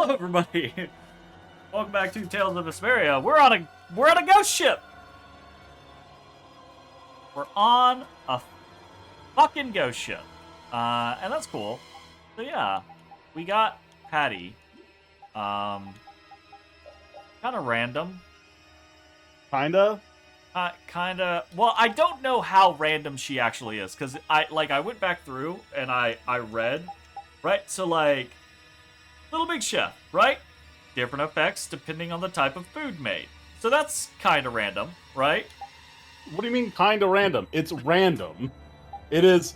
Hello, everybody. Welcome back to Tales of Vesperia. We're on a ghost ship. We're on a fucking ghost ship, and that's cool. So yeah, we got Patty. Kind of random. Kinda. Kinda. Well, I don't know how random she actually is, because I went back through and I read, right? So like, Little Big Chef, right? Different effects depending on the type of food made. So that's kind of random, right? What do you mean kinda random? It's random. It is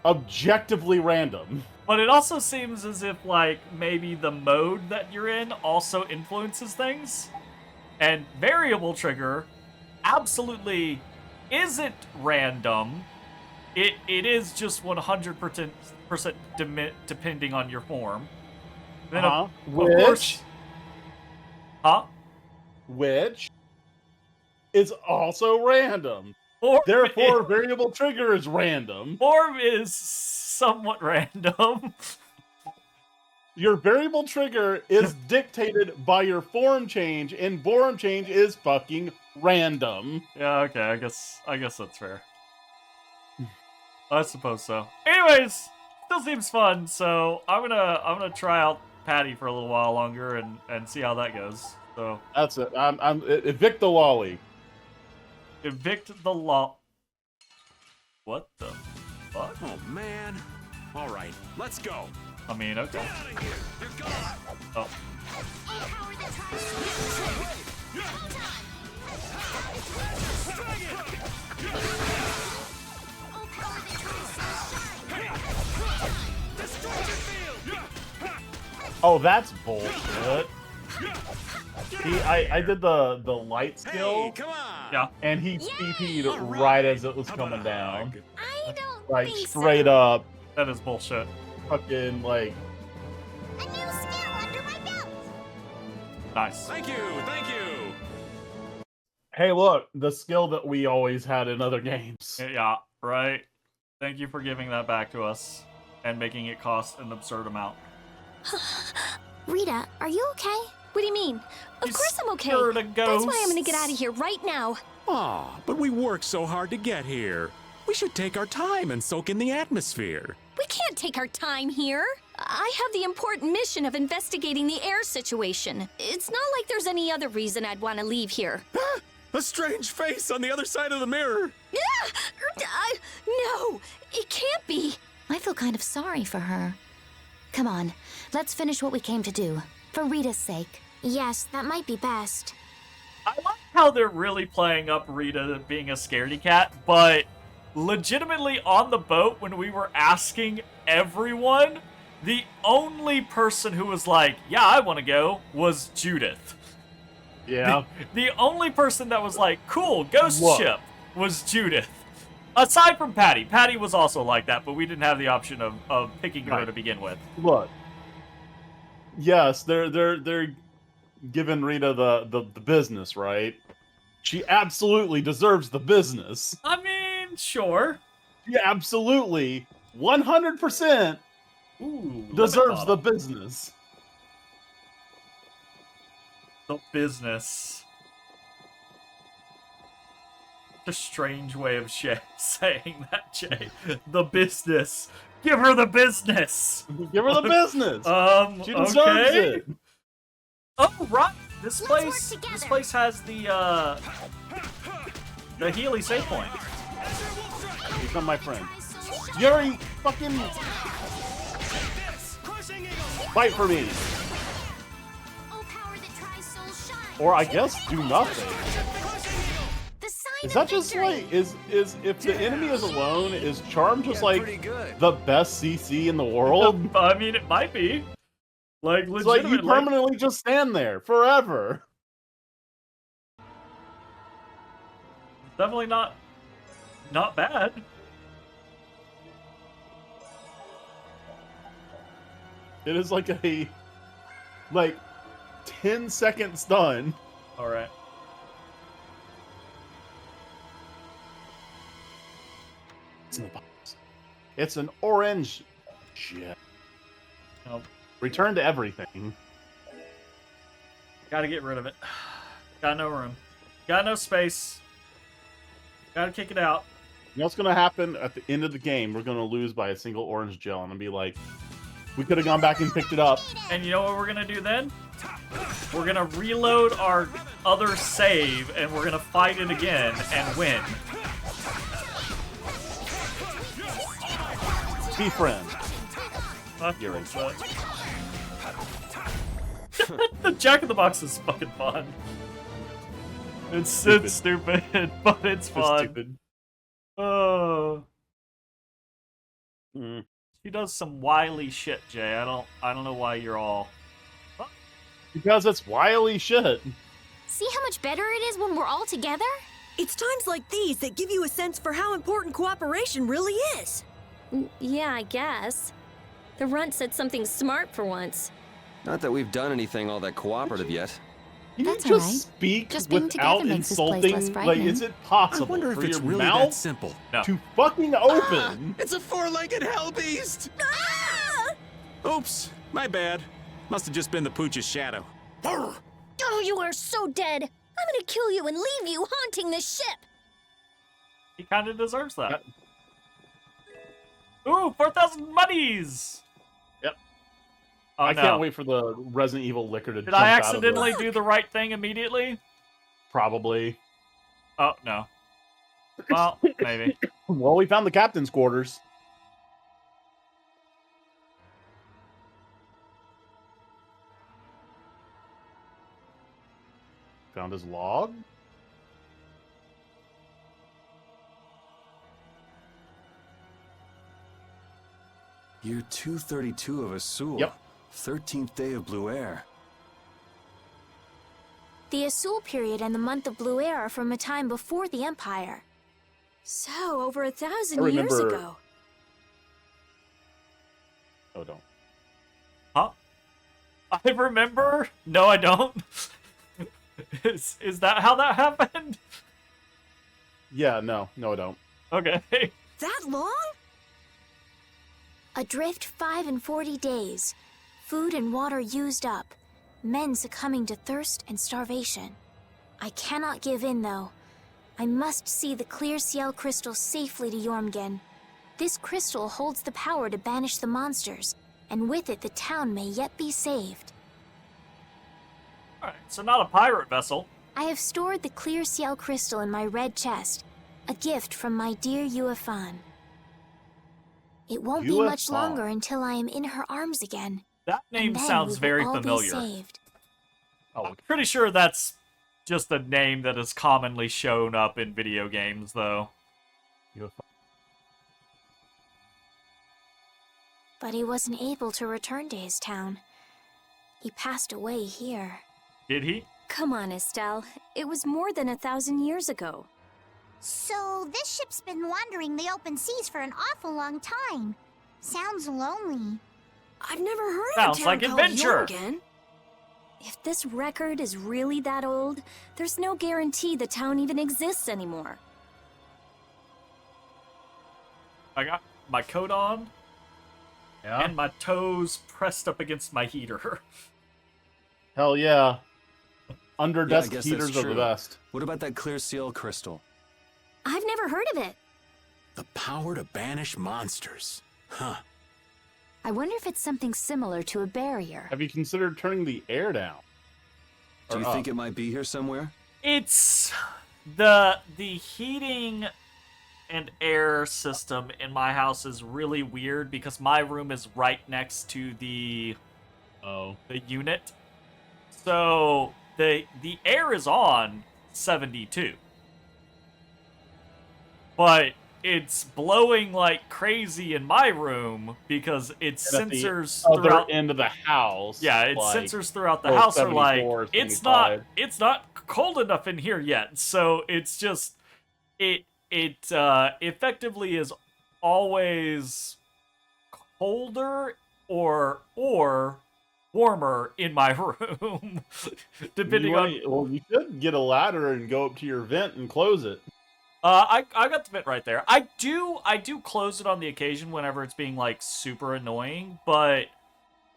objectively random. But it also seems as if, like, maybe the mode that you're in also influences things. And variable trigger absolutely isn't random. It is just 100% depending on your form. Then of course, Which is also random. Form Therefore, variable trigger is random. Form is somewhat random. Your variable trigger is dictated by your form change, and form change is fucking random. Yeah, okay, I guess that's fair. I suppose so. Anyways, still seems fun, so I'm gonna try out Patty for a little while longer and see how that goes. So That's it. I'm evict the lolly. Evict the law. What the fuck? Oh man. All right, let's go. I mean, okay. Get out of here. You're gone. Oh. Oh, that's bullshit. I did the light skill. Hey, come on. Yeah. And he TP'd right as it was coming down. I don't Like, think straight so. up, That is bullshit. fucking, like... A new skill under my belt. Nice. Thank you. Thank you. Hey, look, the skill that we always had in other games. Yeah, right. Thank you for giving that back to us and making it cost an absurd amount. Rita, are you okay? What do you mean? Of You course I'm okay. scared of That's why I'm gonna get ghosts. out of here right now. Aw, but we worked so hard to get here. We should take our time and soak in the atmosphere. We can't take our time here. I have the important mission of investigating the air situation. It's not like there's any other reason I'd want to leave here. A strange face on the other side of the mirror. No, it can't be. I feel kind of sorry for her. Come on, let's finish what we came to do. For Rita's sake. Yes, that might be best. I like how they're really playing up Rita being a scaredy cat, but legitimately on the boat when we were asking everyone, the only person who was like, yeah, I want to go, was Judith. Yeah. The only person that was like, cool, ghost Look. ship, was Judith. Aside from Patty. Patty was also like that, but we didn't have the option of picking her Right. to begin with. Look. Yes, they're giving Rita the business, right? She absolutely deserves the business. I mean, sure. She absolutely, 100% Ooh, deserves lemon the bottle. business. The business. A strange way of saying that, Jay. The business. Give her the business. Give her the business. She deserves Okay. it. Oh, right. This Let's work place. together. This place has the Healy save point. He's not my friend. Yuri, fucking fight for me. Or I guess do nothing. Is that just like is if the enemy is alone, is Charm just like the best CC in the world? I mean, it might be. Like, It's like legitimately. you permanently just stand there forever. Definitely not bad. It is like a 10-second stun. All right. It's in the box. It's an orange shit. Oh. Return to everything. Gotta get rid of it. Got no room. Got no space. Gotta kick it out. You know what's gonna happen at the end of the game? We're gonna lose by a single orange gel, and I'll be like, we could have gone back and picked it up. And you know what we're gonna do then? We're gonna reload our other save, and we're gonna fight it again and win. Be friends. You're The Jack in the Box is fucking fun. It's stupid, but it's fun. Stupid. Oh. Mm. She does some wily shit, Jay. I don't know why you're all. Because it's wily shit. See how much better it is when we're all together? It's times like these that give you a sense for how important cooperation really is. Yeah, I guess. The runt said something smart for once. Not that we've done anything all that cooperative yet. Can That's you just alright. speak Just being without together makes this place insulting? less Like, frightening. is it I possible wonder if for it's your really that mouth simple. No. to fucking open? It's a four-legged hell beast! Oops, my bad. Must have just been the pooch's shadow. Oh, you are so dead. I'm gonna kill you and leave you haunting the ship. He kind of deserves that. Ooh, 4,000 monies! Yep. Oh, I no. can't wait for the Resident Evil liquor to Did jump I out of accidentally the... do the right thing immediately? Probably. Oh, no. Well, maybe. Well, we found the captain's quarters. Found his log? Year 232 of Asul. Yep. 13th day of Blue Air. The Asul period and the month of Blue Air are from a time before the Empire. So, over 1,000 I years remember- ago. Oh, don't. Huh? I remember? No, I don't. Is that how that happened? Yeah, no, I don't. Okay. That long? Adrift 5 and 40 days. Food and water used up. Men succumbing to thirst and starvation. I cannot give in, though. I must see the clear Ciel crystal safely to Jormungand. This crystal holds the power to banish the monsters, and with it the town may yet be saved. Alright, so not a pirate vessel. I have stored the clear Ciel crystal in my red chest, a gift from my dear Yuefan. It won't be much Yuefan. longer until I am in her arms again. That name and then sounds we will very all familiar. Be saved. Oh, I'm pretty sure that's just a name that has commonly shown up in video games, though. But he wasn't able to return to his town. He passed away here. Did he? Come on, Estelle. It was more than 1,000 years ago. So this ship's been wandering the open seas for an awful long time. Sounds lonely. I've never heard Sounds of a town like called adventure. Jormungand. If this record is really that old, there's no guarantee the town even exists anymore. I got my coat on yeah? and my toes pressed up against my heater. Hell yeah. Yeah, Under I desk guess heaters that's are the true. best. What about that clear seal crystal? I've never heard of it. The power to banish monsters. Huh. I wonder if it's something similar to a barrier. Have you considered turning the air down? Do Or you up? think it might be here somewhere? It's the heating and air system in my house is really weird because my room is right next to the unit. So the air is on 72. But it's blowing like crazy in my room because it And at the sensors other throughout end of the house. Yeah, it like, sensors throughout the oh, house are like 74, it's 75. not cold enough in here yet. So it's just it effectively is always colder or warmer in my room depending on Well, you should get a ladder and go up to your vent and close it. I got the vent right there. I do close it on the occasion whenever it's being like super annoying, but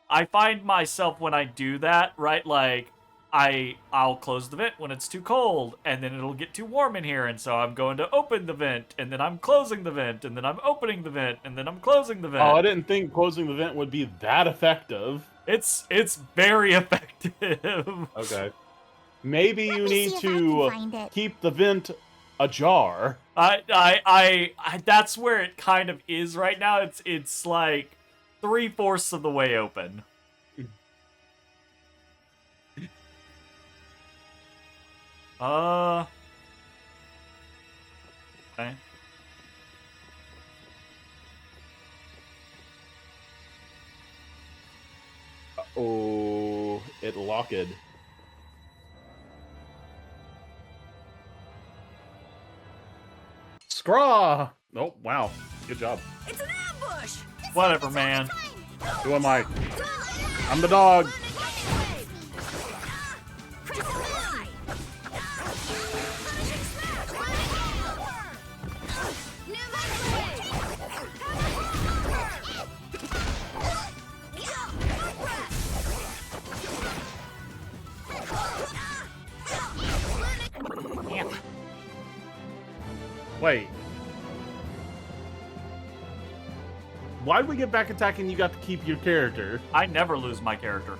I find myself when I do that, right, like I'll close the vent when it's too cold, and then it'll get too warm in here, and so I'm going to open the vent, and then I'm closing the vent, and then I'm opening the vent, and then I'm closing the vent. Oh, I didn't think closing the vent would be that effective. It's very effective. Okay. Maybe you me need see if I can to find it. keep the vent ajar. I that's where it kind of is right now. It's like 3/4 of the way open. Okay. Oh, it locked. Scraw! Oh, wow. Good job. It's an ambush! Whatever, man. Who am I? I'm the dog. Wait. Why'd we get back attack and you got to keep your character? I never lose my character.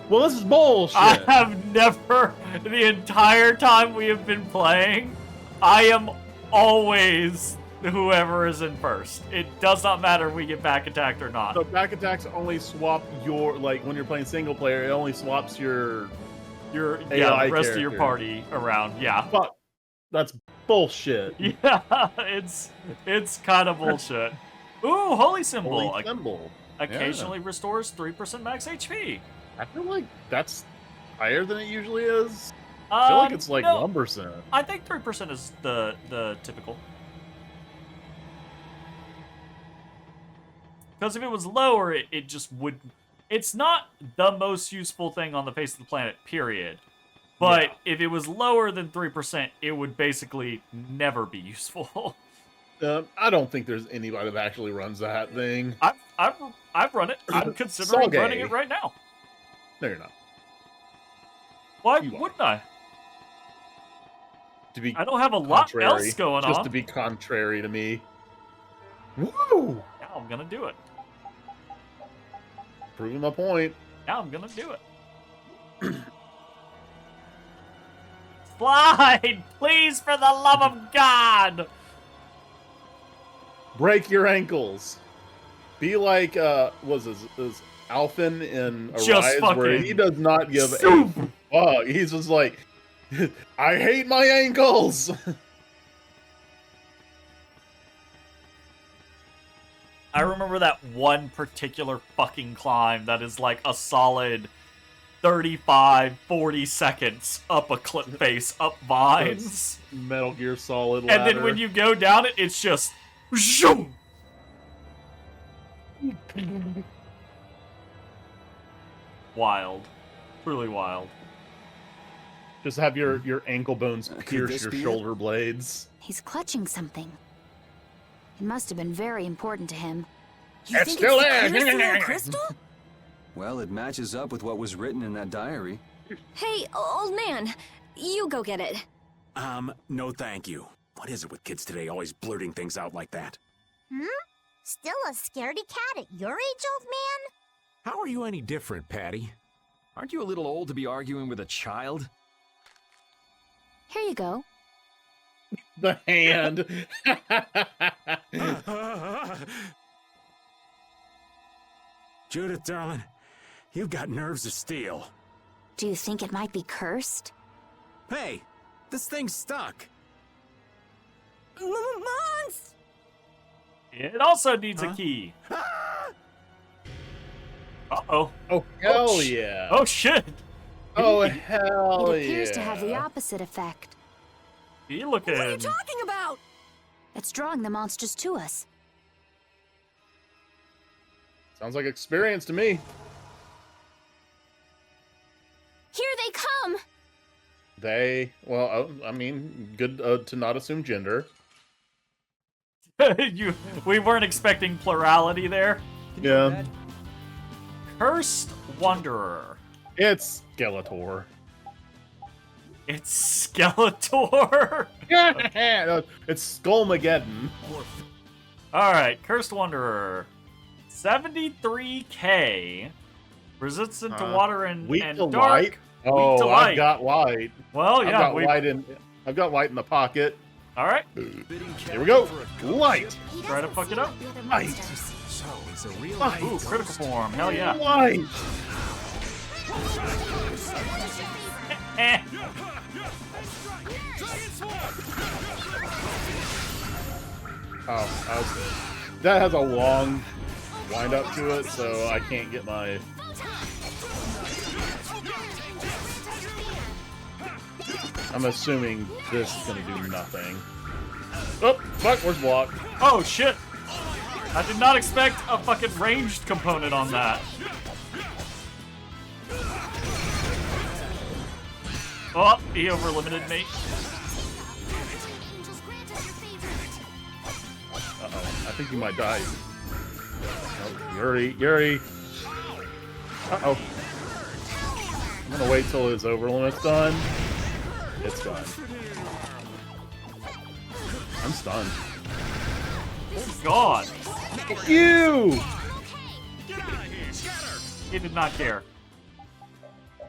Well, this is bullshit. I have never, the entire time we have been playing, I am always whoever is in first. It does not matter if we get back attacked or not. So back attacks only swap your, like, when you're playing single player, it only swaps your AI the rest of your character. party around. Yeah. Fuck. That's bullshit. Yeah, it's kind of bullshit. Ooh, holy symbol. Holy symbol. Occasionally restores 3% max HP. I feel like that's higher than it usually is. I feel like it's like no, 1%. I think 3% is the typical. Because if it was lower, it just would... It's not the most useful thing on the face of the planet, period. But if it was lower than 3%, it would basically never be useful. I don't think there's anybody that actually runs that thing. I've run it. I'm considering Sogay. running it right now. No, you're not. Why You are. wouldn't I? To be I don't have a lot else going just on. to be contrary to me. Woo! Now I'm gonna do it. Proving my point. Now I'm gonna do it. Slide! Please, for the love of God! Break your ankles. Be like, was Alphen in Just Arise, where fucking he does not give soup. a fuck. He's just like, I hate my ankles. I remember that one particular fucking climb that is like a solid 35, 40 seconds up a cliff face, up vines. Metal Gear Solid ladder. And then when you go down it, it's just... Zoom! Wild. Truly wild. Just have your ankle bones Could pierce this your be it? shoulder blades. He's clutching something. It must have been very important to him. You It's think still it's the there. clear seal crystal? Well, it matches up with what was written in that diary. Hey, old man, you go get it. No thank you. What is it with kids today always blurting things out like that? Still a scaredy cat at your age, old man? How are you any different, Patty? Aren't you a little old to be arguing with a child? Here you go. The hand. Judith, darling, you've got nerves of steel. Do you think it might be cursed? Hey, this thing's stuck. Monst! It also needs a key. Uh-oh. Oh, hell Oh, yeah. Oh, shit! Oh, hell It appears yeah. to have the opposite effect. You looking... What are you talking about? It's drawing the monsters to us. Sounds like experience to me. Here they come! Well, I mean, good to not assume gender. We weren't expecting plurality there. Yeah. Cursed Wanderer. It's Skeletor. It's Skeletor. Yeah, it's Skullmageddon. Alright, Cursed Wanderer. 73k. Resistant to water and Weak and to dark. light. Oh, Weak to light. I've got light. Well, yeah, I've got light in the pocket. Alright. Here we go. Light. Try to fuck it up. Light. So it's a real Light. Ooh, critical form. Hell yeah. Light. Eh. Oh, that has a long wind up to it, so I can't get my. I'm assuming this is gonna do nothing. Oh, fuck, where's block? Oh shit! I did not expect a fucking ranged component on that. Oh, he over-limited me. Uh-oh, I think you might die. Oh, Yuri. Uh-oh. I'm gonna wait till his over-limit's done. It's done. I'm stunned. Oh god! Fuck you! He did not care.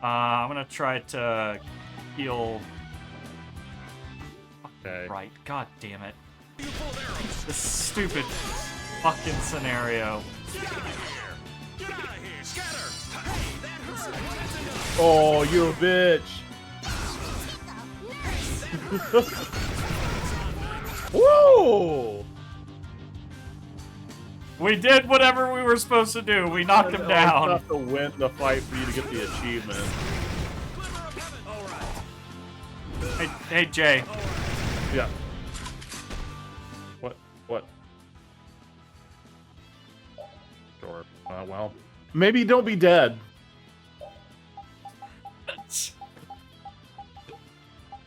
I'm gonna try to heal. Okay. Right, god damn it. This stupid fucking scenario. Oh, you a bitch! Whoa! We did whatever we were supposed to do. We knocked him down. It's tough to win the fight for you to get the achievement. Hey, Jay. Yeah. What? Sure. Well, maybe don't be dead.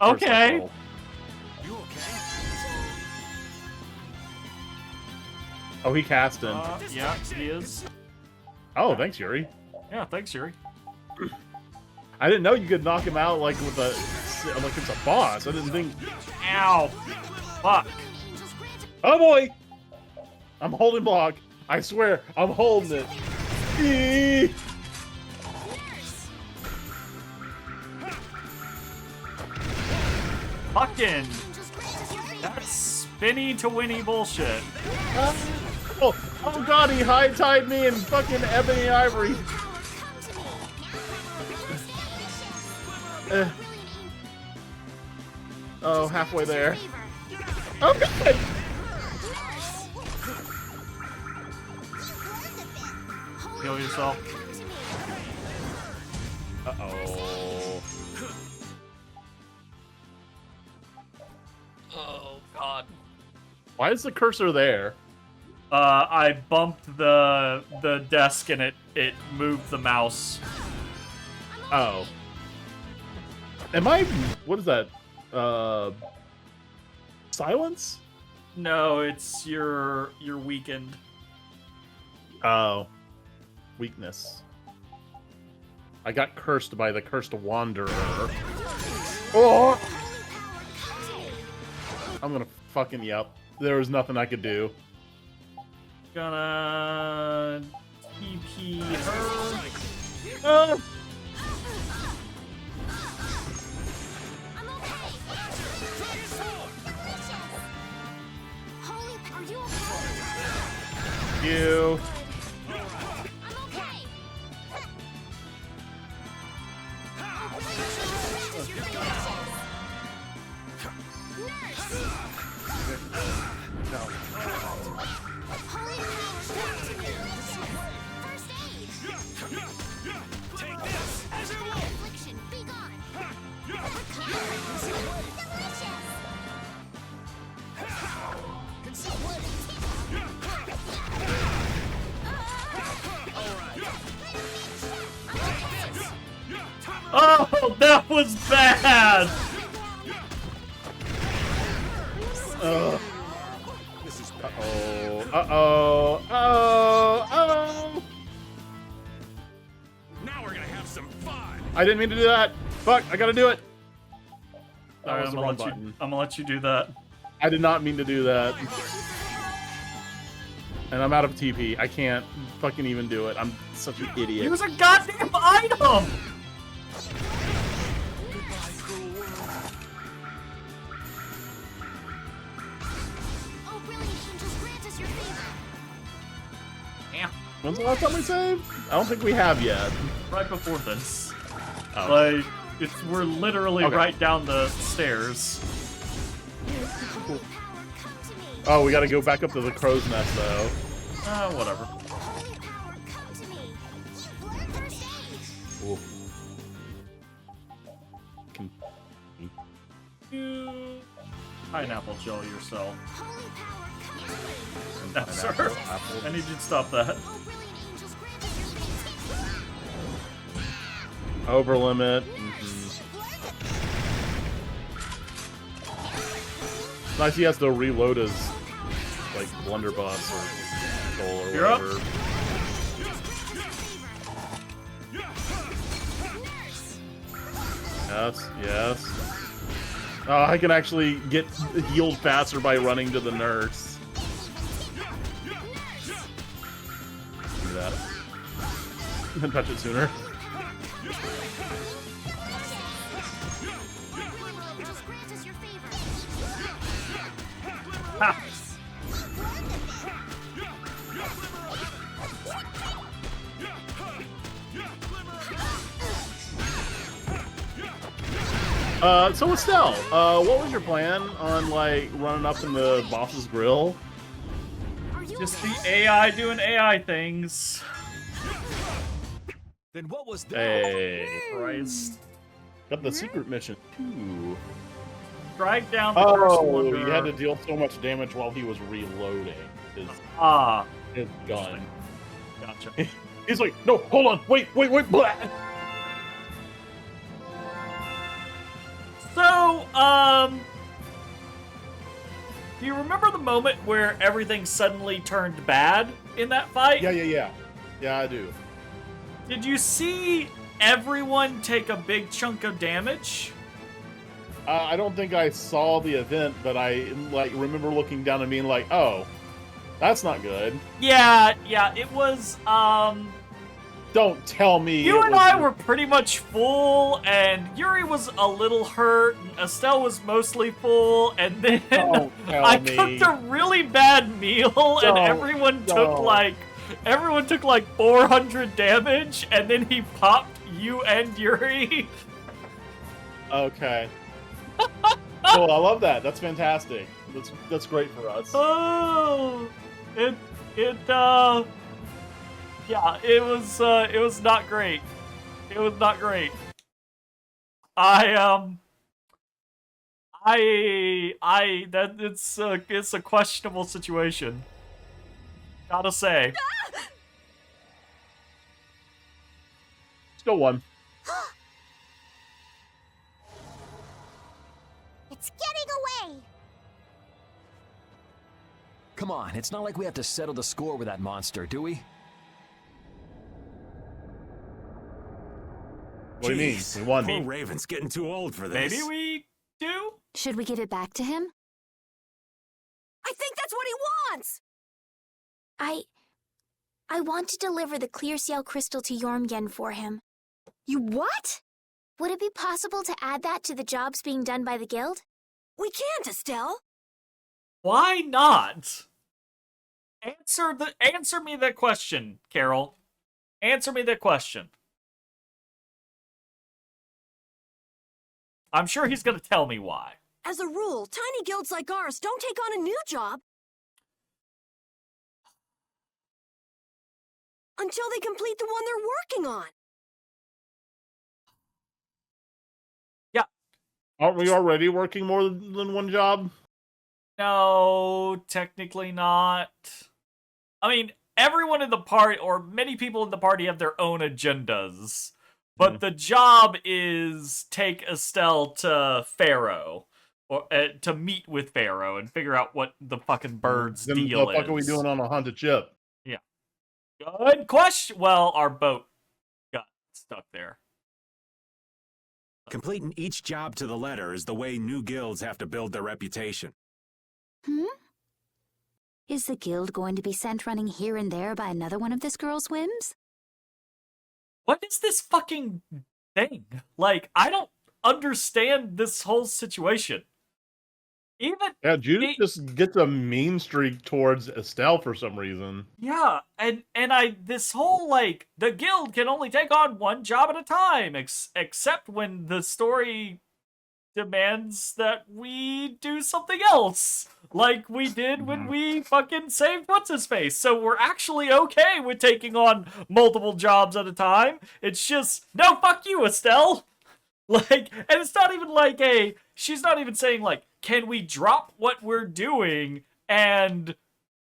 Okay. Oh, he cast him. Yeah, he is. Oh, thanks, Yuri. Yeah, thanks, Yuri. I didn't know you could knock him out like with a like it's a boss. I didn't think. Ow! Fuck. Oh boy! I'm holding block. I swear, I'm holding it. Eee! Fucking. That's spinny to winny bullshit. Oh god, he high-tied me in fucking ebony ivory. Oh, halfway there. Oh god! Kill yourself. Uh-oh. Oh, God. Why is the cursor there? I bumped the desk and it moved the mouse. Oh. Am I... What is that? Silence? No, it's you're weakened. Oh. Weakness. I got cursed by the cursed wanderer. Oh! I'm gonna fucking yep. There was nothing I could do. Gonna TP her. Oh! You. Oh, that was bad! Uh-oh. Uh-oh. Uh-oh. Uh-oh. I didn't mean to do that. Fuck, I gotta do it. That Alright, was the wrong button. I'm gonna let you do that. I did not mean to do that. And I'm out of TP. I can't fucking even do it. I'm such an idiot. Use a goddamn item! Yeah. When's the last time we saved? I don't think we have yet. Right before this. Oh. Like, we're literally Okay. right down the stairs. Oh, we gotta go back up to the crow's nest, though. Whatever. Ooh. You pineapple gel yourself. No, Pineapple, sir. apple. I need you to stop that. Over limit. Nice, he has to reload his like blunderbuss or goal or You're up. whatever. Yes, yes. Oh, I can actually get healed faster by running to the nurse. Do that. And touch it sooner. Ha! So Estelle, what was your plan on like running up in the boss's grill? Just the AI doing AI things. Then what was that? Hey, Christ. got the secret mission too. Drag down the first Oh, wanderer. you had to deal so much damage while he was reloading his gun. Gotcha. He's like, no, hold on, wait, blah. So, do you remember the moment where everything suddenly turned bad in that fight? Yeah, I do. Did you see everyone take a big chunk of damage? I don't think I saw the event, but I like remember looking down and being like, oh, that's not good. Yeah, it was, Don't tell me. you it and was I your- were pretty much full, and Yuri was a little hurt, and Estelle was mostly full, and then Don't tell I me. cooked a really bad meal, and Don't, everyone took don't. like 400 damage, and then he popped you and Yuri. Okay. Cool, I love that. That's fantastic. That's great for us. Oh, yeah, it was not great. It was not great. It's a questionable situation. Gotta say. Still one. It's getting away! Come on, it's not like we have to settle the score with that monster, do we? What do you mean? Jeez, We won. Poor Raven's getting too old for this. Maybe we do? Should we give it back to him? I think that's what he wants! I want to deliver the clear seal crystal to Jormgen for him. You what? Would it be possible to add that to the jobs being done by the guild? We can't, Estelle. Why not? Answer me that question, Carol. Answer me that question. I'm sure he's gonna tell me why. As a rule, tiny guilds like ours don't take on a new job until they complete the one they're working on. Aren't we already working more than one job? No, technically not. I mean, everyone in the party, or many people in the party, have their own agendas. But the job is take Estelle to Pharaoh, or to meet with Pharaoh and figure out what the fucking bird's Then deal the is. fuck are we doing on a haunted ship? Good question. Well, our boat got stuck there. Completing each job to the letter is the way new guilds have to build their reputation. Is the guild going to be sent running here and there by another one of this girl's whims? What is this fucking thing? Like, I don't understand this whole situation. Yeah, Judith just gets a mean streak towards Estelle for some reason. Yeah, and this whole, like, the guild can only take on one job at a time, except when the story demands that we do something else, like we did when we fucking saved what's-his-face. So we're actually okay with taking on multiple jobs at a time. It's just, no, fuck you, Estelle! Like, and it's not even like she's not even saying, like, can we drop what we're doing and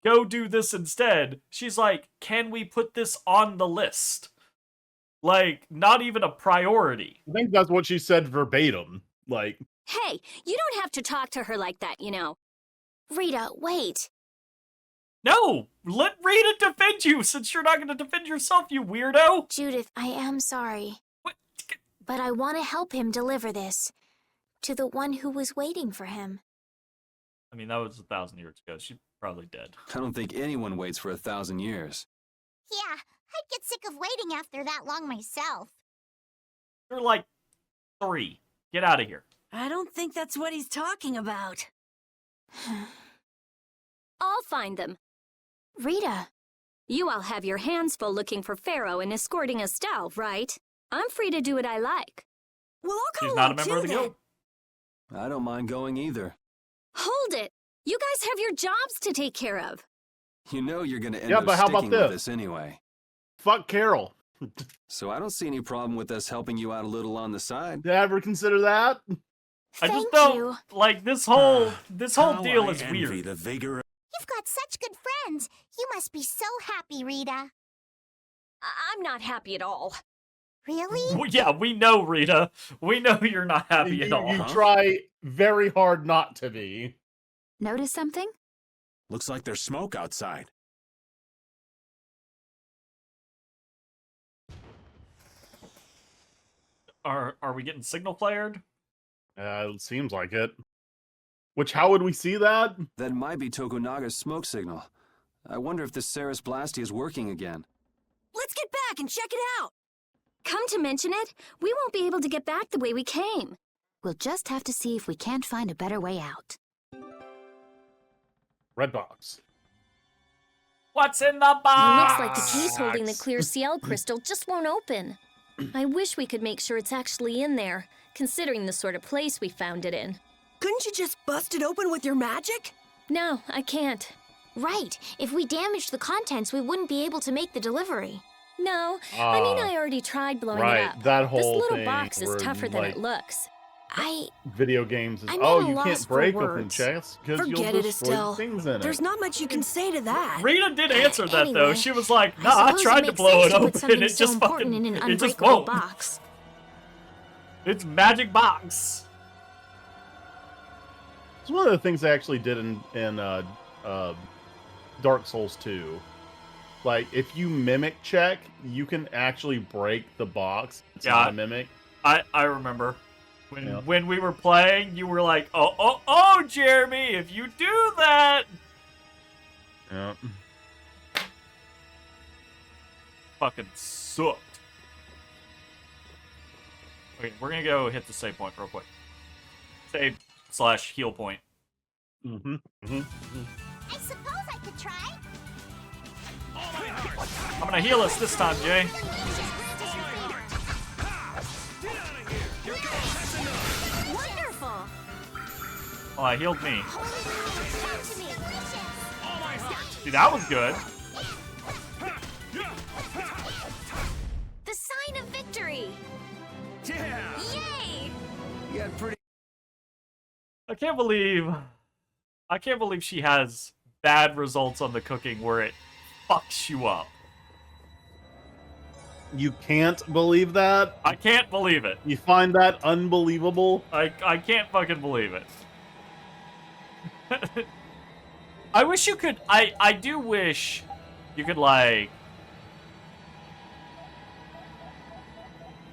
go do this instead? She's like, can we put this on the list? Like, not even a priority. I think that's what she said verbatim. Like, Hey, you don't have to talk to her like that, you know. Rita, wait. No! Let Rita defend you, since you're not going to defend yourself, you weirdo! Judith, I am sorry. What? But I want to help him deliver this to the one who was waiting for him. I mean, that was 1,000 years ago. She's probably dead. I don't think anyone waits for 1,000 years. Yeah, I'd get sick of waiting after that long myself. You're like 3. Get out of here. I don't think that's what he's talking about. I'll find them. Rita. You all have your hands full looking for Pharaoh and escorting Estelle, right? I'm free to do what I like. Well, I'll come She's not a along member of too, the guild. I don't mind going either. Hold it! You guys have your jobs to take care of. You know you're going to end Yeah, up but how about sticking with this? us anyway. fuck Carol. So I don't see any problem with us helping you out a little on the side. Did I ever consider that? I just Thank don't you. like this whole How deal I is envy weird. the vigor of You've got such good friends. You must be so happy, Rita. I'm not happy at all. Really? Well, yeah, we know, Rita. We know you're not happy at all. You try very hard not to be. Notice something? Looks like there's smoke outside. Are we getting signal flared? It seems like it. Which, how would we see that? That might be Tokunaga's smoke signal. I wonder if the Ceres Blasty is working again. Let's get back and check it out. Come to mention it, we won't be able to get back the way we came. We'll just have to see if we can't find a better way out. Red box. What's in the box? It looks like the case holding the clear CL crystal just won't open. I wish we could make sure it's actually in there, considering the sort of place we found it in. Couldn't you just bust it open with your magic? No, I can't. Right. If we damaged the contents, we wouldn't be able to make the delivery. No, I mean, I already tried blowing right, it up. that This whole little thing box is where, tougher than like, it looks. Video games is, I'm oh, at a you loss can't for break open words. chests because you'll Forget it, destroy Estelle. things in There's it. not much you can say to that. Rita did answer that though. Anyway, She was like, I "Nah, I suppose tried to makes blow sense it to put open. something It so just important fucking, in an it just unbreakable won't. box. It's magic box." It's one of the things I actually did in Dark Souls 2. Like, if you mimic check, you can actually break the box. It's Yeah. not a mimic. I remember when we were playing, you were like, "Oh, Jeremy, if you do that." Yeah. Fucking sucked. Okay, we're gonna go hit the save point real quick. Save/heal point. Mm-hmm. I suppose I could try. I'm gonna heal us this time, Jay. Wonderful. Oh, I healed me. Come to me, wishes. See, that was good. The sign of victory! Yeah. Yay! You got pretty. I can't believe she has bad results on the cooking where it fucks you up. You can't believe that? I can't believe it. You find that unbelievable? I can't fucking believe it. I wish you could. I do wish you could, like.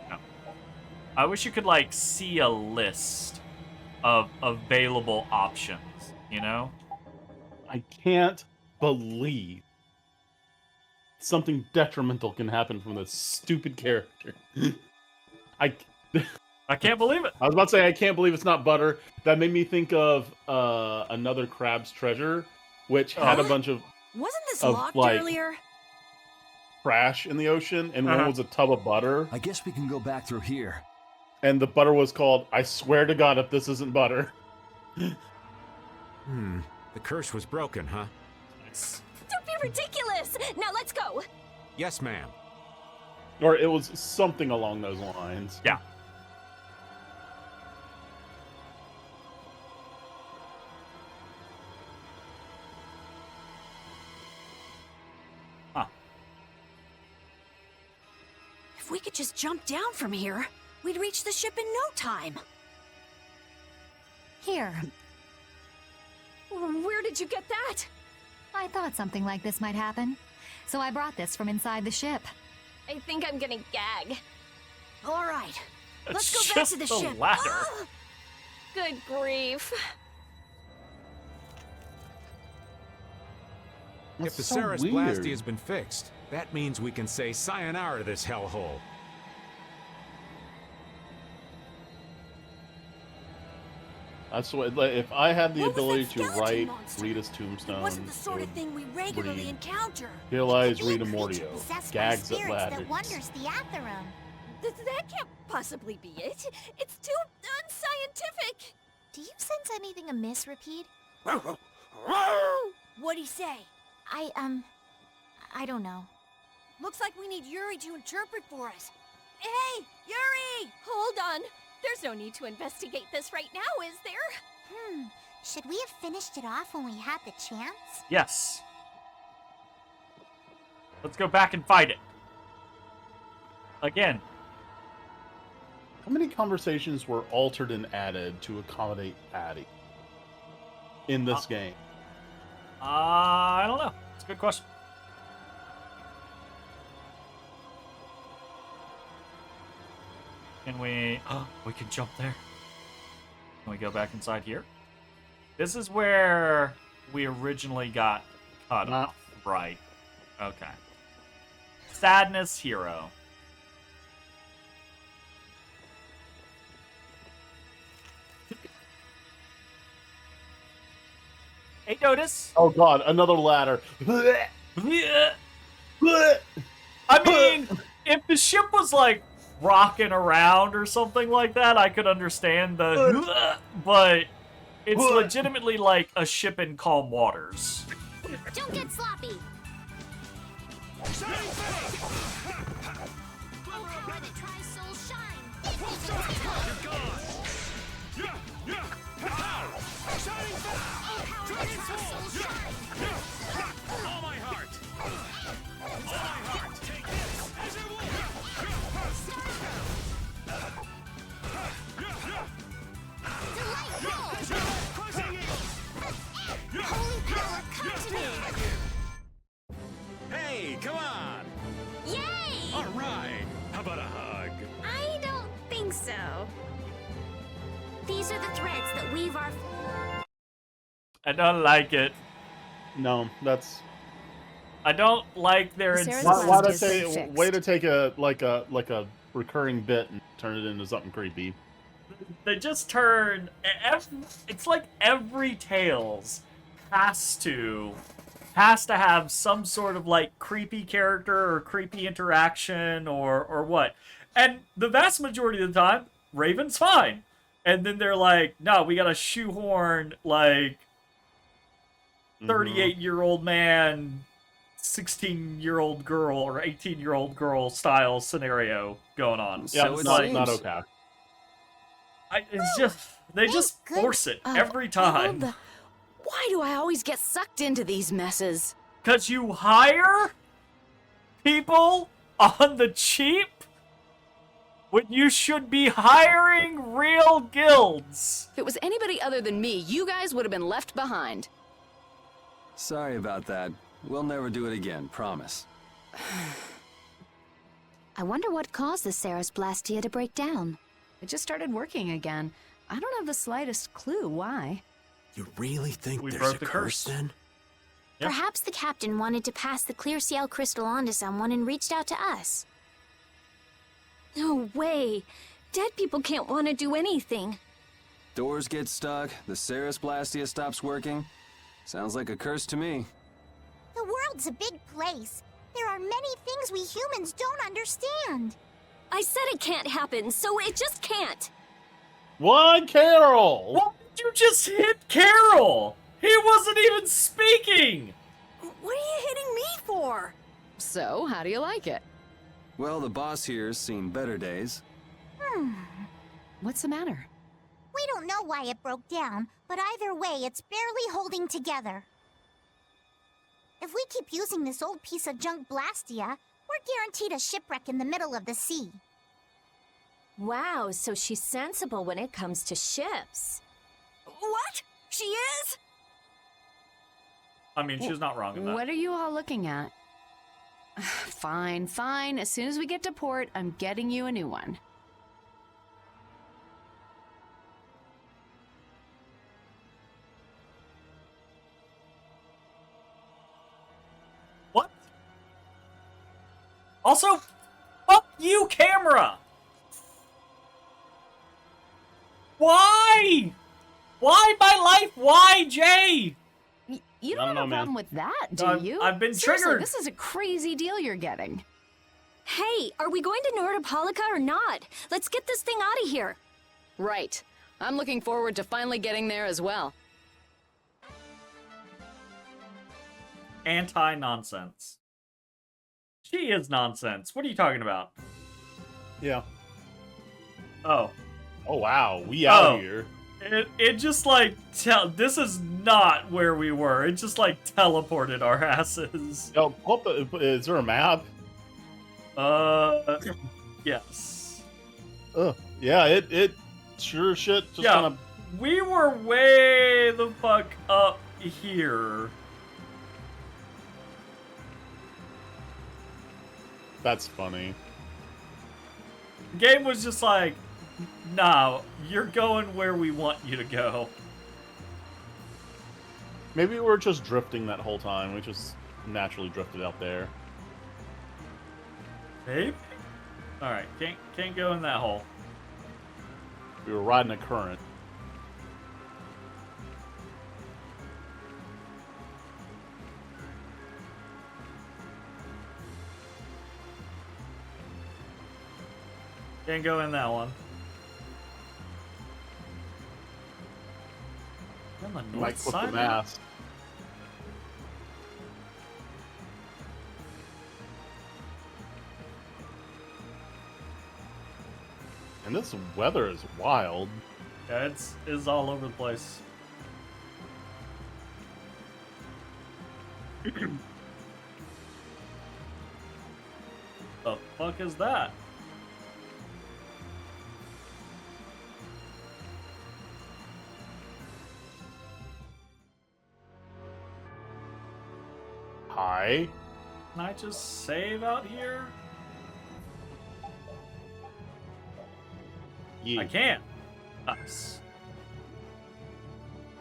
No. I wish you could, like, see a list of available options, you know? I can't believe something detrimental can happen from this stupid character. I can't believe it. I was about to say I can't believe it's not butter. That made me think of another Crab's Treasure, which had a bunch of Wasn't this of, locked like, earlier? trash in the ocean, and one was a tub of butter. I guess we can go back through here. And the butter was called, I swear to God, if this isn't butter. The curse was broken, huh? Don't be ridiculous! Now let's go! Yes, ma'am. Or it was something along those lines. Yeah. Huh. If we could just jump down from here, we'd reach the ship in no time. Here. Where did you get that? I thought something like this might happen, so I brought this from inside the ship. I think I'm gonna gag. All right, let's It's go back just to the the ship. ladder. Good grief. If the so Ceres weird. Blasty has been fixed, that means we can say sayonara to this hellhole. That's what, like, if I had the What was ability that to skeleton write monster? Rita's It tombstone, wasn't the sort it of would thing we regularly read, encounter. Realize It could be Rita a creature Mordio, possessed by gags at spirits ladders. that wanders the Atherum. That can't possibly be it. It's too unscientific. Do you sense anything amiss, Repeat? What'd he say? I don't know. Looks like we need Yuri to interpret for us. Hey, Yuri! Hold on. There's no need to investigate this right now, is there? Should we have finished it off when we had the chance? Yes. Let's go back and fight it. Again. How many conversations were altered and added to accommodate Patty in this game? I don't know. It's a good question. Can we... Oh, we can jump there. Can we go back inside here? This is where we originally got cut off. Right. Okay. Sadness Hero. Hey, Notice. Oh God, another ladder. I mean, if the ship was like rocking around or something like that, I could understand the but it's legitimately like a ship in calm waters. Don't get sloppy. All my heart! All my heart! Take this! As it Holy power, come to me! Hey, come on! Yay! All right! How about a hug? I don't think so. These are the threads that weave our... I don't like it. No, that's I don't like their Sarah's insistence. why to Blasty has been say fixed. way to take a like a recurring bit and turn it into something creepy. They just turn. It's like every Tales has to have some sort of like creepy character or creepy interaction or what. And the vast majority of the time, Raven's fine. And then they're like, no, we gotta shoehorn like 38-year-old man, 16-year-old girl, or 18-year-old girl style scenario going on. Yeah, So it's it not seems. okay. It's just they just good. force it every time. Why do I always get sucked into these messes? Because you hire people on the cheap when you should be hiring real guilds. If it was anybody other than me, you guys would have been left behind. Sorry about that. We'll never do it again, promise. I wonder what caused the Ceres Blastia to break down. It just started working again. I don't have the slightest clue why. You really think We there's broke a the curse curse. then? Yep. Perhaps the captain wanted to pass the clear Ciel crystal on to someone and reached out to us. No way. Dead people can't want to do anything. Doors get stuck, the Ceres Blastia stops working. Sounds like a curse to me. The world's a big place. There are many things we humans don't understand. I said it can't happen, so it just can't. One Carol! What did you just hit Carol? He wasn't even speaking! What are you hitting me for? So, how do you like it? Well, the boss here's seen better days. What's the matter? We don't know why it broke down, but either way, it's barely holding together. If we keep using this old piece of junk Blastia, we're guaranteed a shipwreck in the middle of the sea. Wow, so she's sensible when it comes to ships. What? She is? I mean, she's not wrong in that. What are you all looking at? Fine, fine. As soon as we get to port, I'm getting you a new one. What? Also, fuck you, camera! Why? Why my life? Why, Jay? You I don't don't have a know, problem man. with that, do I've- you? I've been Seriously, triggered. This is a crazy deal you're getting. Hey, are we going to Nordopolica or not? Let's get this thing out of here. Right. I'm looking forward to finally getting there as well. Anti-nonsense. She is nonsense. What are you talking about? Yeah. Oh. Oh, wow. We out Oh. here. It just like this is not where we were. It just like teleported our asses. Yo, is there a map? Yes. Yeah, it sure shit just Yeah. kind of... We were way the fuck up here. That's funny. Game was just like, nah, you're going where we want you to go. Maybe we were just drifting that whole time. We just naturally drifted out there. Maybe? Alright, can't go in that hole. We were riding a current. Can't go in that one. On the You north might clip side the of it? mast. And this weather is wild. Yeah, it's all over the place. The fuck is that? Hi. Can I just save out here? Yeah. I can't. Nice.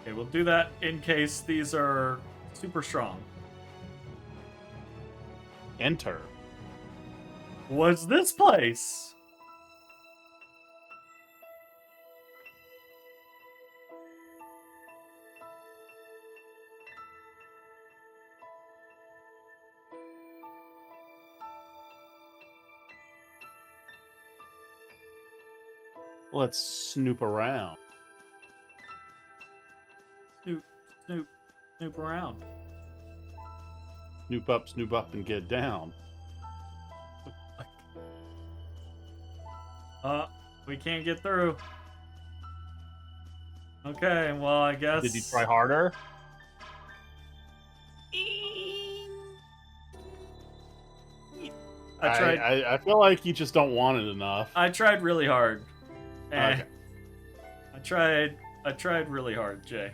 Okay, we'll do that in case these are super strong. Enter. What's this place? Let's snoop around. Snoop around. Snoop up, and get down. We can't get through. Okay, well, I guess... Did you try harder? I tried. I feel like you just don't want it enough. I tried really hard. Okay. I tried really hard, Jay.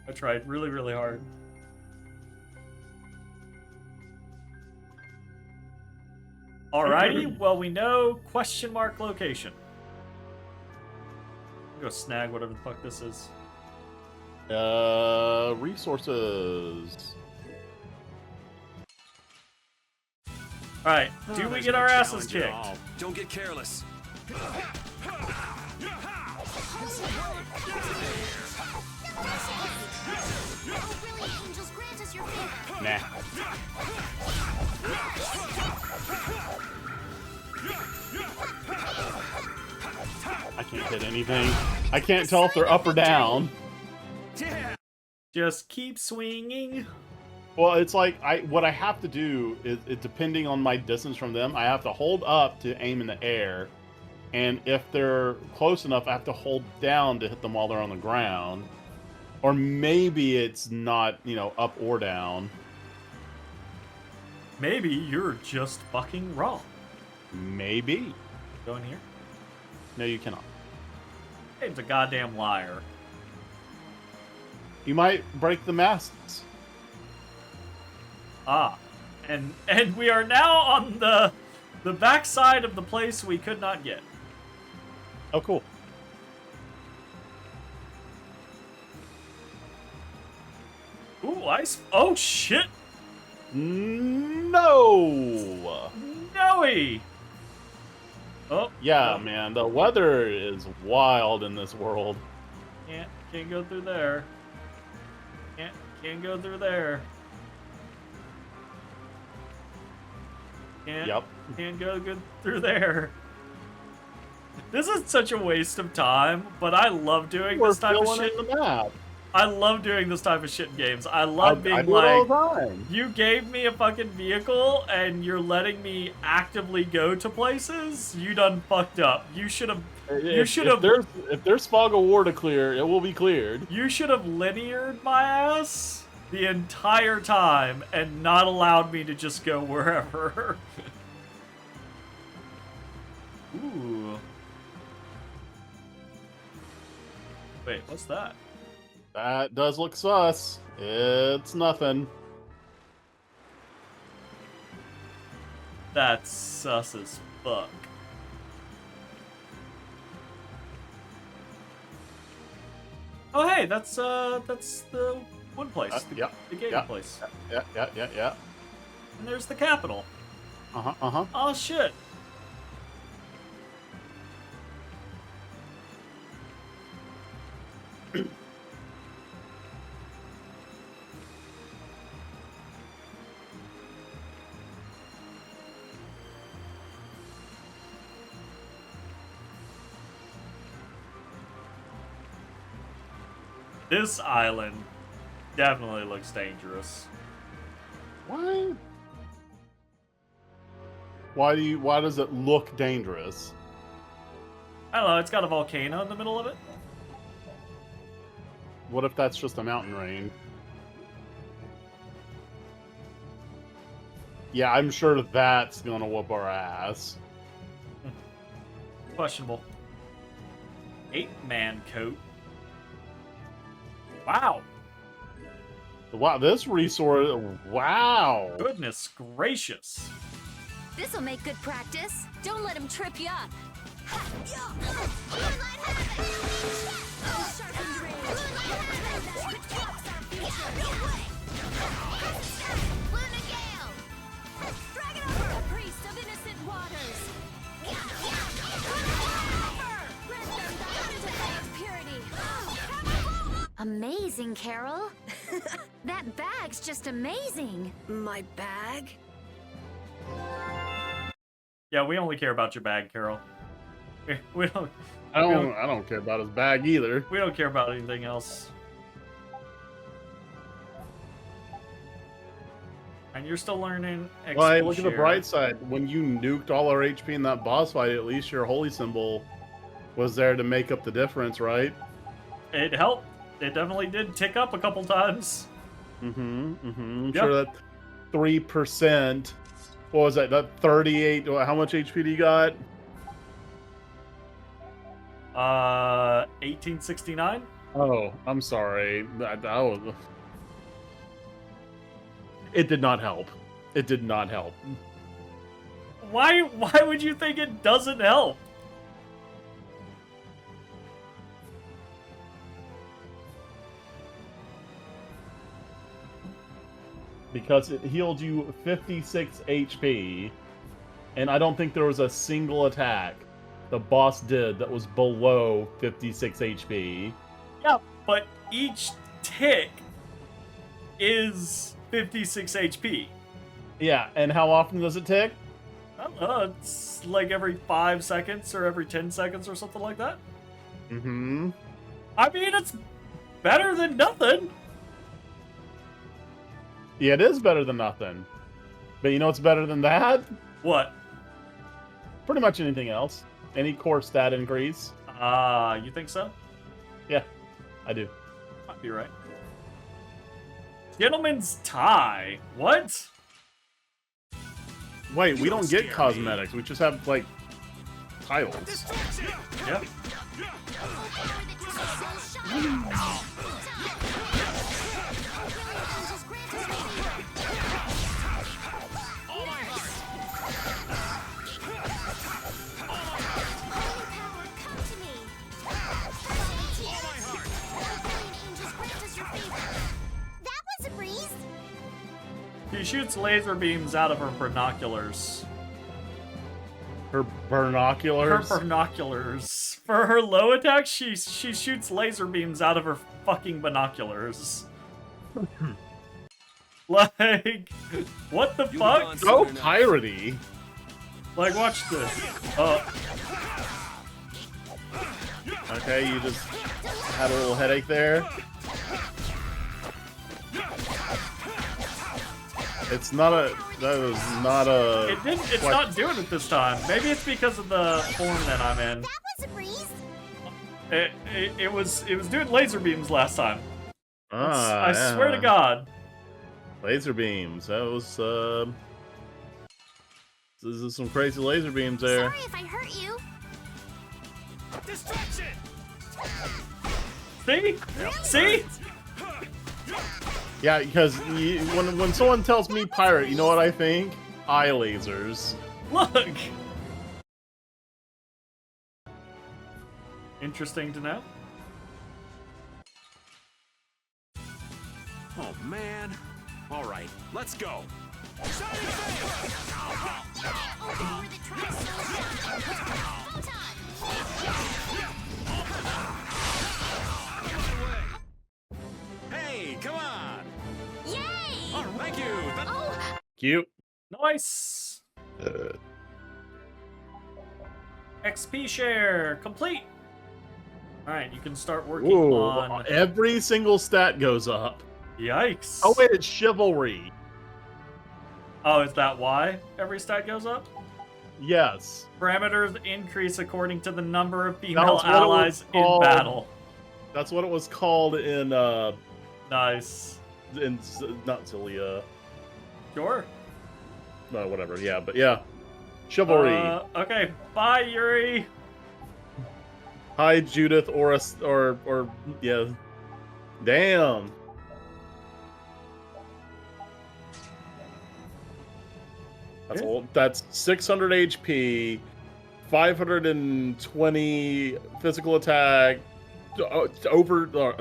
I tried really, really hard. Alrighty, well, we know question mark location. Go snag whatever the fuck this is. Resources. Alright, do we get our asses kicked? Don't get careless. Nah. I can't hit anything. I can't tell if they're up or down. Just keep swinging. Well, it's like what I have to do is, depending on my distance from them, I have to hold up to aim in the air, and if they're close enough, I have to hold down to hit them while they're on the ground. Or maybe it's not, up or down. Maybe you're just fucking wrong. Maybe. Go in here. No, you cannot. Game's a goddamn liar. You might break the masts. Ah, and we are now on the backside of the place we could not get. Oh, cool. Ooh, ice. Oh shit. No. Noey. Oh yeah, no. Man. The weather is wild in this world. Can't go through there. Can't go through there. Can't go good through there. This is such a waste of time, but I love doing this type of shit. In the map. I love doing this type of shit in games. I love being you gave me a fucking vehicle and you're letting me actively go to places. You done fucked up. You should have. If there's fog of war to clear, it will be cleared. You should have lineared my ass the entire time and not allowed me to just go wherever. Ooh. Wait, what's that? That does look sus. It's nothing. That's sus as fuck. Oh hey, that's the one place. Yeah. The gaming place. Yeah. And there's the capital. Uh-huh. Oh shit. This island definitely looks dangerous. What? Why does it look dangerous? I don't know, it's got a volcano in the middle of it. What if that's just a mountain range? Yeah, I'm sure that's gonna whoop our ass. Questionable. 8-man coat. Wow. Wow, this resource. Wow. Goodness gracious. This'll make good practice. Don't let him trip you up. Amazing, Carol. That bag's just amazing. My bag? Yeah, we only care about your bag, Carol. We don't. I don't care about his bag either. We don't care about anything else. And you're still learning. Well, hey, look at the bright side. When you nuked all our HP in that boss fight, at least your holy symbol was there to make up the difference, right? It helped. It definitely did tick up a couple times. I'm Yep. sure that 3%. What was that? That 38. How much HP do you got? 1869. Oh, I'm sorry. That was. It did not help. It did not help. Why would you think it doesn't help? because it healed you 56 HP, and I don't think there was a single attack the boss did that was below 56 HP. Yeah, but each tick is 56 HP. Yeah, and how often does it tick? I don't know, it's like every 5 seconds or every 10 seconds or something like that. Mm-hmm. I mean, it's better than nothing. Yeah, it is better than nothing. But you know what's better than that? What? Pretty much anything else. Any core stat increase. You think so? Yeah, I do. Might be right. Gentleman's tie. What? Wait, we don't get cosmetics. We just have, like, titles. Yep. She shoots laser beams out of her binoculars. Her binoculars? Her binoculars. For her low attack, she shoots laser beams out of her fucking binoculars. Like, what the fuck? So piratey. Like, watch this. Okay, you just had a little headache there. It's not a. That was not a. It didn't. It's not doing it this time. Maybe it's because of the form that I'm in. That was a breeze. It was doing laser beams last time. I Yeah. swear to God. Laser beams. That was This is some crazy laser beams there. Sorry if I hurt you. Distraction! See? See? Yeah, because when someone tells me pirate, you know what I think? Eye lasers. Look. Interesting to know. Oh, man. All right, let's go. Hey, come on. Yay! Oh, thank you. Cute. Nice. XP share complete. All right, you can start working on. Every single stat goes up. Yikes. Oh wait, it's chivalry. Oh, is that why every stat goes up? Yes. Parameters increase according to the number of female allies in battle. That's what it was called in Nice. in not Cilia. Sure. No, whatever. Yeah, but yeah. Chivalry. Okay, bye Yuri. Hi Judith or yeah. Damn. That's old. That's 600 HP, 520 physical attack, over about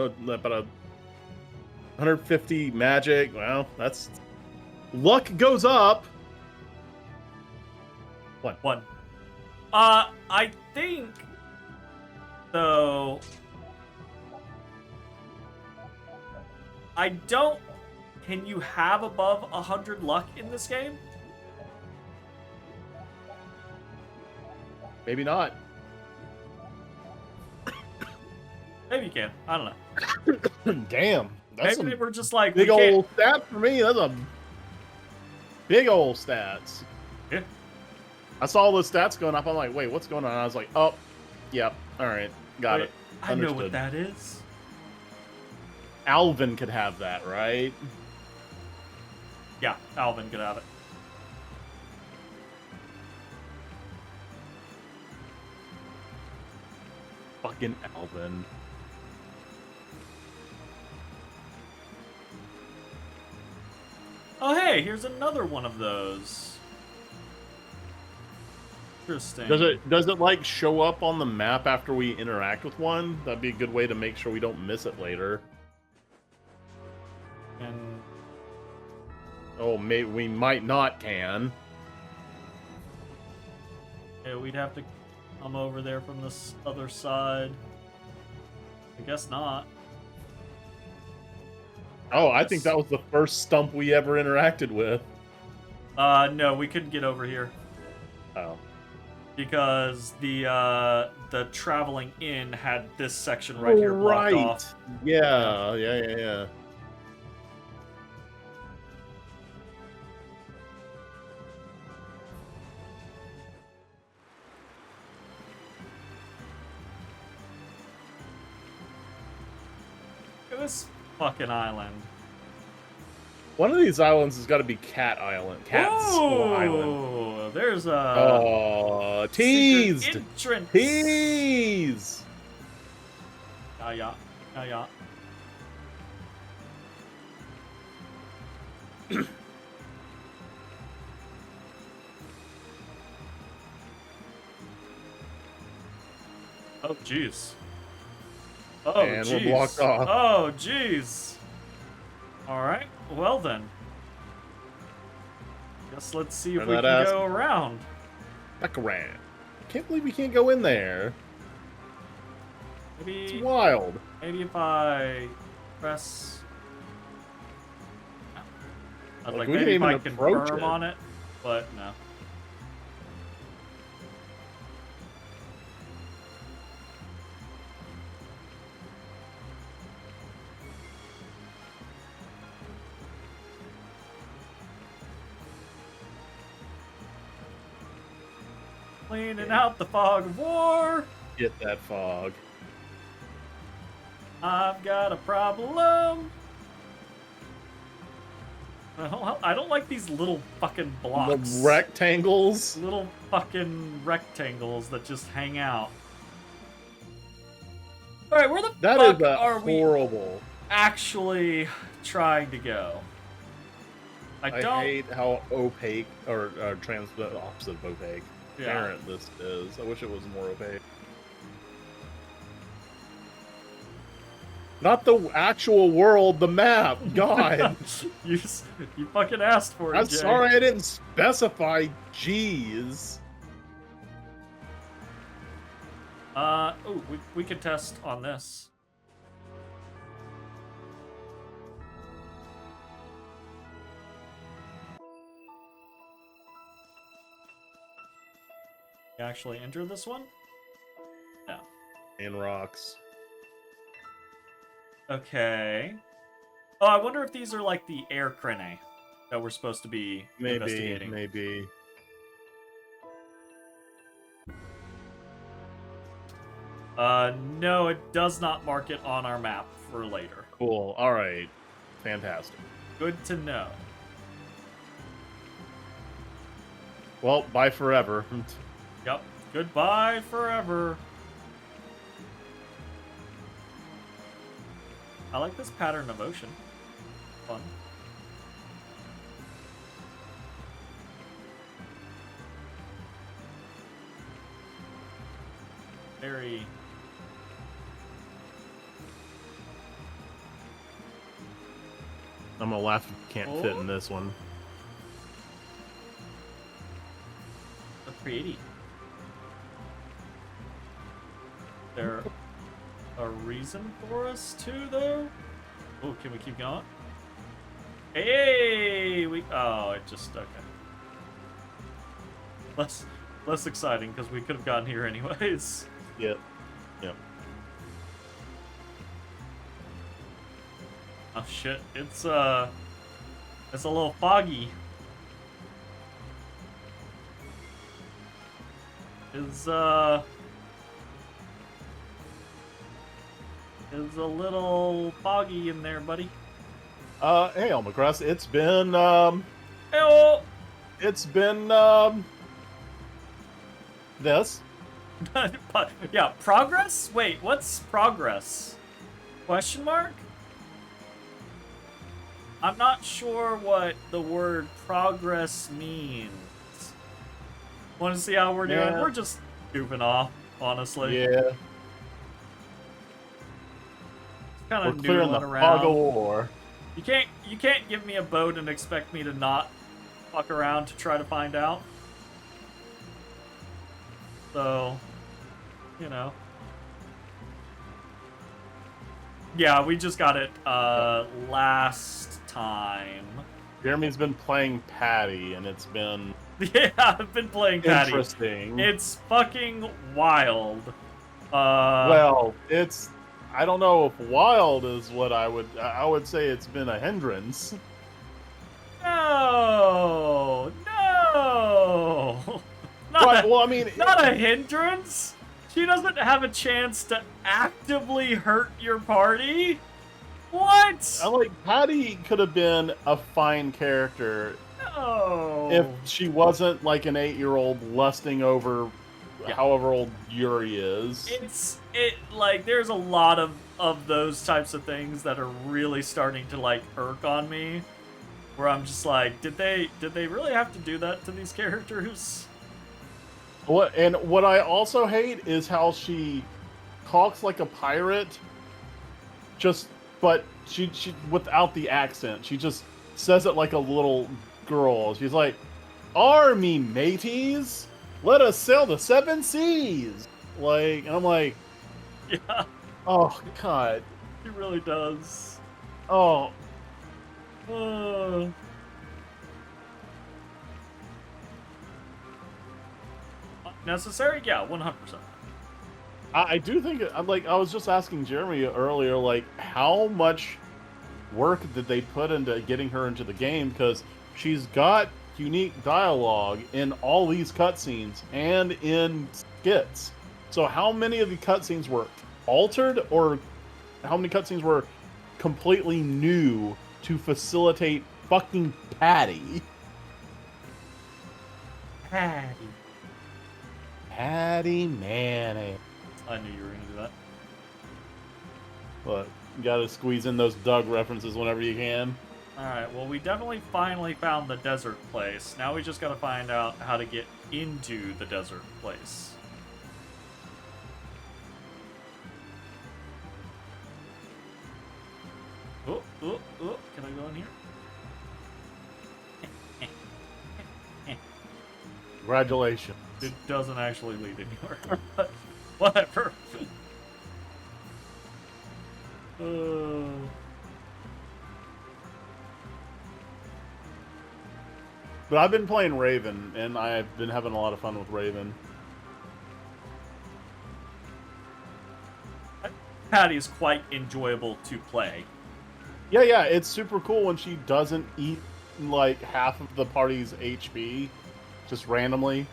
150 magic. Well, that's luck goes up. One. I think so. I don't. Can you have above 100 luck in this game? Maybe not. Maybe you can. I don't know. Damn. That's Maybe they were just like big old stat for me. That's a big old stats. Yeah. I saw all those stats going up. I'm like, wait, what's going on? I was like, oh, yep. All right. Got it. I know what that is. Alvin could have that, right? Yeah, Alvin could have it. Fucking Alvin. Oh, hey, here's another one of those. Interesting. Does it like show up on the map after we interact with one? That'd be a good way to make sure we don't miss it later. And Oh, maybe we might not can. Yeah, we'd have to come over there from this other side. I guess not. Oh, I think that was the first stump we ever interacted with. No, we couldn't get over here. Oh. Because the traveling in had this section right here blocked off. Yeah. Look at this fucking island. One of these islands has got to be Cat Island. Cat's Island. Oh, there's a... Oh, teased! Entrance. Tease! Yeah. Oh, jeez. Oh, and jeez. we're blocked off. Oh, jeez. Alright, well then. Guess let's see if we can go around. Back around. I can't believe we can't go in there. Maybe... It's wild. Maybe if I press... Like maybe if I confirm on it, but no. Cleaning out the fog of war. Get that fog. I've got a problem. I don't like these little fucking blocks. The rectangles? Little fucking rectangles that just hang out. Alright, where the fuck are horrible. we actually trying to go? I hate how opaque, or the opposite of opaque. Yeah. Transparent this is. I wish it was more opaque. Not the actual world, the map. God. you fucking asked for it, I'm Jay. sorry I didn't specify. Jeez. Oh, we could test on this. You actually enter this one? No. And rocks. Okay. Oh, I wonder if these are like the air crane that we're supposed to be investigating. Maybe. No, it does not mark it on our map for later. Cool. All right. Fantastic. Good to know. Well, bye forever. Yep. Goodbye forever. I like this pattern of ocean. Fun. Very... I'm gonna laugh if you can't fit in this one. So pretty. There a reason for us to, though? Oh, can we keep going? Hey, oh, it just okay. Less exciting because we could have gotten here anyways. Yep. Oh shit! It's a little foggy. Is a little foggy in there, buddy. Hey, Elmacross, it's been, Hey-oh! It's been, this. Yeah, progress? Wait, what's progress? Question mark? I'm not sure what the word progress means. Want to see how we're doing? Yeah. We're just goofing off, honestly. Yeah. Kind We're of clearing the noodling fog of around. war. You can't give me a boat and expect me to not fuck around to try to find out. So, you know. Yeah, we just got it last time. Jeremy's been playing Patty, and it's been Yeah, I've been playing Patty. interesting. It's fucking wild. Well, it's I don't know if wild is what I would say it's been a hindrance. No, no. Right, well, I mean, not a hindrance. She doesn't have a chance to actively hurt your party. What? Like Patty could have been a fine character No. if she wasn't like an 8-year-old lusting over however old Yuri is. Like there's a lot of those types of things that are really starting to like irk on me, where I'm just like, did they really have to do that to these characters? What I also hate is how she talks like a pirate, but she without the accent. She just says it like a little girl. She's like, "Army mateys, let us sail the 7 seas." Like, and I'm like, yeah. Oh God. She really does. Oh. Necessary? Yeah, 100%. I do think, like, I was just asking Jeremy earlier, like, how much work did they put into getting her into the game? Because she's got unique dialogue in all these cutscenes and in skits. So how many of the cutscenes were altered, or how many cutscenes were completely new to facilitate fucking Patty? Patty Manning. I knew you were gonna do that. But you gotta squeeze in those Doug references whenever you can. Alright, well we definitely finally found the desert place. Now we just gotta find out how to get into the desert place. Oh, can I go in here? Congratulations. It doesn't actually lead anywhere, but whatever. But I've been playing Raven, and I've been having a lot of fun with Raven. Patty is quite enjoyable to play. Yeah, it's super cool when she doesn't eat, like, half of the party's HP, just randomly.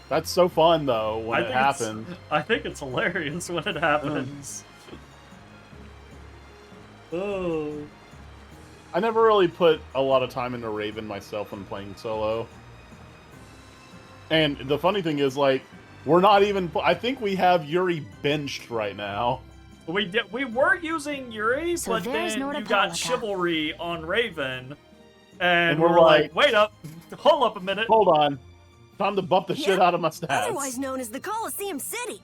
That's so fun, though, when it happens. I think it's hilarious when it happens. Oh. I never really put a lot of time into Raven myself when playing solo. And the funny thing is, like, we're not even... I think we have Yuri benched right now. We were using Yuri, So but there's then you got Nordopolica. Chivalry on Raven. And we're we're like, like, wait up, hold up a minute. Hold on. Time to bump the shit out of my stats. Otherwise known as the Colosseum City.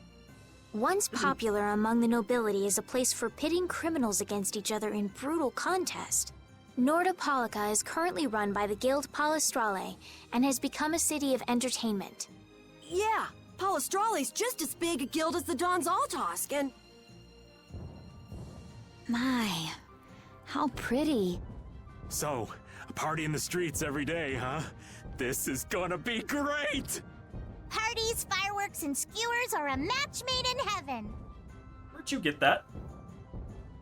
Once popular among the nobility as a place for pitting criminals against each other in brutal contest, Nordopolica is currently run by the Guild Palestrale and has become a city of entertainment. Yeah, Palestrale's just as big a guild as the Don's Altosk, and... My, how pretty. So, a party in the streets every day, huh? This is gonna be great! Parties, fireworks, and skewers are a match made in heaven. Where'd you get that?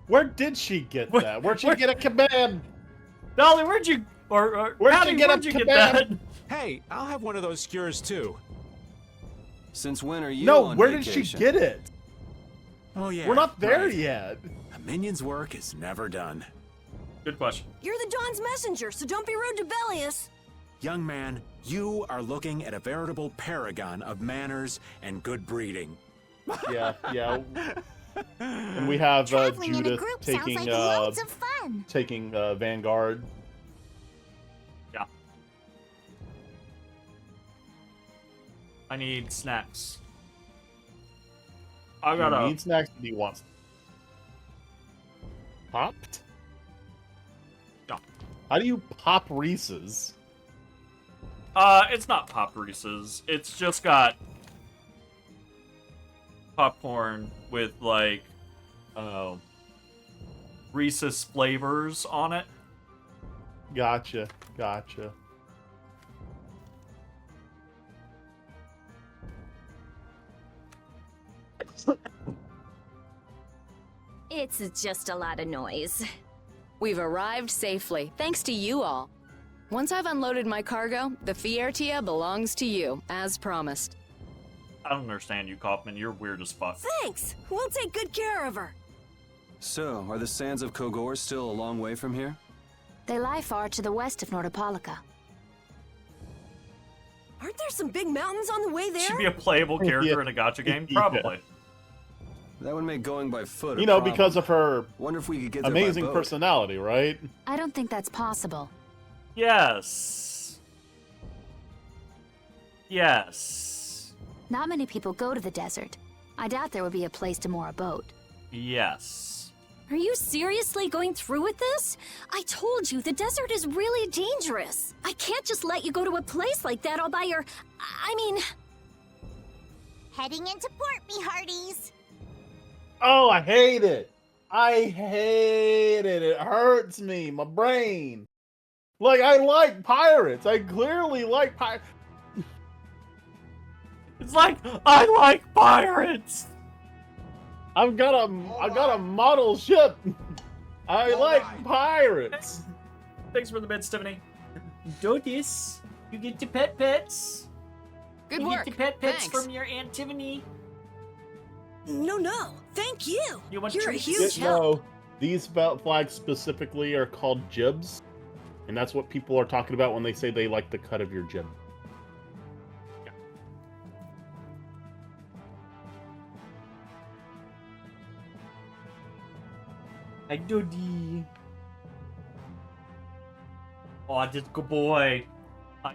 Where did she get that? Where'd she get a kebab? Dolly, where'd you... Or Where'd Patty, you get where'd a you get kebab? that? Hey, I'll have one of those skewers too. Since when are you No, on where vacation? did she get it? Oh yeah. We're not there right. yet. A minion's work is never done. Good question. You're the Don's messenger, so don't be rude to Bellius. Young man, you are looking at a veritable paragon of manners and good breeding. Yeah. And we have Traveling in a Judith group sounds taking like loads of fun. taking Vanguard. Yeah. I need snacks. I Do gotta... you need snacks? Do you want popped? How do you pop Reese's? It's not Pop Reese's. It's just got popcorn with, like, Reese's flavors on it. Gotcha. Gotcha. It's just a lot of noise. We've arrived safely, thanks to you all. Once I've unloaded my cargo, the Fiertia belongs to you, as promised. I don't understand you, Kaufman. You're weird as fuck. Thanks! We'll take good care of her. So, are the sands of Kogor still a long way from here? They lie far to the west of Nordopolica. Aren't there some big mountains on the way there? Should be a playable character in a gacha game? Probably. That would make going by foot a You know, problem. because of her Wonder if we could get there amazing by boat. personality, right? I don't think that's possible. Yes. Yes. Not many people go to the desert. I doubt there would be a place to moor a boat. Yes. Are you seriously going through with this? I told you, the desert is really dangerous. I can't just let you go to a place like that all by your... I mean... Heading into port, me hearties. Oh, I hate it. I hate it. It hurts me, my brain. Like, I like pirates. I clearly like pirates. It's like, I like pirates! I've got a model ship. I like pirates. Thanks for the bits, Tiffany. Do this. You get your pets. Good you work. get your pets Thanks. from your Aunt Tiffany. No. Thank you. You want You're a treats? huge help. No, these flags specifically are called jibs. And that's what people are talking about when they say they like the cut of your jib. I do the. Oh, this good boy.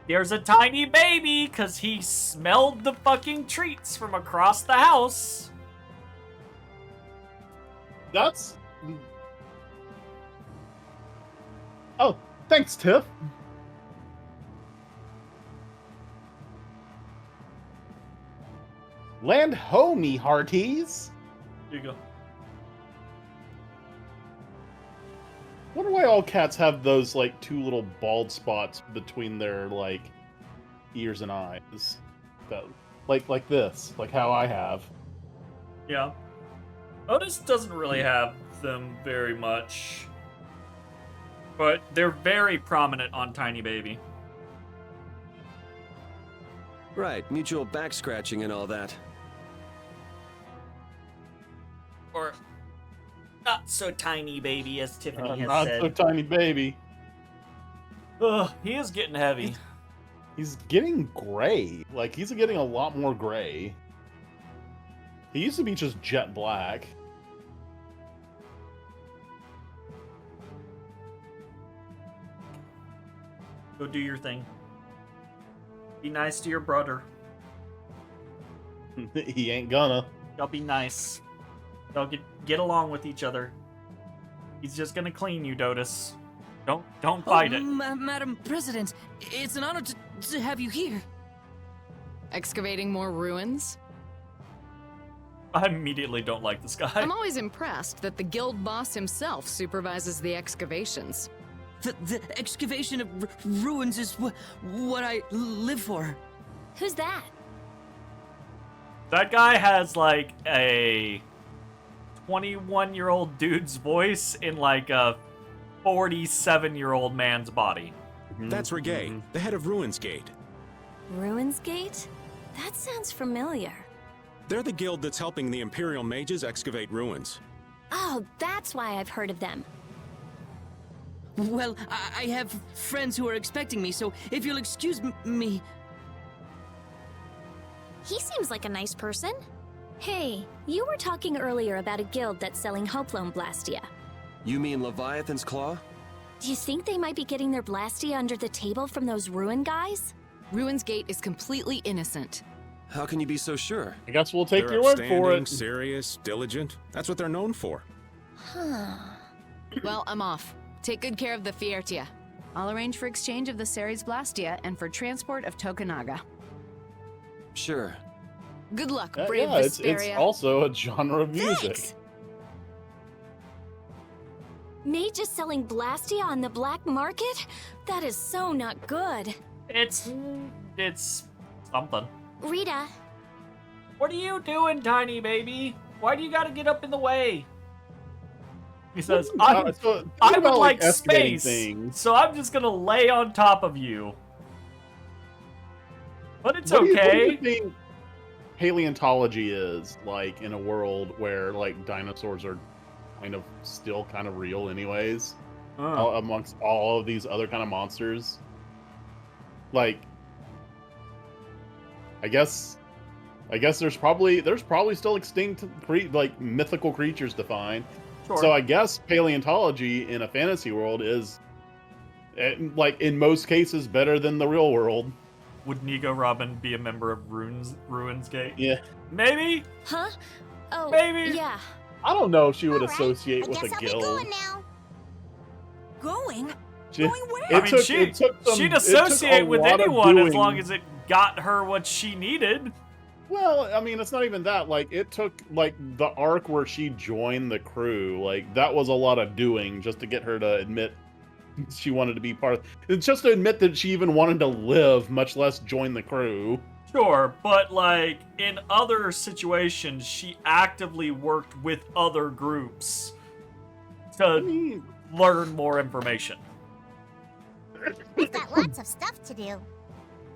There's a tiny baby, because he smelled the fucking treats from across the house. That's... Oh, thanks, Tiff. Land ho, me hearties. Here you go. Wonder why all cats have those, like, two little bald spots between their, like, ears and eyes. That, like this. Like how I have. Yeah. Otis doesn't really have them very much. But they're very prominent on Tiny Baby. Right, mutual back scratching and all that. Or not so tiny baby, as Tiffany has Not said. so tiny baby. Ugh, he is getting heavy. He's getting gray. Like, he's getting a lot more gray. He used to be just jet black. Go do your thing. Be nice to your brother. He ain't gonna. Y'all be nice. Y'all get along with each other. He's just gonna clean you, Dotus. Don't fight it. Madam President, it's an honor to have you here. Excavating more ruins? I immediately don't like this guy. I'm always impressed that the guild boss himself supervises the excavations. The excavation of ruins is what I live for. Who's that? That guy has like a 21-year-old dude's voice in like a 47-year-old man's body. That's Reggae, the head of Ruins Gate. Ruins Gate? That sounds familiar. They're the guild that's helping the Imperial mages excavate ruins. Oh, that's why I've heard of them. Well, I have friends who are expecting me, so if you'll excuse me... He seems like a nice person. Hey, you were talking earlier about a guild that's selling Hoplone Blastia. You mean Leviathan's Claw? Do you think they might be getting their Blastia under the table from those ruin guys? Ruins Gate is completely innocent. How can you be so sure? I guess we'll take They're your word for upstanding, it. serious, diligent. That's what they're known for. Huh. Well, I'm off. Take good care of the Fiertia. I'll arrange for exchange of the Ceres Blastia and for transport of Tokunaga. Sure. Good luck, brave Yeah, it's Vesperia. also a genre of music. Thanks. Mage is selling Blastia on the black market? That is so not good. It's something. Rita, What are you doing, tiny baby? Why do you gotta get up in the way? He says, I would like excavating space, things. so I'm just gonna lay on top of you. But it's What do okay. you think paleontology is like in a world where like dinosaurs are still kind of real anyways, amongst all of these other kind of monsters? Like, I guess there's probably still extinct like mythical creatures to find. Sure. So I guess paleontology in a fantasy world is, like in most cases, better than the real world. Would Nigo Robin be a member of Ruins Gate? Yeah. Maybe? Huh? Oh, Maybe. yeah. I don't know if she would All right, associate I with guess a I'll be guild. going now. Going? She- Going where? She'd associate with anyone as long as it got her what she needed. Well, I mean, it's not even that. Like, it took, like, the arc where she joined the crew. Like, that was a lot of doing just to get her to admit she wanted to be part of... It's just to admit that she even wanted to live, much less join the crew. Sure, but, like, in other situations, she actively worked with other groups to learn more information. We've got lots of stuff to do.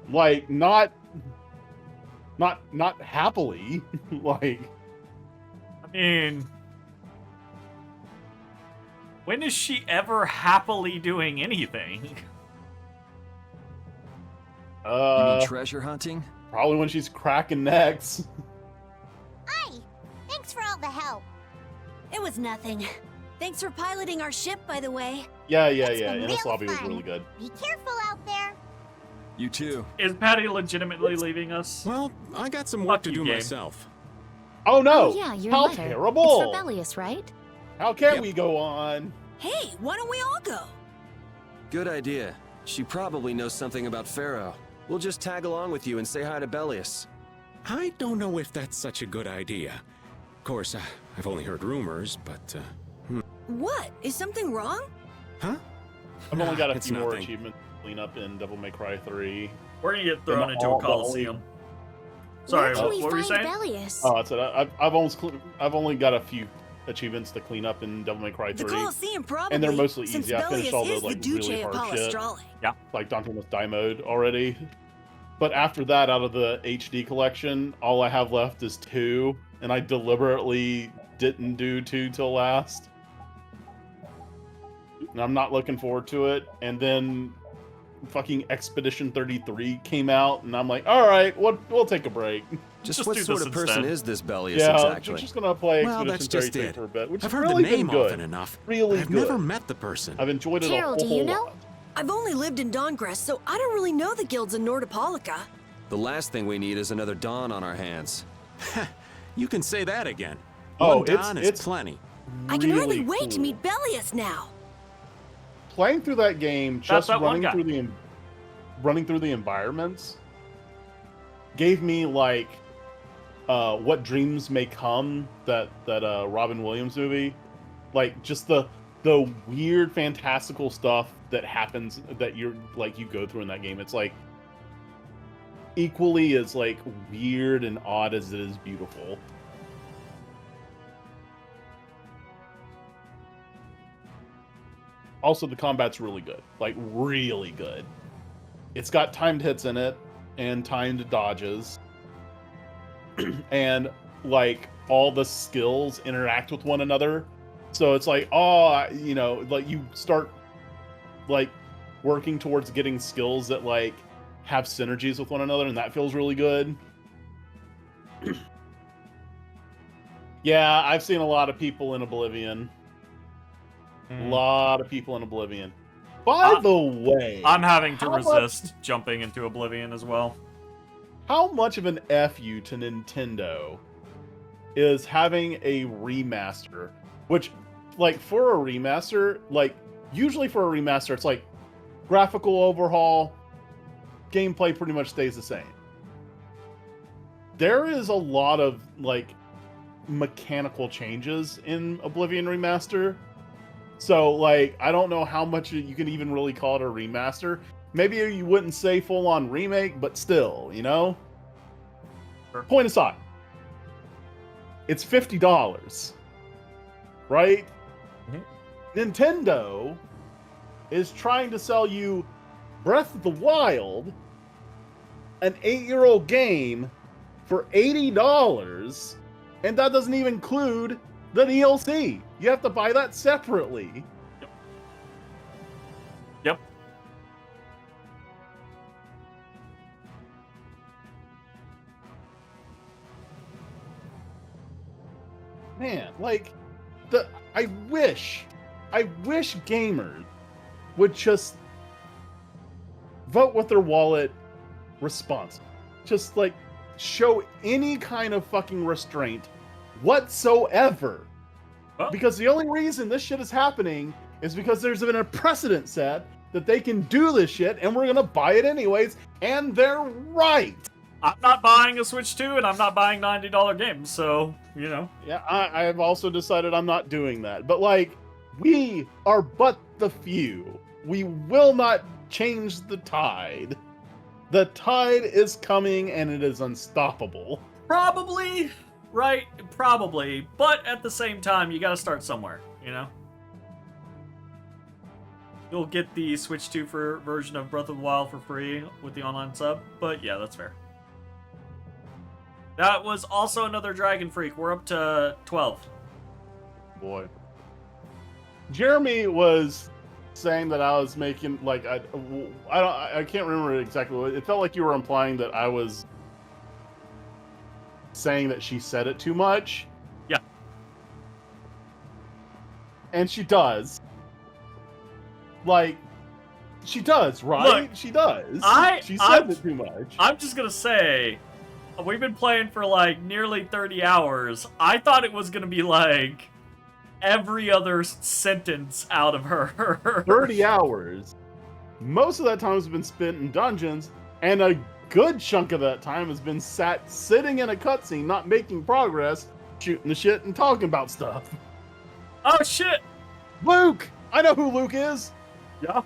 Like, not happily. Like, I mean, when is she ever happily doing anything? You mean treasure hunting? Probably when she's cracking necks. Hi! Thanks for all the help. It was nothing. Thanks for piloting our ship, by the way. Yeah. been Innis real Lobby was fun. really good. Be careful out there. You too. Is Patty legitimately leaving us? Well, I got some work to do game. myself. Oh no! Oh, yeah, your How letter. terrible! It's for Belius, right? How can Yep. we go on? Hey, why don't we all go? Good idea. She probably knows something about Pharaoh. We'll just tag along with you and say hi to Belius. I don't know if that's such a good idea. Of course, I've only heard rumors, but, What? Is something wrong? Huh? I've only got a It's few more nothing. achievements to clean up in Devil May Cry 3. We're gonna get thrown into a all the only- coliseum. Sorry, where can we what were you find saying? Belius? Oh, that's it. I've only got a few achievements to clean up in Devil May Cry 3. The Colosseum probably. And they're mostly since easy. I finished Belius all the is like the Duce really of hard shit, Palestrale. like Dante Must Die mode already. But after that, out of the HD collection, all I have left is 2, and I deliberately didn't do 2 till last. And I'm not looking forward to it. And then fucking Expedition 33 came out, and I'm like, all right, we'll take a break. Just Just what do sort this of person instead. is this Belius Yeah, exactly? I'm just gonna play well, Expedition that's just 33 it. for a bit, which I've has heard really the been name good. often enough. Really I've good. never met the person. I've enjoyed it Carol, a do whole you know? lot. I've only lived in Dawngrass, so I don't really know the guilds in Nordopolica. The last thing we need is another Dawn on our hands. You can say that again. Oh, One Dawn is it's plenty. I can hardly really wait to cool. meet Belius now. Playing through that game, just that one running guy. through the environments, gave me like What Dreams May Come, that Robin Williams movie, like just the weird fantastical stuff that happens that you go through in that game. It's like equally as like weird and odd as it is beautiful. Also, the combat's really good. Like, really good. It's got timed hits in it, and timed dodges. And, like, all the skills interact with one another. So it's like, like, you start, like, working towards getting skills that, like, have synergies with one another, and that feels really good. Yeah, I've seen a lot of people in Oblivion. A lot of people in Oblivion. By the way, I'm having to how resist jumping into Oblivion as well. How much of an FU to Nintendo is having a remaster? Which, like, for a remaster, like, usually for a remaster, it's like, graphical overhaul, gameplay pretty much stays the same. There is a lot of, like, mechanical changes in Oblivion Remaster. So, like, I don't know how much you can even really call it a remaster. Maybe you wouldn't say full-on remake, but still, you know? Sure. Point aside. It's $50. Right? Mm-hmm. Nintendo is trying to sell you Breath of the Wild, an 8-year-old game, for $80, and that doesn't even include the DLC. You have to buy that separately. Yep. Man, like, I wish gamers would just vote with their wallet responsibly. Just, like, show any kind of fucking restraint whatsoever. Well, because the only reason this shit is happening is because there's been a precedent set that they can do this shit, and we're gonna buy it anyways, and they're right. I'm not buying a Switch 2, and I'm not buying $90 games, so, you know. Yeah, I've also decided I'm not doing that. But, like, we are but the few. We will not change the tide. The tide is coming, and it is unstoppable. Probably, right? Probably. But at the same time, you gotta start somewhere, you know? You'll get the Switch 2 version of Breath of the Wild for free with the online sub, but yeah, that's fair. That was also another Dragon Freak. We're up to 12. Boy. Jeremy was saying that I was making, like, I can't remember exactly what it felt like. You were implying that I was saying that she said it too much. Yeah. And she does. Like, she does, right? Look, she does. She said it too much. I'm just gonna say, we've been playing for like nearly 30 hours. I thought it was gonna be like every other sentence out of her. 30 hours. Most of that time has been spent in dungeons, and a good chunk of that time has been sitting in a cutscene, not making progress, shooting the shit and talking about stuff. Oh shit! Luke! I know who Luke is! Yeah.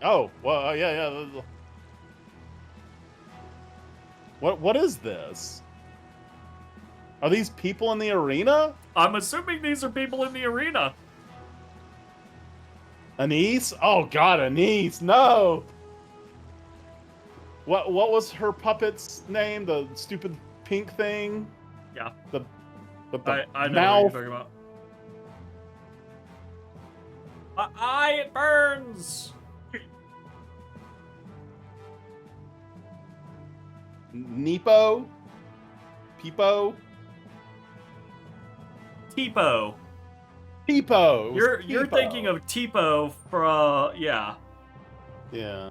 Oh, well, yeah. What is this? Are these people in the arena? I'm assuming these are people in the arena. Anise? Oh god, Anise, no! What was her puppet's name? The stupid pink thing? Yeah. The I know mouth. what you're talking about. My eye, it burns! Nepo? Peepo? Tipo. Tipo. You're thinking of Tipo from yeah. Yeah.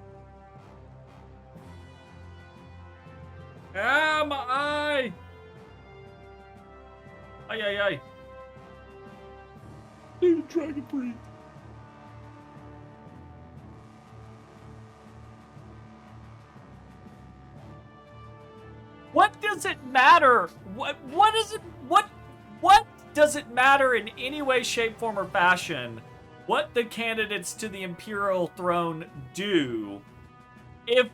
Ah, my eye! Ay. Dude, Dragon Breed. What does it matter? What does it matter in any way, shape, form, or fashion what the candidates to the Imperial throne do if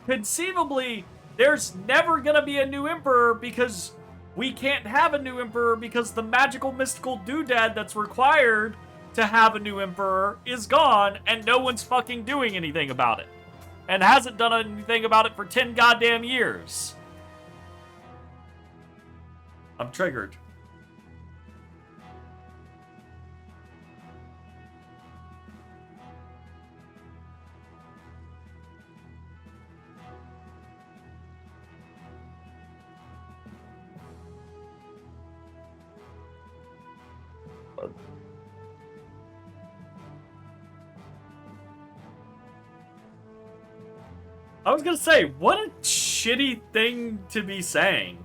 conceivably there's never gonna be a new emperor because we can't have a new emperor because the magical mystical doodad that's required to have a new emperor is gone and no one's fucking doing anything about it and hasn't done anything about it for 10 goddamn years. I'm triggered. I was gonna say, what a shitty thing to be saying.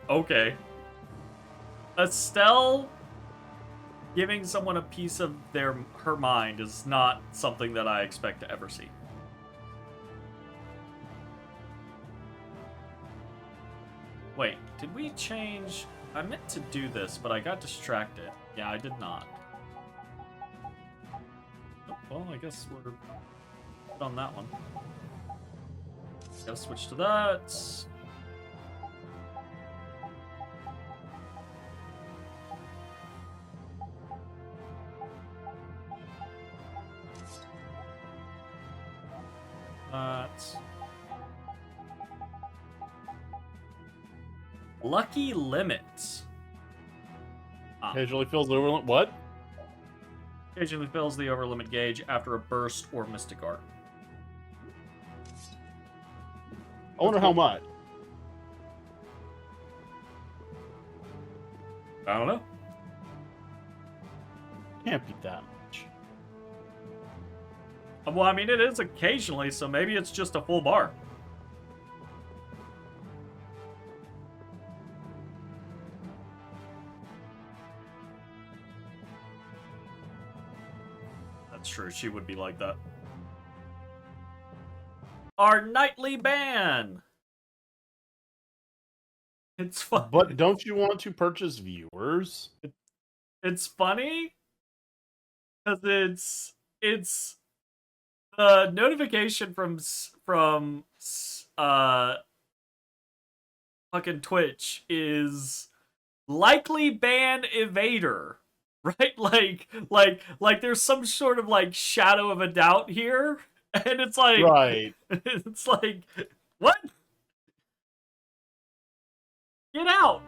Okay. Estelle giving someone a piece of her mind is not something that I expect to ever see. Wait, did we change? I meant to do this, but I got distracted. Yeah, I did not. Oh, well, I guess we're good on that one. Gotta switch to that. Lucky limits. Occasionally fills the over. What? Occasionally fills the over limit gauge after a burst or mystic art. I wonder how much. I don't know. Can't be that much. Well, I mean, it is occasionally, so maybe it's just a full bar. That's true. She would be like that. Our nightly ban. It's fun. But don't you want to purchase viewers? It's funny because it's the notification from fucking Twitch is likely ban evader, right? Like there's some sort of like shadow of a doubt here, and it's like right. It's like what? Get out!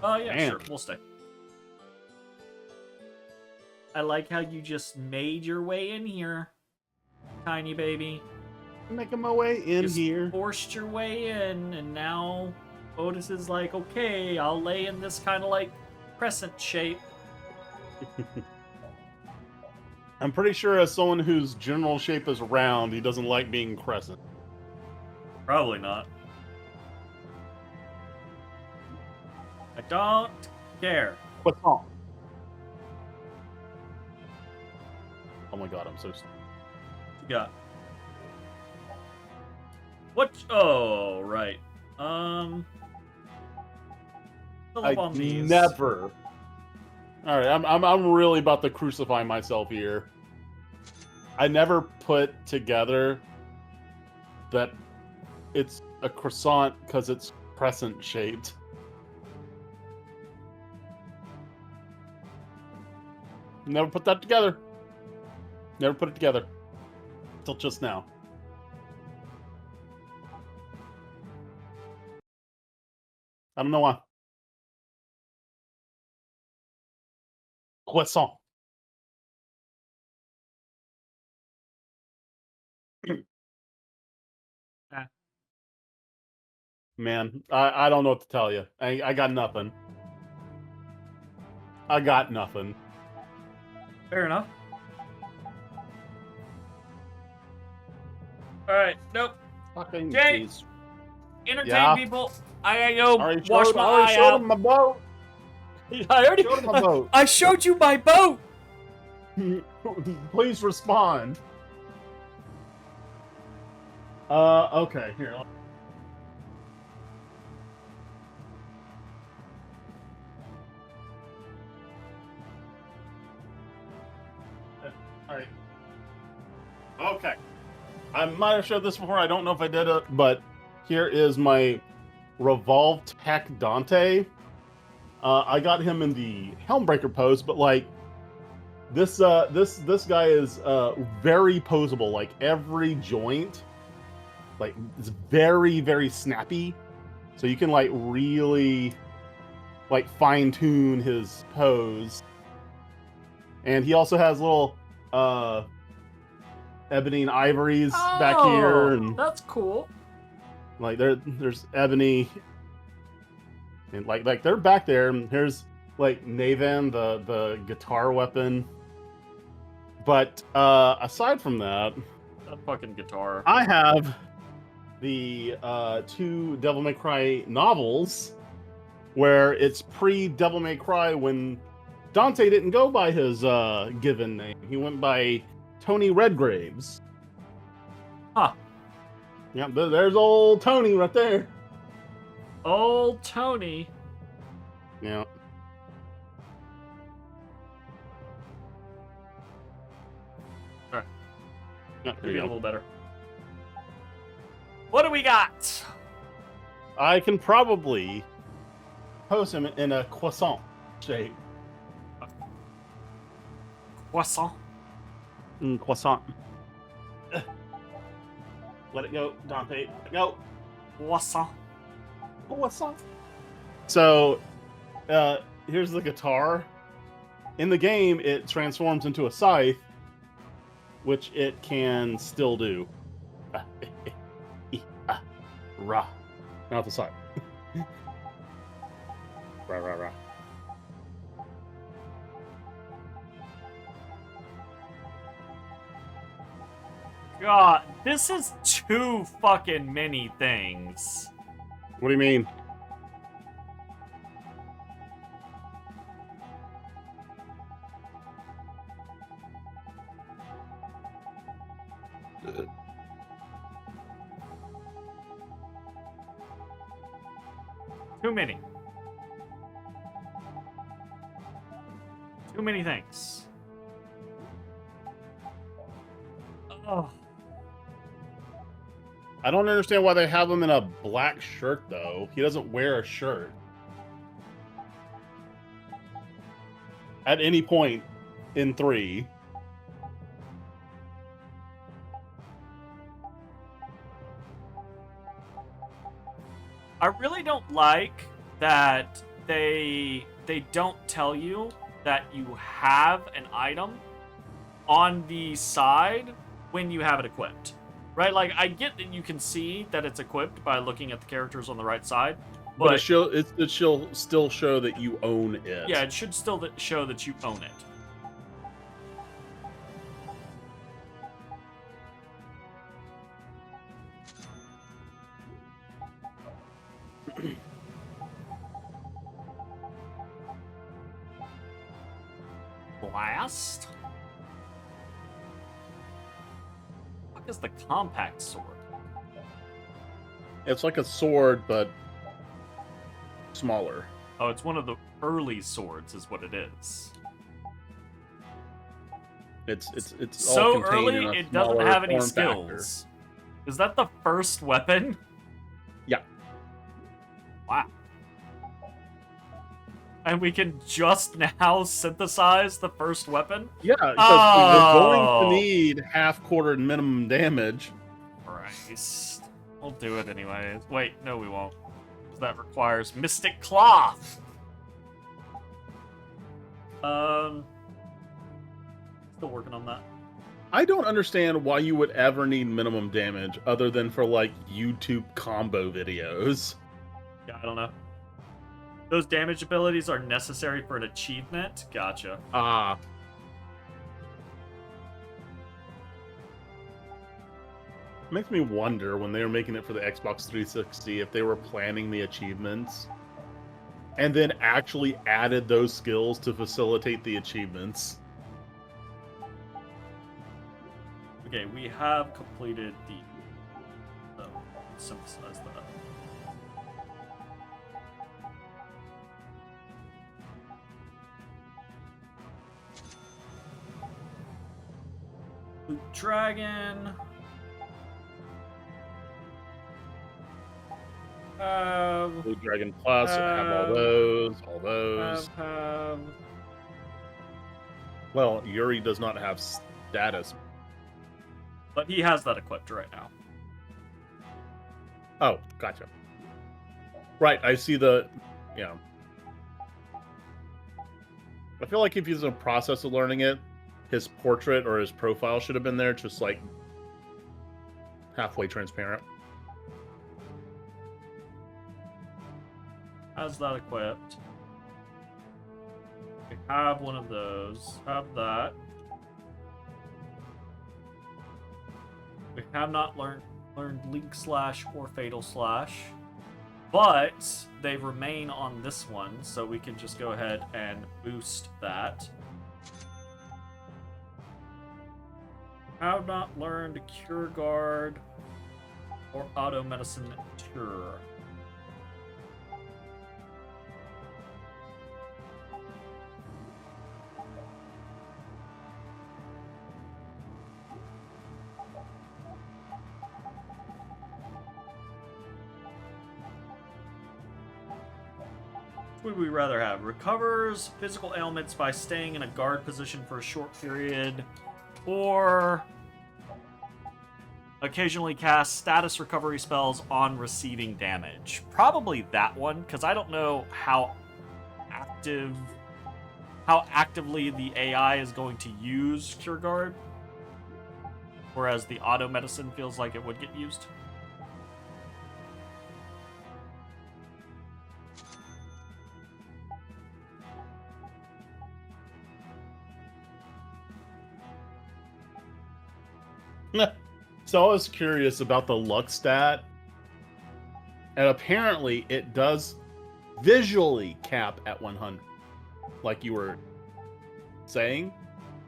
Oh, yeah, Damn. sure. We'll stay. I like how you just made your way in here, tiny baby. Making my way in Just here. Forced your way in, and now Otis is like, okay, I'll lay in this kind of like crescent shape. I'm pretty sure as someone whose general shape is round, he doesn't like being crescent. Probably not. I don't care. What's wrong? Oh my god, I'm so stupid. You got. What? Oh, right. Fill up on these. Never. All right, I'm really about to crucify myself here. I never put together that it's a croissant because it's crescent shaped. Never put that together. Never put it together. Till just now. I don't know why. Croissant. Man, I don't know what to tell you. I got nothing. I got nothing. Fair enough. Alright, nope. Fucking Jay, jeez. entertain Yeah. people. I gotta go Already wash showed, my already eye showed out. him my boat. I already Showed him my boat. I showed you my boat. Please respond. Okay, here. Alright. Okay. I might have showed this before, I don't know if I did it, but here is my Revolve Tech Dante. I got him in the Helmbreaker pose, but like this guy is very poseable. Like every joint, like it's very, very snappy. So you can like really like fine tune his pose. And he also has little ebony and ivories back here, and that's cool. like there's ebony, and like they're back there. And here's like Navan, the guitar weapon. But aside from that, That fucking guitar. I have the 2 Devil May Cry novels where it's pre-Devil May Cry when Dante didn't go by his given name. He went by Tony Redgraves. Huh. Yeah, there's old Tony right there. Old Tony. Yeah. Alright. Yeah, Maybe a little better. What do we got? I can probably pose him in a croissant shape. Croissant. Croissant. Let it go, Dante. Let it go. Croissant. Croissant. So, here's the guitar. In the game, it transforms into a scythe, which it can still do. Rah. Not the scythe. Rah, rah, rah. God, this is too fucking many things. What do you mean? Too many. Too many things. Oh. I don't understand why they have him in a black shirt, though. He doesn't wear a shirt. At any point in 3. I really don't like that they don't tell you that you have an item on the side when you have it equipped. Right? Like, I get that you can see that it's equipped by looking at the characters on the right side, But it should still show that you own it. yeah, it should still show that you own it. Blast? What is the compact sword? It's like a sword, but smaller. Oh, it's one of the early swords, is what it is. It's So all contained in early, a it doesn't smaller have any form skills. factor. Is that the first weapon? Yeah. Wow. And we can just now synthesize the first weapon? Yeah, because we're going to need half-quartered minimum damage. Christ. We'll do it anyways. Wait, no we won't. Because that requires Mystic Cloth! Still working on that. I don't understand why you would ever need minimum damage other than for, like, YouTube combo videos. Yeah, I don't know. Those damage abilities are necessary for an achievement? Gotcha. Ah. Makes me wonder when they were making it for the Xbox 360 if they were planning the achievements and then actually added those skills to facilitate the achievements. Okay, we have completed the... So, synthesize that. Blue Dragon. Blue Dragon Plus, have all those, Well, Yuri does not have status. But he has that equipped right now. Oh, gotcha. Right, I see the... Yeah. I feel like if he's in a process of learning it, his portrait or his profile should have been there, just like halfway transparent. Has that equipped. Have one of those. Have that. We have not learned Link Slash or Fatal Slash, but they remain on this one, so we can just go ahead and boost that. Have not learned Cure Guard or Auto Medicine Cure. What would we rather have? Recovers physical ailments by staying in a guard position for a short period, or occasionally cast status recovery spells on receiving damage. Probably that one, because I don't know how actively the AI is going to use Cure Guard, whereas the auto medicine feels like it would get used. So I was curious about the luck stat, and apparently it does visually cap at 100, like you were saying.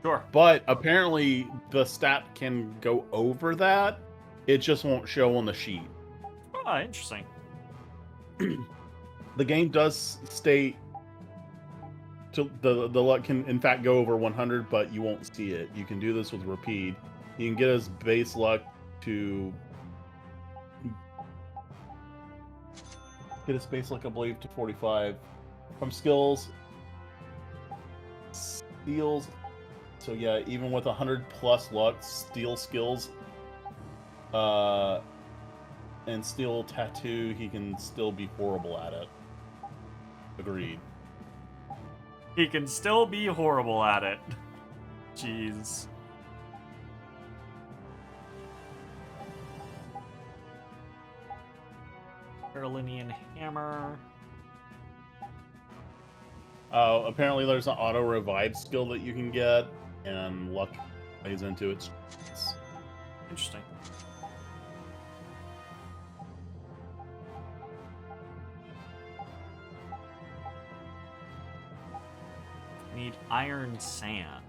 Sure. But apparently the stat can go over that. It just won't show on the sheet. Ah, interesting. The game does state the luck can in fact go over 100, but you won't see it. You can do this with repeat. You can get his base luck to get his base luck, I believe, to 45 from skills. Steals. So yeah, even with 100 plus luck, steel skills, and steel tattoo, he can still be horrible at it. Agreed. He can still be horrible at it. Jeez. Carolinian Hammer. Apparently there's an auto revive skill that you can get, and luck plays into it. Interesting. Need iron sand.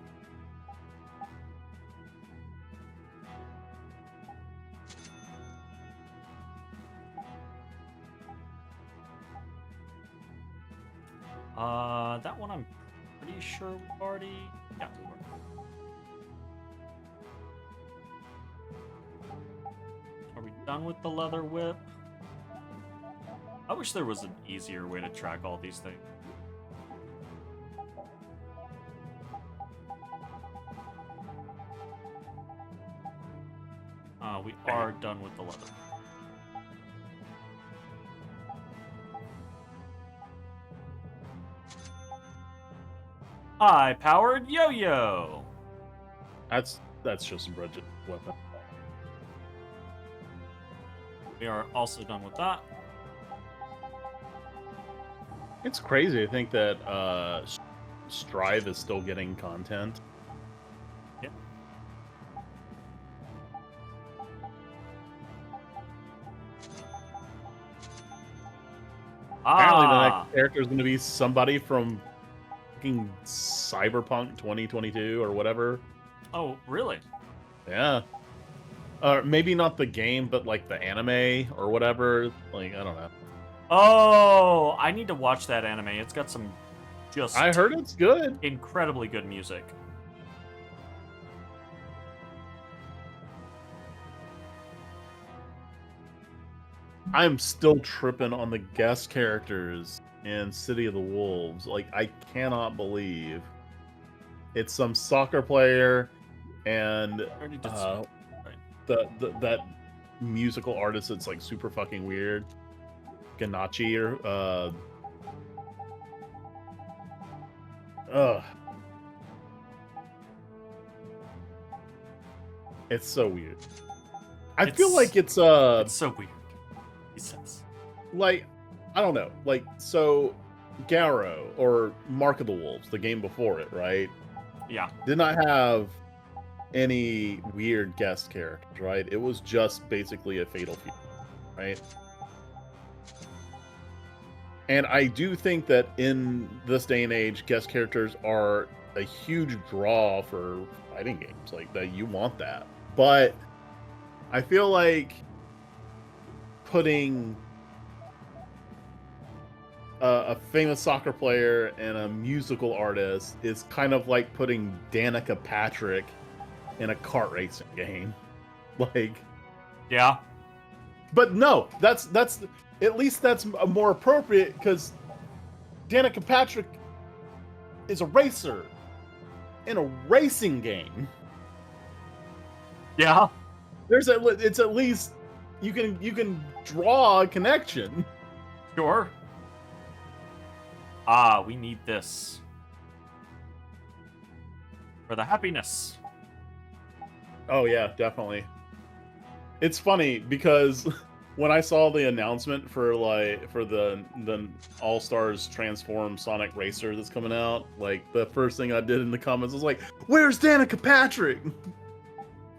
That one I'm pretty sure we've already... Yeah, we were. Are we done with the leather whip? I wish there was an easier way to track all these things. We are done with the leather. High-powered yo-yo. That's just a budget weapon. We are also done with that. It's crazy to think that Strive is still getting content. Yep. Apparently the next character is going to be somebody from fucking Cyberpunk 2022 or whatever. Oh, really? Yeah. Maybe not the game, but like the anime or whatever. Like, I don't know. Oh, I need to watch that anime. It's got some just... I heard it's good. Incredibly good music. I'm still tripping on the guest characters in City of the Wolves. Like, I cannot believe it's some soccer player and that musical artist that's like super fucking weird, Ganachi or it's so weird. I feel like it's so weird. He says, like, I don't know, like, so Garrow, or Mark of the Wolves, the game before it, right? Yeah. Did not have any weird guest characters, right? It was just basically a Fatal Fury, right? And I do think that in this day and age, guest characters are a huge draw for fighting games. Like, that you want that. But I feel like putting a famous soccer player and a musical artist is kind of like putting Danica Patrick in a kart racing game. Like, yeah. But no, that's at least that's more appropriate, because Danica Patrick is a racer in a racing game. Yeah. It's at least you can draw a connection. Sure. We need this for the happiness. Oh yeah, definitely. It's funny because when I saw the announcement for the All Stars Transform Sonic Racer that's coming out, like, the first thing I did in the comments was like, "Where's Danica Patrick?"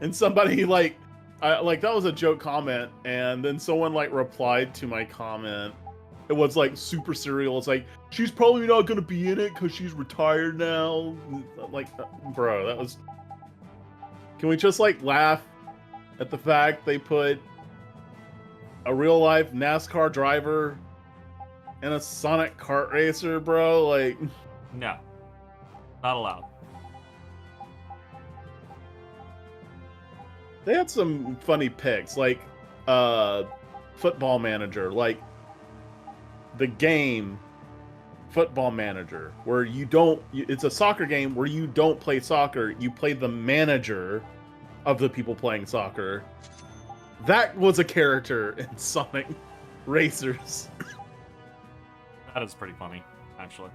And somebody that was a joke comment, and then someone replied to my comment. It was super serial. It's like, she's probably not gonna be in it because she's retired now. Bro, that was. Can we just laugh at the fact they put a real life NASCAR driver and a Sonic kart racer, bro? No, not allowed. They had some funny picks, Football Manager, the game Football Manager, where it's a soccer game where you don't play soccer, you play the manager of the people playing soccer. That was a character in Sonic Racers. That is pretty funny, actually.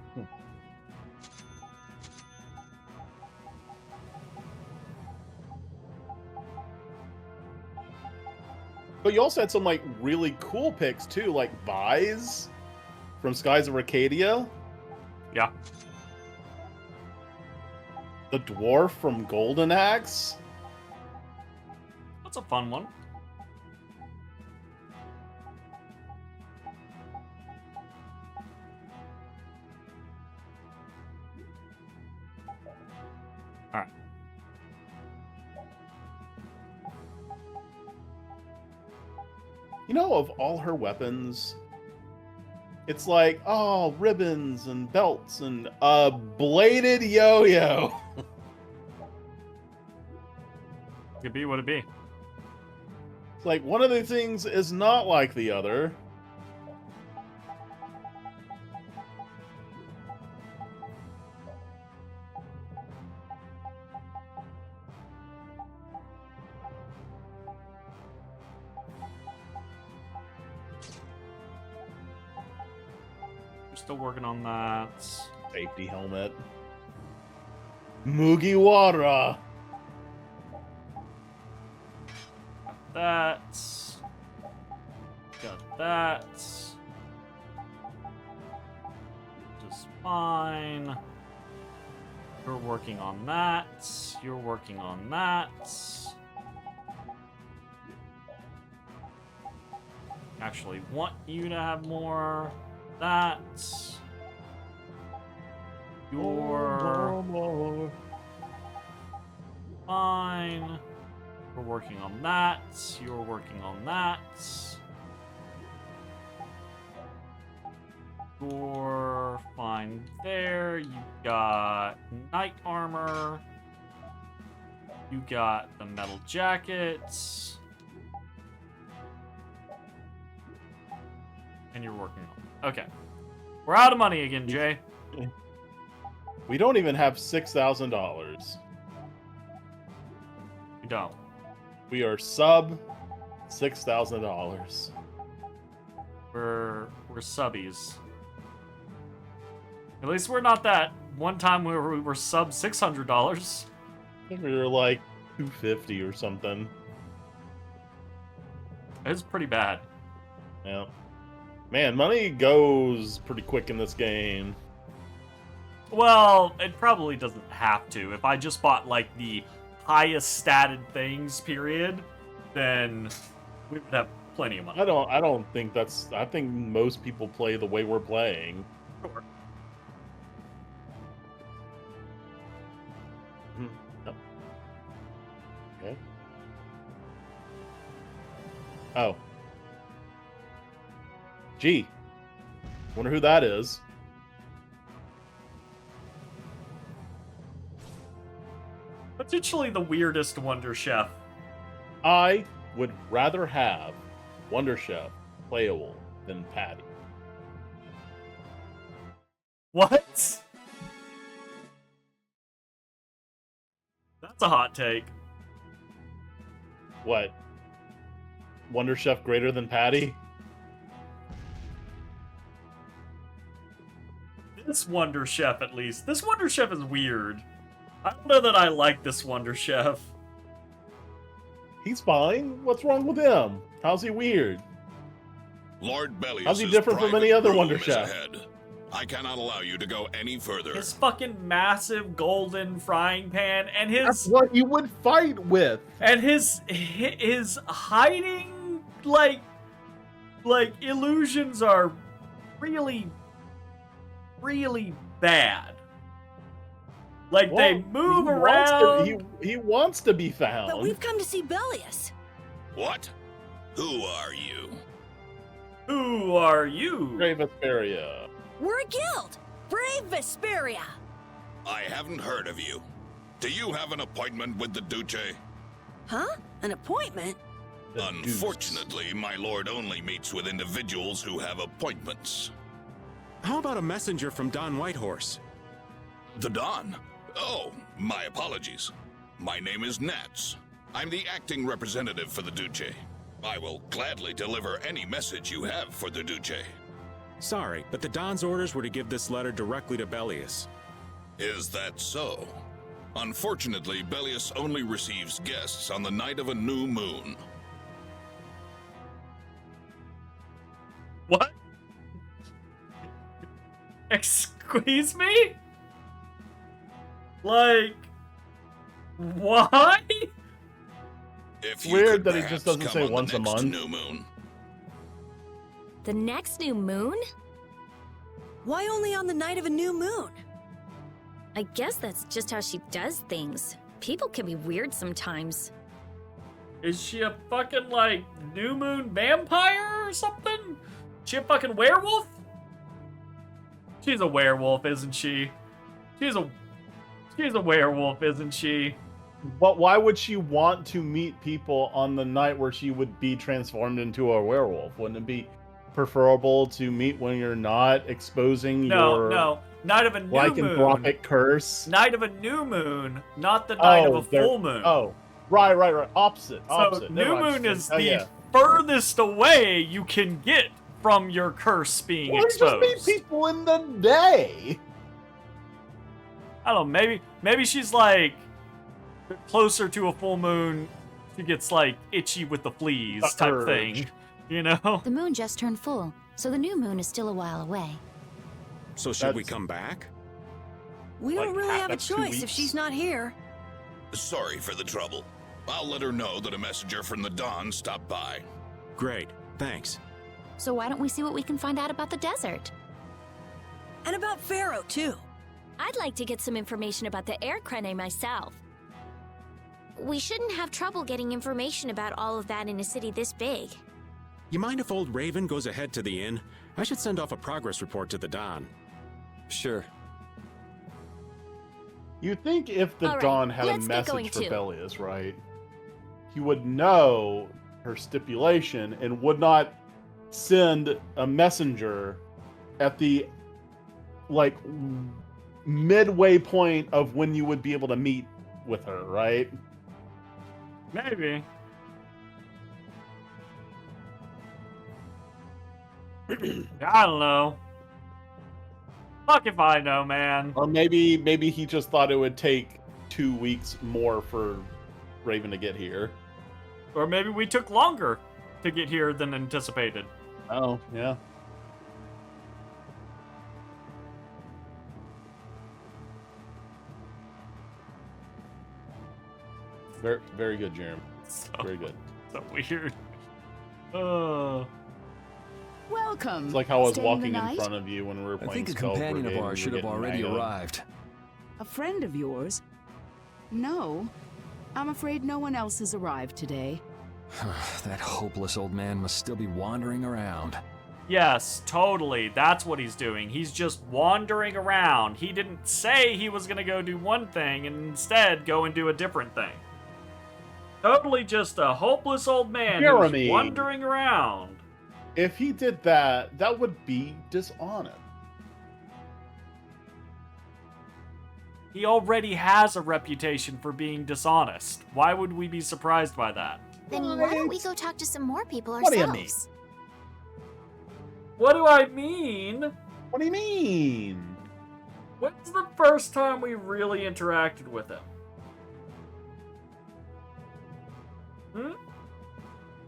But you also had some really cool picks too, like Vise from Skies of Arcadia. Yeah. The dwarf from Golden Axe. That's a fun one. Alright. You know, of all her weapons, it's like, oh, ribbons and belts and a bladed yo-yo. Could be what it be. It's like one of the things is not like the other. We're still working on that. Safety helmet. Mugiwara. That. Got that. Just fine. You're working on that. You're working on that. Actually want you to have more. That. You're fine. We're working on that. You're working on that. You're fine there. You got knight armor. You got the metal jackets. And you're working on it. Okay. We're out of money again, Jay. We don't even have $6,000. We don't. We are sub $6,000. We're subbies. At least we're not that one time where we were sub $600. I think we were like $250 or something. It's pretty bad. Yeah. Man, money goes pretty quick in this game. Well, it probably doesn't have to. If I just bought, like, the highest statted things, period, then we would have plenty of money. I don't think that's... I think most people play the way we're playing. Sure. Yep. Okay. Oh. Gee. Wonder who that is. Potentially the weirdest Wonder Chef. I would rather have Wonder Chef playable than Patty. What? That's a hot take. What? Wonder Chef greater than Patty? This Wonder Chef, at least. This Wonder Chef is weird. I don't know that I like this Wonder Chef. He's fine. What's wrong with him? How's he weird? Lord Bellius, how's he different from any other Wonder Chef? I cannot allow you to go any further. His fucking massive golden frying pan and his... That's what you would fight with. And his hiding, like illusions are really, really bad. Like, well, they move around. He wants to be found. But we've come to see Bellius. What? Who are you? Who are you? Brave Vesperia. We're a guild. Brave Vesperia. I haven't heard of you. Do you have an appointment with the Duce? Huh? An appointment? Unfortunately, my lord only meets with individuals who have appointments. How about a messenger from Don Whitehorse? The Don? Oh, my apologies. My name is Nats. I'm the acting representative for the Duce. I will gladly deliver any message you have for the Duce. Sorry, but the Don's orders were to give this letter directly to Bellius. Is that so? Unfortunately, Bellius only receives guests on the night of a new moon. What? Excuse me? Like, why? It's weird that he just doesn't say once a month. New moon. The next new moon? Why only on the night of a new moon? I guess that's just how she does things. People can be weird sometimes. Is she a fucking, like, new moon vampire or something? She a fucking werewolf? She's a werewolf, isn't she? She's a werewolf, isn't she? But why would she want to meet people on the night where she would be transformed into a werewolf? Wouldn't it be preferable to meet when you're not exposing your night of a new lycanthropic curse? Night of a new moon, not the night of a full moon. Oh, right. Opposite. So new moon is the furthest away you can get from your curse being exposed. Just meet people in the day. I don't know, maybe she's like closer to a full moon, she gets like itchy with the fleas type thing, you know? The moon just turned full, so the new moon is still a while away. So should we come back? We don't really have a choice if she's not here. Sorry for the trouble. I'll let her know that a messenger from the Dawn stopped by. Great, thanks. So why don't we see what we can find out about the desert? And about Pharaoh, too. I'd like to get some information about the air crane myself. We shouldn't have trouble getting information about all of that in a city this big. You mind if old Raven goes ahead to the inn? I should send off a progress report to the Don. Sure. You think if the Dawn had a message for too. Bellius, right? He would know her stipulation and would not send a messenger at the, like, midway point of when you would be able to meet with her, right? Maybe. I don't know. Fuck if I know, man. Or maybe he just thought it would take 2 weeks more for Raven to get here. Or maybe we took longer to get here than anticipated. Oh, yeah. Very, very good, Jeremy. So, very good. So weird. Welcome. It's like how I was Staying walking the in night? front of you when we were I playing think a Skull companion Brigade of and ours you should were have getting already mad. arrived. A friend of yours? No. I'm afraid no one else has arrived today. That hopeless old man must still be wandering around. Yes, totally. That's what he's doing. He's just wandering around. He didn't say he was gonna go do one thing and instead go and do a different thing. Totally just a hopeless old man Jeremy, who's wandering around. If he did that, that would be dishonest. He already has a reputation for being dishonest. Why would we be surprised by that? Then why don't we go talk to some more people What ourselves? do you mean? What do I mean? What do you mean? When's the first time we really interacted with him?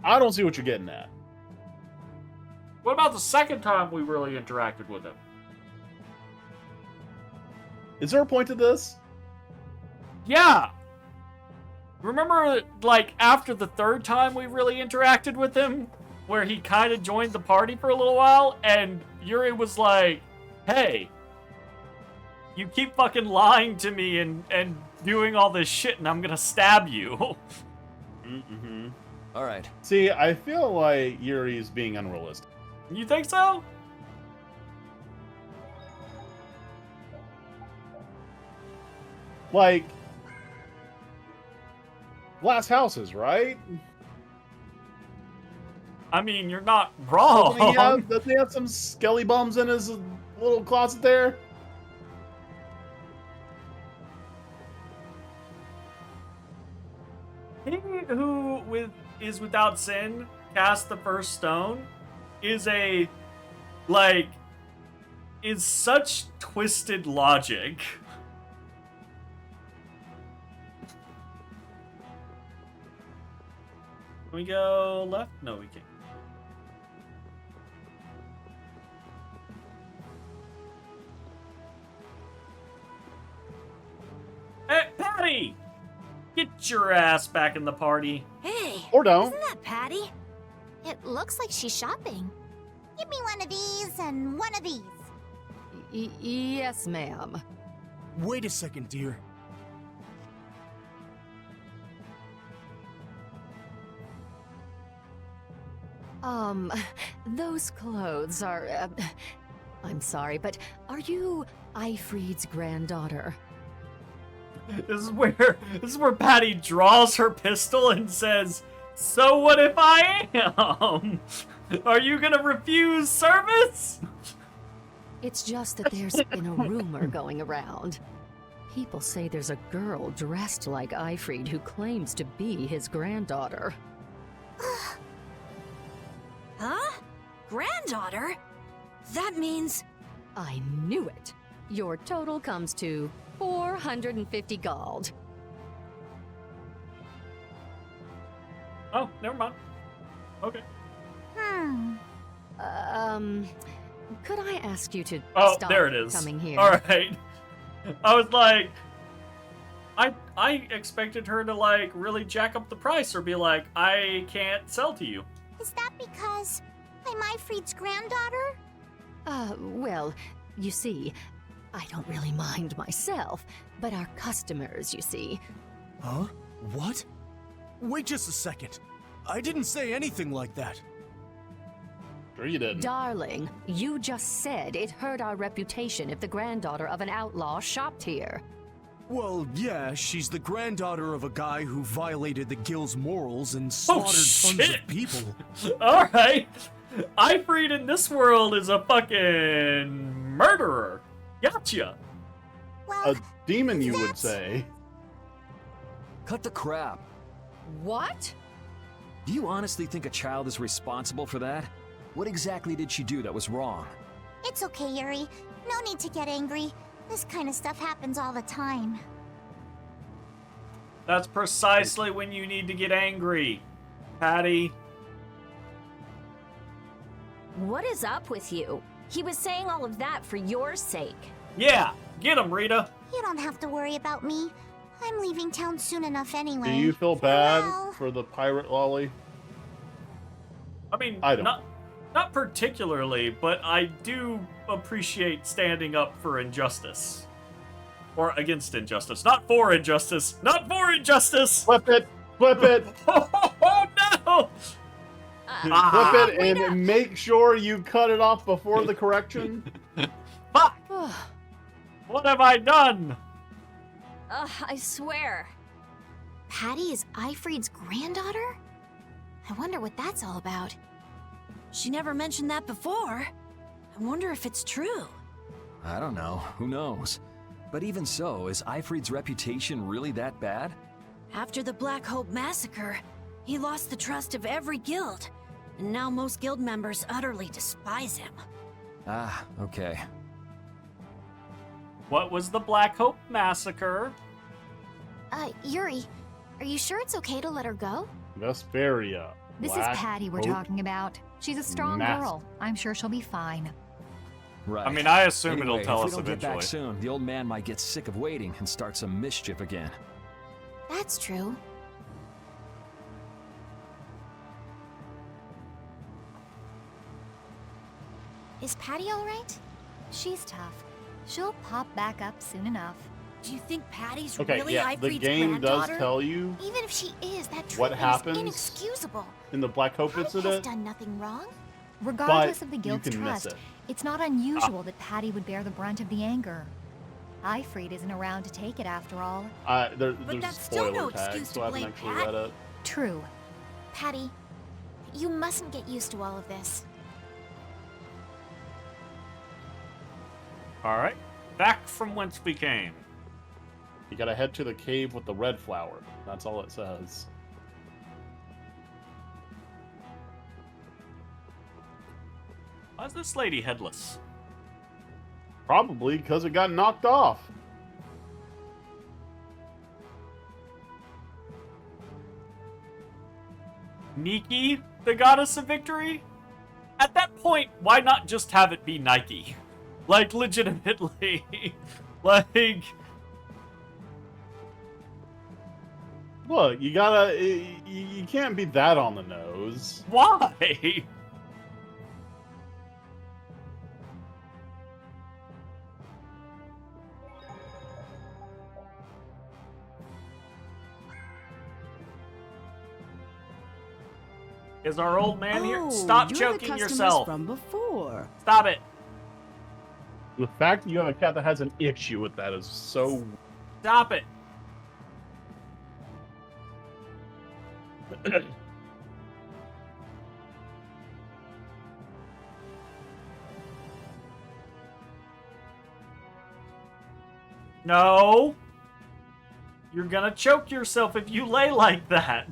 I don't see what you're getting at. What about the second time we really interacted with him? Is there a point to this? Yeah! Remember, like, after the third time we really interacted with him? Where he kind of joined the party for a little while, and Yuri was like, hey, you keep fucking lying to me and doing all this shit, and I'm gonna stab you. Mm-hmm. All right. See, I feel like Yuri's being unrealistic. You think so? Like, glass houses, right? I mean, you're not wrong. Doesn't he have some skelly bums in his little closet there? He who is without sin cast the first stone is is such twisted logic. Can we go left? No, we can't. Hey, Patty! Get your ass back in the party. Hey, or don't. Isn't that Patty? It looks like she's shopping. Give me one of these and one of these. Yes, ma'am. Wait a second, dear. Those clothes are, I'm sorry, but are you Ifried's granddaughter? This is where Patty draws her pistol and says, "So what if I am? Are you gonna refuse service?" It's just that there's been a rumor going around. People say there's a girl dressed like Ifried who claims to be his granddaughter. Huh? Granddaughter? That means... I knew it. Your total comes to 450 gold. Oh, never mind. Okay. Could I ask you to stop there it is. coming here? All right. I was like, I expected her to like really jack up the price or be like, I can't sell to you. Is that because I'm Ifried's granddaughter? Well, you see, I don't really mind myself, but our customers, you see. Huh? What? Wait just a second. I didn't say anything like that. Sure you didn't. Darling, you just said it hurt our reputation if the granddaughter of an outlaw shopped here. Well, yeah, she's the granddaughter of a guy who violated the guild's morals and slaughtered tons of people. All right. Ifried in this world is a fucking murderer. Gotcha. A demon, you would say. Cut the crap. What? Do you honestly think a child is responsible for that? What exactly did she do that was wrong? It's okay, Yuri. No need to get angry. This kind of stuff happens all the time. That's precisely when you need to get angry, Patty. What is up with you? He was saying all of that for your sake. Yeah, get him, Rita. You don't have to worry about me. I'm leaving town soon enough anyway. Do you feel bad Farewell. for the pirate lolly? I mean, I don't. not particularly, but I do appreciate standing up for injustice. Or against injustice. Not for injustice! Not for injustice! Flip it! Flip it! Oh no! Flip it and make sure you cut it off before the correction. Fuck! What have I done? I swear. Patty is Ifried's granddaughter? I wonder what that's all about. She never mentioned that before. I wonder if it's true. I don't know. Who knows? But even so, is Ifried's reputation really that bad? After the Black Hope massacre, he lost the trust of every guild. And now most guild members utterly despise him. Ah, okay. What was the Black Hope massacre? Yuri, are you sure it's okay to let her go? Vesperia. This Black is Patty we're Hope talking about. She's a strong girl. I'm sure she'll be fine. Right. I mean, I assume Anyway, it'll tell if us we don't get eventually. back soon, the old man might get sick of waiting and start some mischief again. That's true. Is Patty all right? She's tough. She'll pop back up soon enough. Do you think Patty's Okay, really yeah, the Ifried's game does granddaughter? tell you Even if she is, that what treatment happens is inexcusable. in the Black Hope Patty has incident. done nothing wrong. Regardless But of the you guild's can miss trust, it. it's not unusual that Patty would bear the brunt of the anger. Ifried isn't around to take it after all. There's a that's still no spoiler tag, excuse so to I haven't blame actually Pat. read it. True. Patty, you mustn't get used to all of this. Alright. Back from whence we came. You gotta head to the cave with the red flower. That's all it says. Why is this lady headless? Probably because it got knocked off. Nike, the goddess of victory? At that point, why not just have it be Nike? Like, legitimately. Like... Look, you gotta... You can't be that on the nose. Why? Is our old man here? Stop you're choking the customers yourself. from before. Stop it. The fact that you have a cat that has an issue with that is so... Stop it. No. You're gonna choke yourself if you lay like that.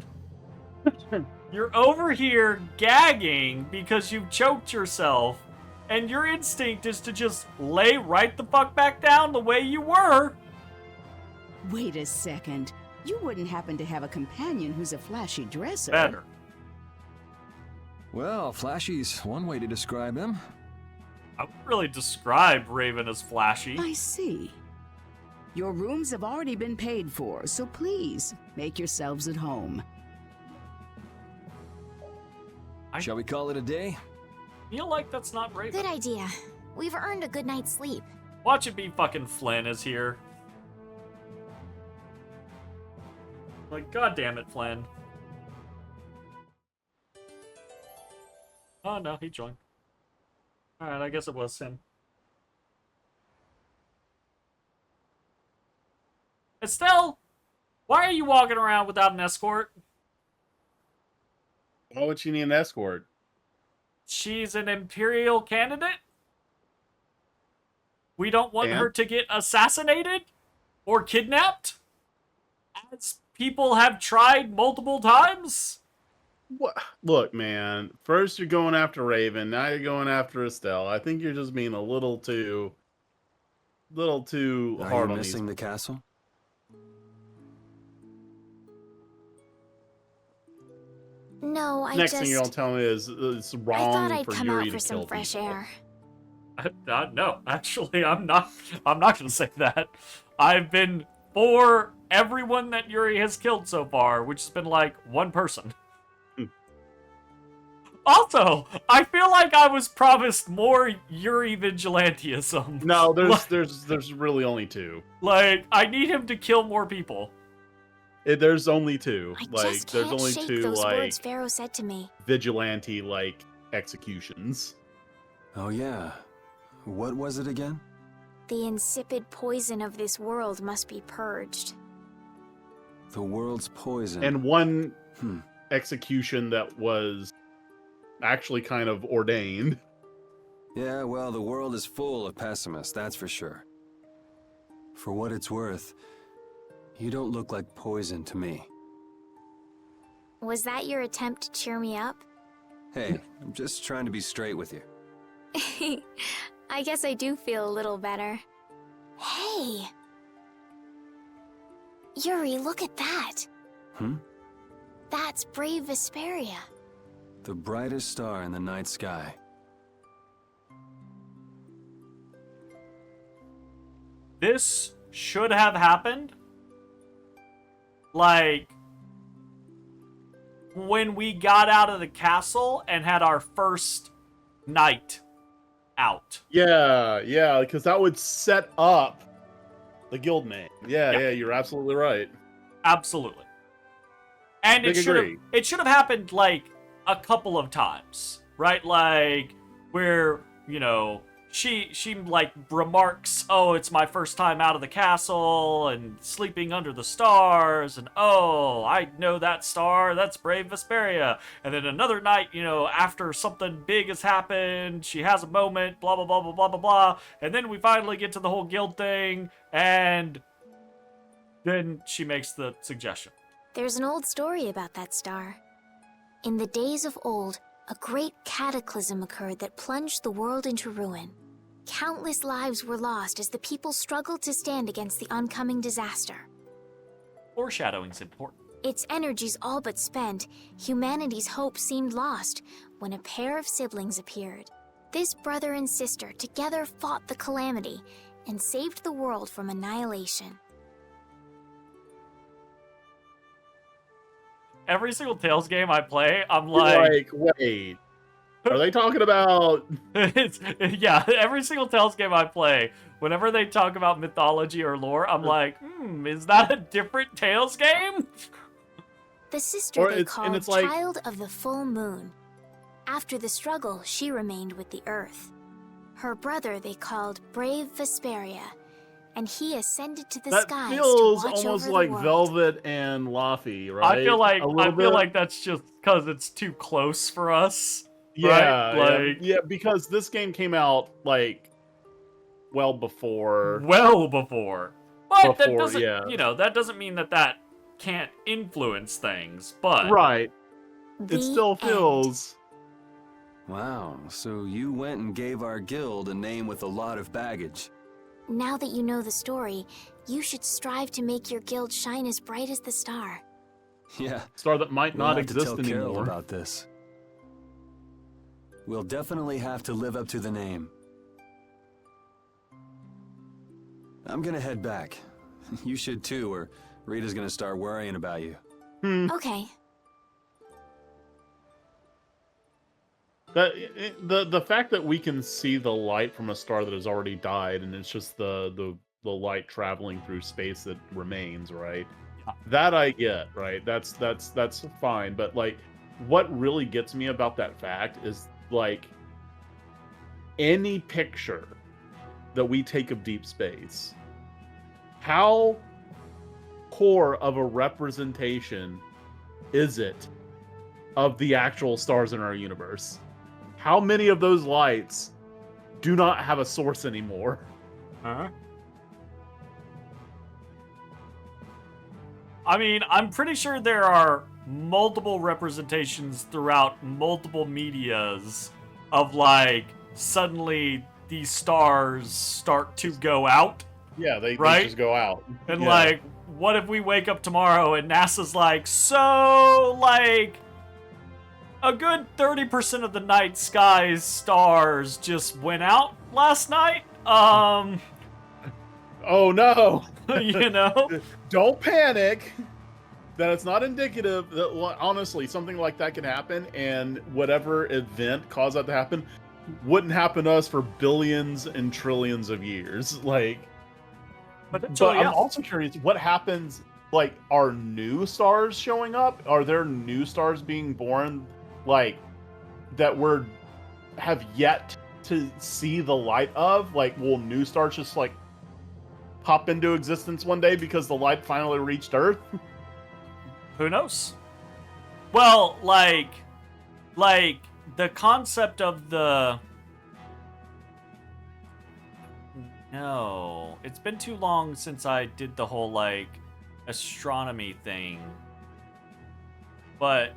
You're over here gagging because you've choked yourself, and your instinct is to just lay right the fuck back down the way you were. Wait a second. You wouldn't happen to have a companion who's a flashy dresser? Better. Well, flashy's one way to describe him. I wouldn't really describe Raven as flashy. I see. Your rooms have already been paid for, so please, make yourselves at home. Shall we call it a day? Feel like that's not Raven. Good idea. We've earned a good night's sleep. Watch it be fucking Flynn is here. Like, goddamn it, Flynn. Oh no, he joined. Alright, I guess it was him. Estelle, why are you walking around without an escort? Why would she need an escort? She's an Imperial candidate? We don't want And? her to get assassinated? Or kidnapped? As people have tried multiple times? What? Look, man. First you're going after Raven, now you're going after Estelle. I think you're just being a little too Are hard you on these. missing the castle? No, I Next just... thing you're gonna tell me is it's I wrong thought I'd for come Yuri out for to some kill fresh people. air. No, actually, I'm not gonna say that. I've been for everyone that Yuri has killed so far, which has been like one person. Also, I feel like I was promised more Yuri vigilantism. No, there's really only 2. Like, I need him to kill more people. There's only 2. I Like, just there's can't only shake 2 those like words Pharaoh said to me. vigilante like executions. Oh yeah. What was it again? The insipid poison of this world must be purged. The world's poison. And one execution that was actually kind of ordained. Yeah, well, the world is full of pessimists, that's for sure. For what it's worth, you don't look like poison to me. Was that your attempt to cheer me up? Hey, I'm just trying to be straight with you. I guess I do feel a little better. Hey! Yuri, look at that! That's brave Vesperia. The brightest star in the night sky. This should have happened, like, when we got out of the castle and had our first night out. Yeah, because that would set up the guild name. Yeah, you're absolutely right. Absolutely. And Big it should have happened like a couple of times, right? Like where, you know, she like remarks, "Oh, it's my first time out of the castle and sleeping under the stars, and oh, I know that star, that's brave Vesperia." And then another night, you know, after something big has happened, she has a moment, blah blah blah blah blah blah blah, and then we finally get to the whole guild thing, and then she makes the suggestion. There's an old story about that star. In the days of old, a great cataclysm occurred that plunged the world into ruin. Countless lives were lost as the people struggled to stand against the oncoming disaster. Foreshadowing's important. Its energies all but spent, humanity's hope seemed lost when a pair of siblings appeared. This brother and sister together fought the calamity and saved the world from annihilation. Every single Tales game I play, I'm like, wait, are they talking about? Yeah, every single Tales game I play, whenever they talk about mythology or lore, I'm like, is that a different Tales game? The sister they called Child of the Full Moon. After the struggle, she remained with the Earth. Her brother they called Brave Vesperia, and he ascended to the skies to feels watch almost over like the world. Velvet and Laffy, right? I feel like that's just because it's too close for us. Yeah, right? yeah, because this game came out like well before. But that doesn't, you know, that doesn't mean that can't influence things. But right, it still feels. Wow, so you went and gave our guild a name with a lot of baggage. Now that you know the story, you should strive to make your guild shine as bright as the star. Yeah. Star that might not We'll have to exist tell Carol anymore. about this. We'll definitely have to live up to the name. I'm gonna head back. You should too, or Rita's gonna start worrying about you. Okay. The fact that we can see the light from a star that has already died, and it's just the light traveling through space that remains, right? That I get, right? That's fine. But like, what really gets me about that fact is like any picture that we take of deep space, how poor of a representation is it of the actual stars in our universe? How many of those lights do not have a source anymore? I mean, I'm pretty sure there are multiple representations throughout multiple medias of like suddenly these stars start to go out. Yeah, they right? just go out. And Yeah. like, what if we wake up tomorrow and NASA's like, so like a good 30% of the night sky's stars just went out last night? Oh no! You know? Don't panic. That it's not indicative that, well, honestly, something like that can happen, and whatever event caused that to happen wouldn't happen to us for billions and trillions of years. Like, but I'm also curious, what happens? Like, are new stars showing up? Are there new stars being born, like, that have yet to see the light of? Like, will new stars just like pop into existence one day because the light finally reached Earth? Who knows? Well, like the concept of the... No. It's been too long since I did the whole, like, astronomy thing. But...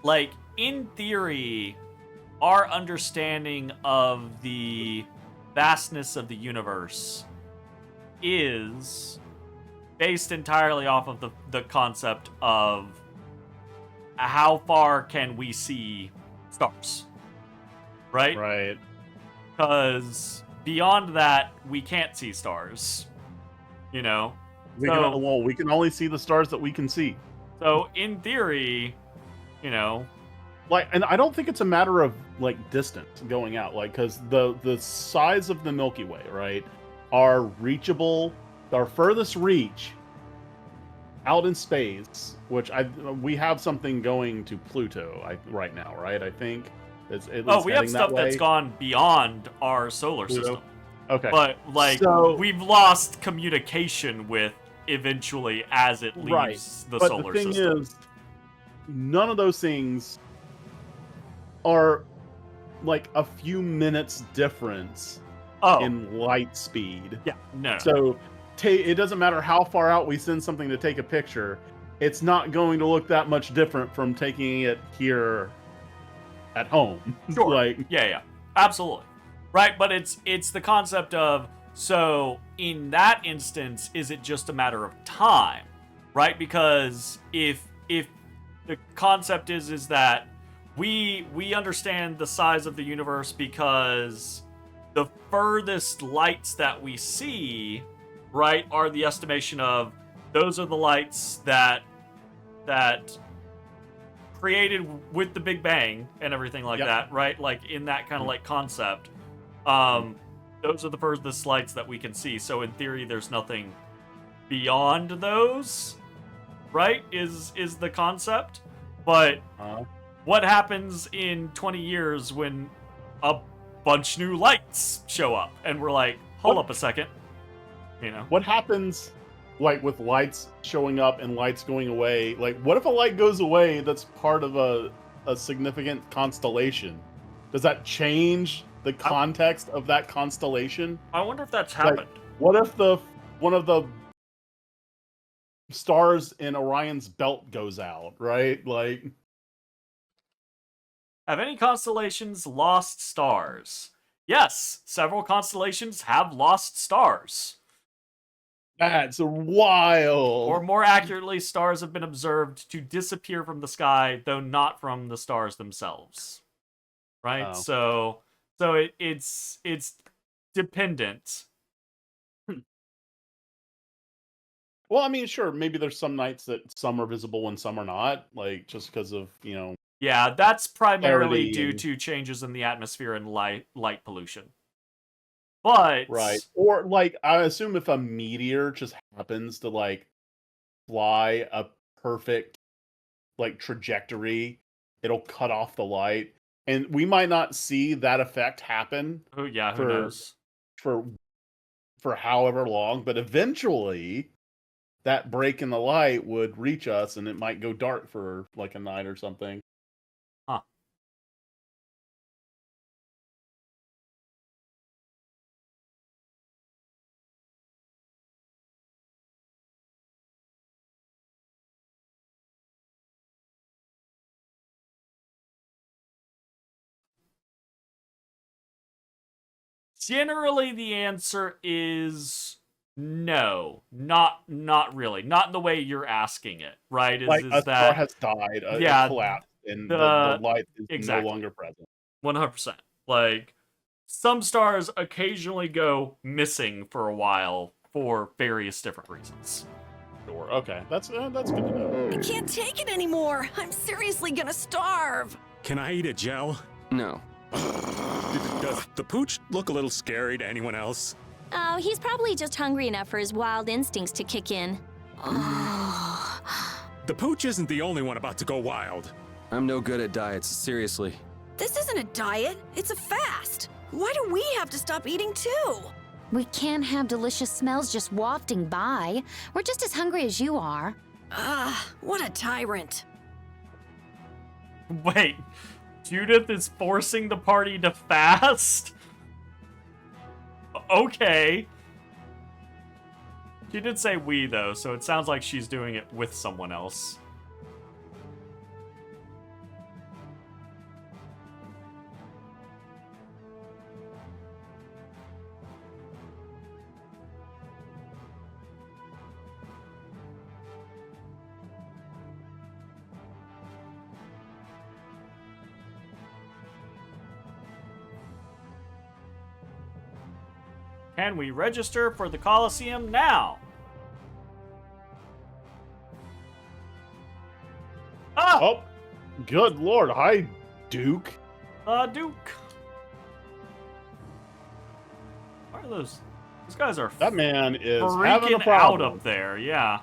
like, in theory, our understanding of the vastness of the universe is based entirely off of the concept of how far can we see stars, right? Right. Because beyond that, we can't see stars, you know? We can only see the stars that we can see. So, in theory, you know... like, and I don't think it's a matter of, like, distance going out, like, because the size of the Milky Way, right, are reachable. Our furthest reach out in space, which we have something going to Pluto right now, right? I think it's at least we have stuff that's gone beyond our solar Pluto? system. Okay, but like so, we've lost communication with eventually as it leaves right. the But solar the thing system. is, none of those things are like a few minutes difference in light speed. Yeah, no. So it doesn't matter how far out we send something to take a picture, it's not going to look that much different from taking it here at home. Sure. Like, yeah, absolutely. Right, but it's the concept of, so in that instance, is it just a matter of time? Right? Because if the concept is that we understand the size of the universe because the furthest lights that we see, right, are the estimation of those are the lights that created with the Big Bang and everything like that, right? Like in that kind of like concept. Those are the furthest lights that we can see. So in theory, there's nothing beyond those, right? Is the concept. But what happens in 20 years when a bunch new lights show up and we're like, hold up a second, you know? What happens, like, with lights showing up and lights going away? Like, what if a light goes away that's part of a significant constellation? Does that change the context of that constellation? I wonder if that's happened. Like, what if one of the stars in Orion's belt goes out, right? Like, have any constellations lost stars? Yes, several constellations have lost stars. That's wild. Or more accurately, stars have been observed to disappear from the sky, though not from the stars themselves. Right? Oh. So it's dependent. Well, I mean, sure, maybe there's some nights that some are visible and some are not, like, just because of, you know... Yeah, that's primarily due and... to changes in the atmosphere and light pollution. But... right. Or, like, I assume if a meteor just happens to, like, fly a perfect, like, trajectory, it'll cut off the light. And we might not see that effect happen. Oh, yeah, who knows? For however long, but eventually that break in the light would reach us and it might go dark for, like, a night or something. Huh. Generally, the answer is no, not really, not in the way you're asking it, right? Like a star has died, yeah, collapsed, and the light is no longer present. 100%. Like, some stars occasionally go missing for a while for various different reasons. Sure. Okay, that's good to know. I can't take it anymore. I'm seriously gonna starve. Can I eat a gel? No. Does the pooch look a little scary to anyone else? Oh, he's probably just hungry enough for his wild instincts to kick in. The pooch isn't the only one about to go wild. I'm no good at diets, seriously. This isn't a diet, it's a fast. Why do we have to stop eating too? We can't have delicious smells just wafting by. We're just as hungry as you are. What a tyrant. Wait, Judith is forcing the party to fast? Okay. She did say we, though, so it sounds like she's doing it with someone else. Can we register for the Coliseum now? Ah! Oh, good lord. Hi, Duke. Duke. What are those? Those guys are That man is having a freaking out problem. up there, yeah.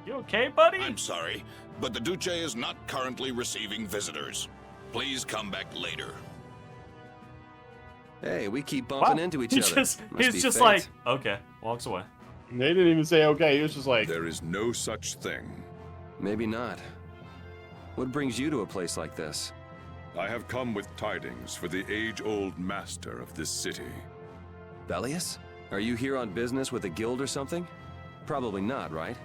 You okay, buddy? I'm sorry, but the Duce is not currently receiving visitors. Please come back later. Hey, we keep bumping into each other. Must He's be just fate. like, okay, walks away. They didn't even say okay. He was just like, There is no such thing. Maybe not. What brings you to a place like this? I have come with tidings for the age-old master of this city. Bellius? Are you here on business with a guild or something? Probably not, right?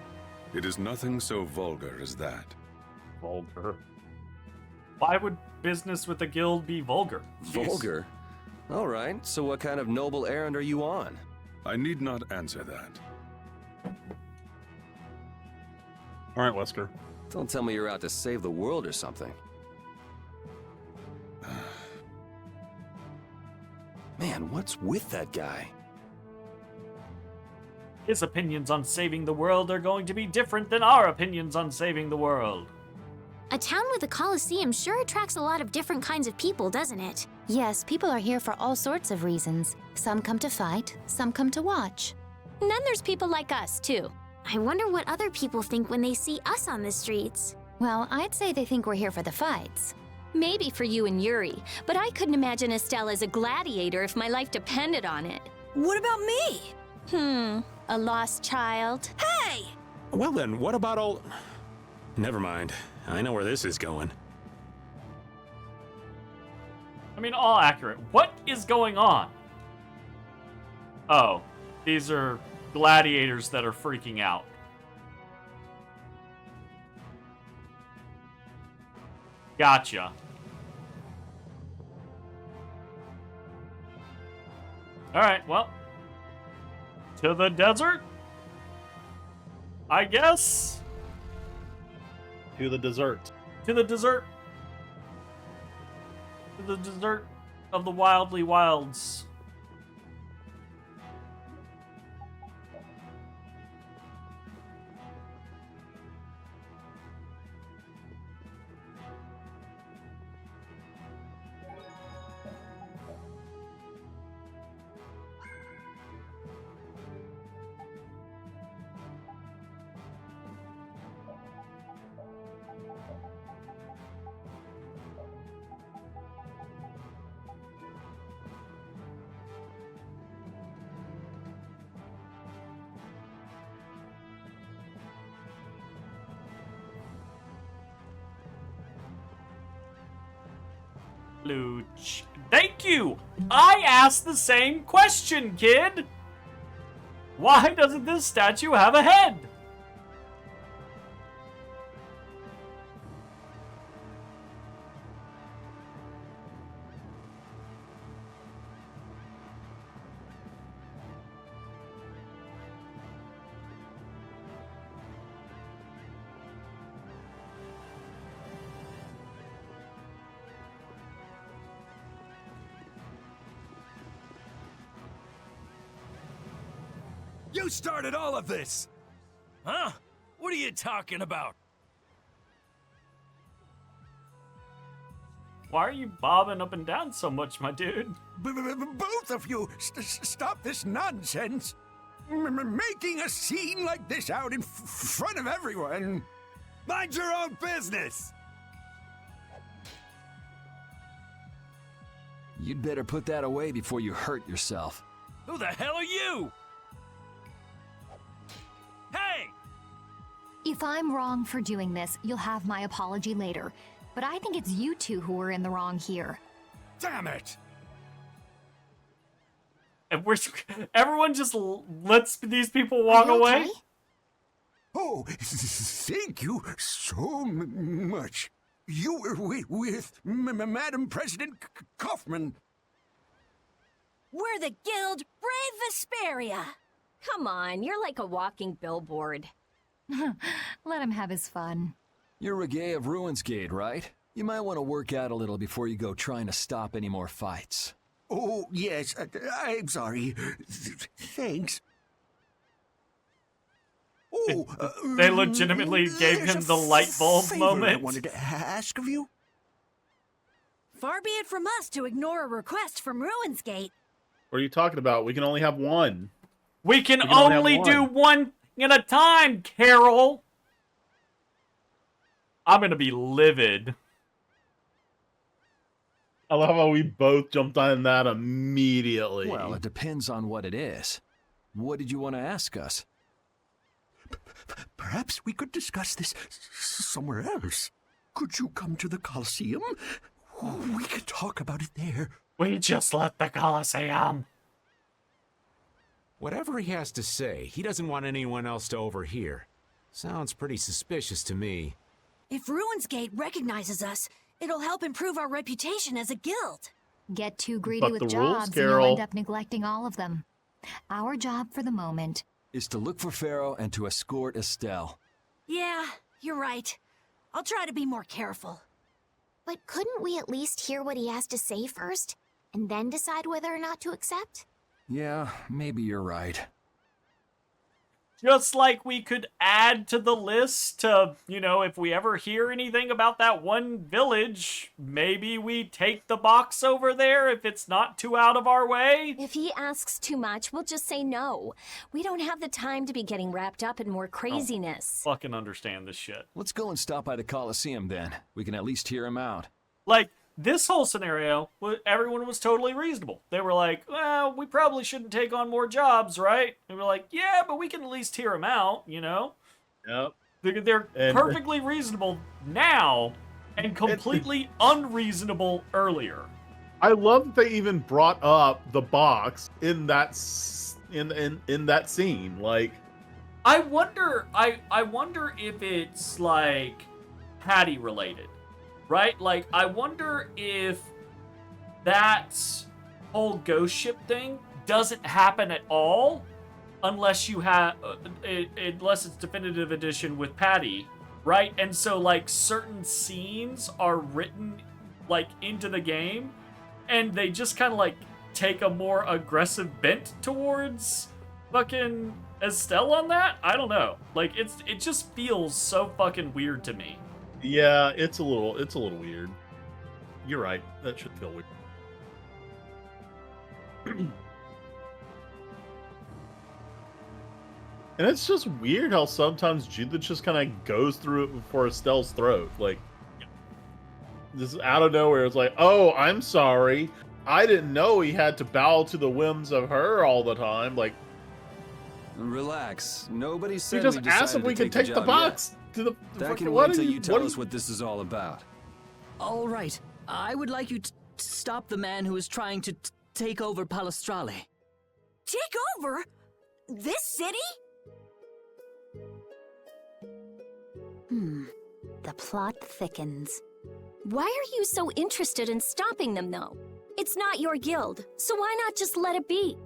It is nothing so vulgar as that. vulgar. Why would business with the guild be vulgar? Jeez. Vulgar? All right, so what kind of noble errand are you on? I need not answer that. All right, Wesker. Don't tell me you're out to save the world or something. Man, what's with that guy? His opinions on saving the world are going to be different than our opinions on saving the world. A town with a coliseum sure attracts a lot of different kinds of people, doesn't it? Yes, people are here for all sorts of reasons. Some come to fight, some come to watch. And then there's people like us, too. I wonder what other people think when they see us on the streets. Well, I'd say they think we're here for the fights. Maybe for you and Yuri, but I couldn't imagine Estelle as a gladiator if my life depended on it. What about me? A lost child. Hey! Well then, what about all... Never mind. I know where this is going. I mean, all accurate. What is going on? Oh, these are gladiators that are freaking out. Gotcha. Alright, well. To the desert? I guess? To the dessert. To the dessert. To the dessert of the wildly wilds. Luch. Thank you! I asked the same question, kid! Why doesn't this statue have a head? You started all of this! Huh? What are you talking about? Why are you bobbing up and down so much, my dude? Both of you, stop this nonsense! Making a scene like this out in front of everyone! Mind your own business! You'd better put that away before you hurt yourself. Who the hell are you? Hey! If I'm wrong for doing this, you'll have my apology later. But I think it's you two who are in the wrong here. Damn it! And everyone just lets these people walk away? Oh, thank you so much. You were with Madam President Kaufman. We're the Guild Brave Vesperia. Come on, you're like a walking billboard. Let him have his fun. You're Reggae of Ruinsgate, right? You might want to work out a little before you go trying to stop any more fights. Oh, yes, I'm sorry. Thanks. Oh, they legitimately gave him the light bulb moment. I wanted to ask of you. Far be it from us to ignore a request from Ruinsgate. What are you talking about? We can only have one. We can only do one at a time, Carol. I'm gonna be livid. I love how we both jumped on that immediately. Well, it depends on what it is. What did you want to ask us? Perhaps we could discuss this somewhere else. Could you come to the Colosseum? We could talk about it there. We just left the Colosseum. Whatever he has to say, he doesn't want anyone else to overhear. Sounds pretty suspicious to me. If Ruinsgate recognizes us, it'll help improve our reputation as a guild. Get too greedy with jobs and you'll end up neglecting all of them. Our job for the moment is to look for Pharaoh and to escort Estelle. Yeah, you're right. I'll try to be more careful. But couldn't we at least hear what he has to say first, and then decide whether or not to accept? Yeah, maybe you're right. Just like we could add to the list to, if we ever hear anything about that one village, maybe we take the box over there if it's not too out of our way. If he asks too much, we'll just say no. We don't have the time to be getting wrapped up in more craziness. Fucking understand this shit. Let's go and stop by the Colosseum then. We can at least hear him out. Like, this whole scenario, everyone was totally reasonable. They were like, well, we probably shouldn't take on more jobs, right? And we're like, yeah, but we can at least hear them out, Yep. They're perfectly reasonable now and completely unreasonable earlier. I love that they even brought up the box in that in that scene. Like, I wonder if it's like Patty related. Right? Like, I wonder if that whole ghost ship thing doesn't happen at all unless you have, unless it's definitive edition with Patty, right? And so, like, certain scenes are written, like, into the game, and they just kind of, like, take a more aggressive bent towards fucking Estelle on that? I don't know. Like, it just feels so fucking weird to me. Yeah, it's a little weird. You're right. That should feel weird. And it's just weird how sometimes Judith just kind of goes through it for Estelle's throat. Like, this out of nowhere, it's like, oh, I'm sorry. I didn't know he had to bow to the whims of her all the time. Like, relax. Nobody said we just asked if we could take the box. To the that can wait till you tell us what this is all about. All right. I would like you to stop the man who is trying to take over Palestrale. Take over? This city? The plot thickens. Why are you so interested in stopping them, though? It's not your guild, so why not just let it be?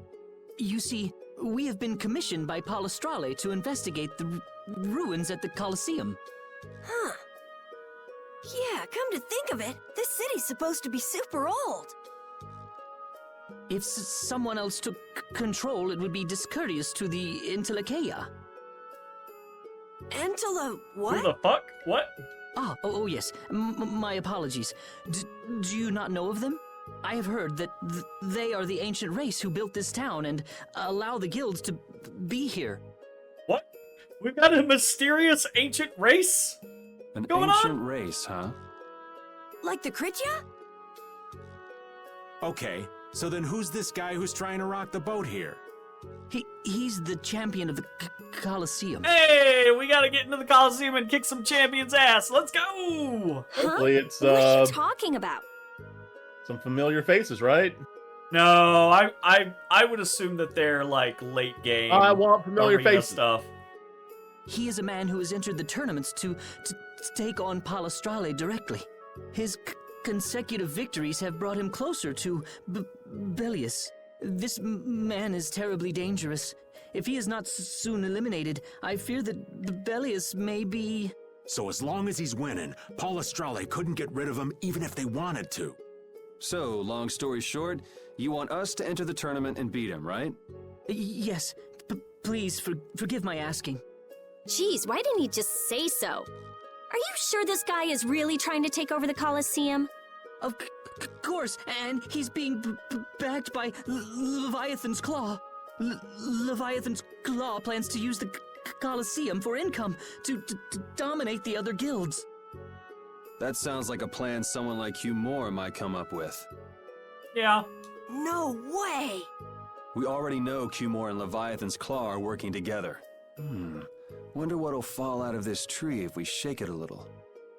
You see, we have been commissioned by Palestrale to investigate the ruins at the Colosseum. Huh. Yeah, come to think of it, this city's supposed to be super old. If someone else took control, it would be discourteous to the Intellikeia. Who the fuck? What? Oh yes. My apologies. Do you not know of them? I have heard that they are the ancient race who built this town and allow the guilds to be here. What? We've got a mysterious ancient race? An going ancient on? race, huh? Like the Kritya? Okay, so then who's this guy who's trying to rock the boat here? He's the champion of the Colosseum. Hey, we gotta get into the Colosseum and kick some champions' ass. Let's go! Hopefully it's What are you talking about? some familiar faces, right? No, I would assume that they're like late game. I want familiar arena faces. stuff. He is a man who has entered the tournaments to take on Palestrale directly. His consecutive victories have brought him closer to Belius. This man is terribly dangerous. If he is not soon eliminated, I fear that Belius may be... So as long as he's winning, Palestrale couldn't get rid of him even if they wanted to. So, long story short, you want us to enter the tournament and beat him, right? Yes. Please, forgive my asking. Geez, why didn't he just say so? Are you sure this guy is really trying to take over the Colosseum? Of course, and he's being backed by Leviathan's Claw. Leviathan's Claw plans to use the Colosseum for income to dominate the other guilds. That sounds like a plan someone like Hugh Moore might come up with. Yeah. No way! We already know Hugh Moore and Leviathan's Claw are working together. Wonder what'll fall out of this tree if we shake it a little.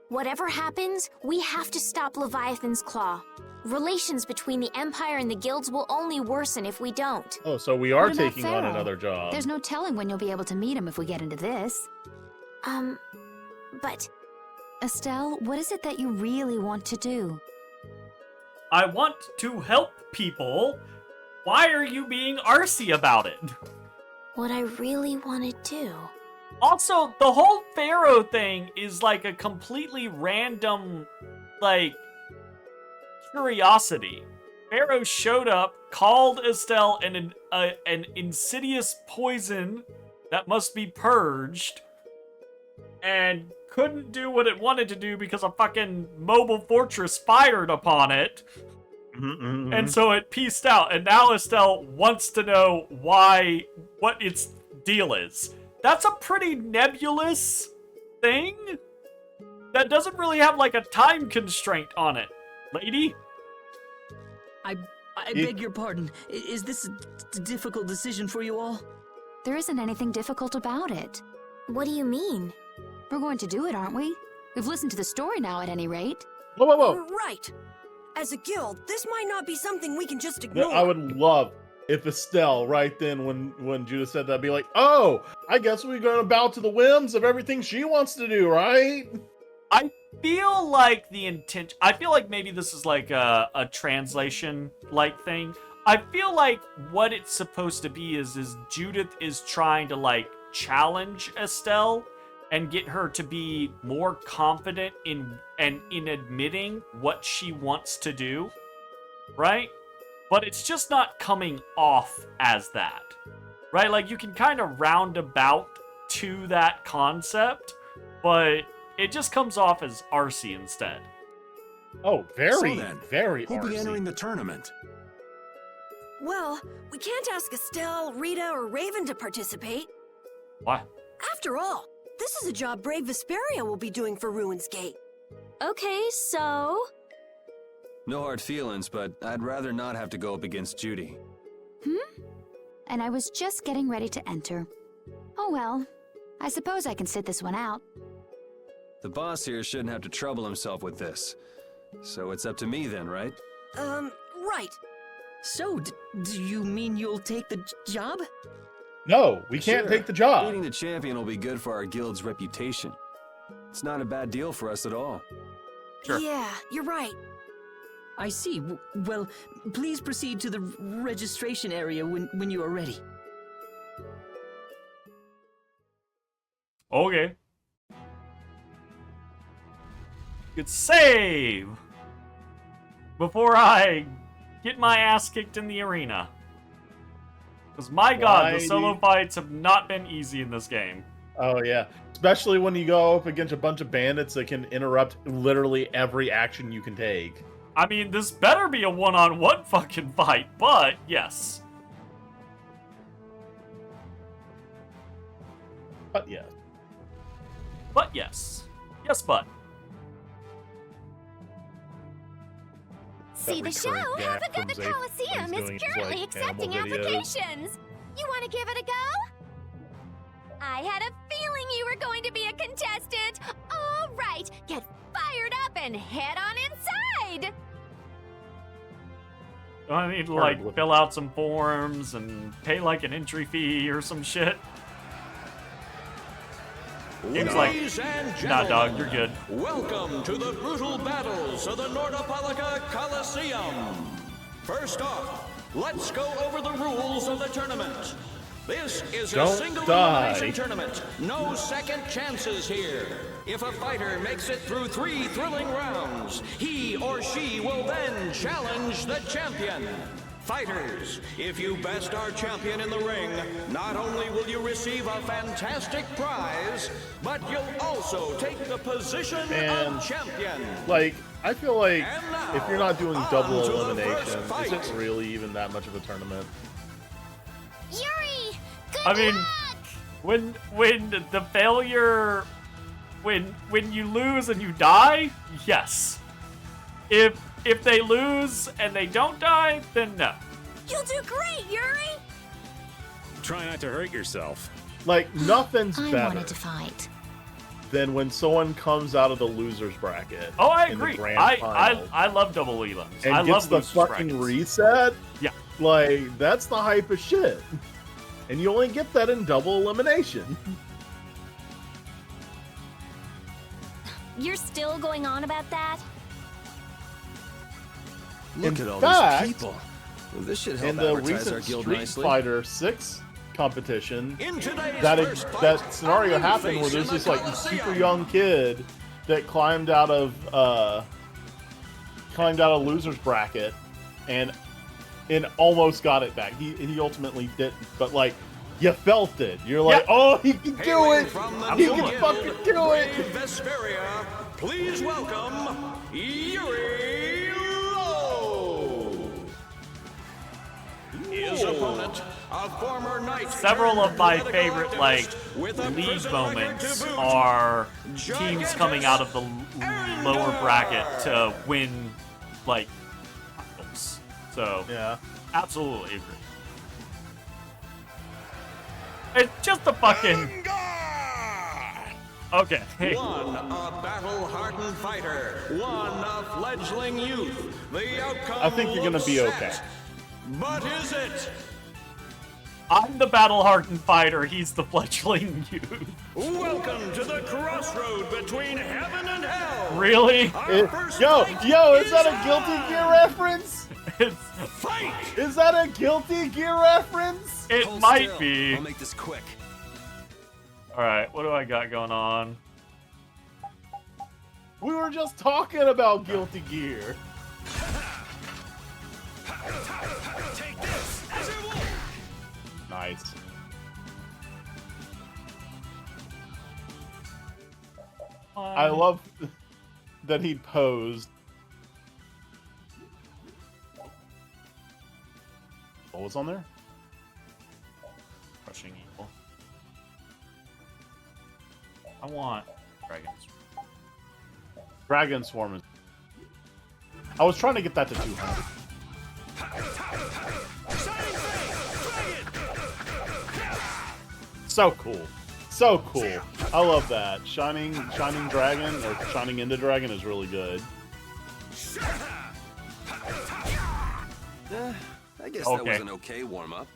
Whatever happens, we have to stop Leviathan's Claw. Relations between the Empire and the guilds will only worsen if we don't. Oh, so we are What about taking on Pharaoh? another job. There's no telling when you'll be able to meet him if we get into this. But... Estelle, what is it that you really want to do? I want to help people. Why are you being arsy about it? what I really want to do... Also, the whole Pharaoh thing is like a completely random, like, curiosity. Pharaoh showed up, called Estelle an insidious poison that must be purged, and couldn't do what it wanted to do because a fucking mobile fortress fired upon it. And so it pieced out, and now Estelle wants to know what its deal is. That's a pretty nebulous thing that doesn't really have like a time constraint on it, lady. I beg your pardon. Is this a difficult decision for you all? There isn't anything difficult about it. What do you mean? We're going to do it, aren't we? We've listened to the story now, at any rate. Whoa. Right. As a guild, this might not be something we can just ignore. I would love if Estelle, right then when Judah said that, be like, oh, I guess we're going to bow to the whims of everything she wants to do, right? I feel like I feel like maybe this is like a translation-like thing. I feel like what it's supposed to be is Judith is trying to like challenge Estelle and get her to be more confident in admitting what she wants to do, right? But it's just not coming off as that, right? Like, you can kind of roundabout to that concept, but it just comes off as arsy instead. Oh, very, So then, very who'll be arsy. entering the tournament? Well, we can't ask Estelle, Rita, or Raven to participate. Why? After all, this is a job Brave Vesperia will be doing for Ruins Gate. Okay, so... No hard feelings, but I'd rather not have to go up against Judy. And I was just getting ready to enter. Oh well, I suppose I can sit this one out. The boss here shouldn't have to trouble himself with this. So it's up to me then, right? Right. So, do you mean you'll take the job? No, we can't take the job. Beating the champion will be good for our guild's reputation. It's not a bad deal for us at all. Sure. Yeah, you're right. I see. Well, please proceed to the registration area when you are ready. Okay. Good save! Before I get my ass kicked in the arena. Because my god, the solo fights have not been easy in this game. Oh yeah, especially when you go up against a bunch of bandits that can interrupt literally every action you can take. I mean, this better be a one-on-one fucking fight, but yes. But yes. But yes. Yes, but. See the show? Have a go. The Coliseum is currently accepting applications. You want to give it a go? I had a feeling you were going to be a contestant. All right, get fired up and head on inside. Do I need to, like, fill out some forms and pay, like, an entry fee or some shit? Seems like, nah, dog, you're good. Welcome to the brutal battles of the Nordopolica Coliseum. First off, let's go over the rules of the tournament. This is a single elimination tournament. No second chances here. If a fighter makes it through 3 thrilling rounds, he or she will then challenge the champion. Fighters, if you best our champion in the ring, not only will you receive a fantastic prize, but you'll also take the position of champion. Like, I feel like if you're not doing double elimination, is it really even that much of a tournament? Yuri, I mean, when the failure, when you lose and you die, yes. If they lose and they don't die, then no. You'll do great, Yuri. Try not to hurt yourself. Like, nothing's I better wanted to fight. than when someone comes out of the loser's bracket. Oh, I in the agree. grand final I love double elims. and I gets love the losers fucking brackets. reset. Yeah. Like, that's the hype of shit. And you only get that in double elimination. You're still going on about that? Look In at all fact, these people. Well, this should help in the advertise our recent guild Street nicely. Fighter 6 competition, today's that first fight, that scenario a new happened where face there's in this the like Coliseum. super young kid that climbed out of loser's bracket and almost got it back. He ultimately didn't, but like you felt it. You're like, oh, he can do it. He can fucking do it. Vesperia, please welcome Yuri Lowe. His opponent, a former knight. Several of my favorite, like, league moments are teams coming out of the lower bracket to win, like, titles. So, yeah, absolutely agree. It's just a fucking... Okay. One, a battle-hardened fighter. One, a fledgling youth. The outcome I think you're gonna be looks okay. set. But is it? I'm the battle-hardened fighter, he's the fledgling youth. Welcome to the crossroad between heaven and hell. Really? Yo, is that a Guilty Gear reference? Fight! Is that a Guilty Gear reference? It Hold might still. be. I'll make this quick. Alright, what do I got going on? We were just talking about Guilty Gear. Take this as your wolf. Nice. I love that he posed. What was on there? Crushing evil. I want dragons. Dragon Swarm is... I was trying to get that to 200. So cool. So cool. I love that. Shining Dragon, or Shining into Dragon is really good. I guess Okay. that was an okay warm-up.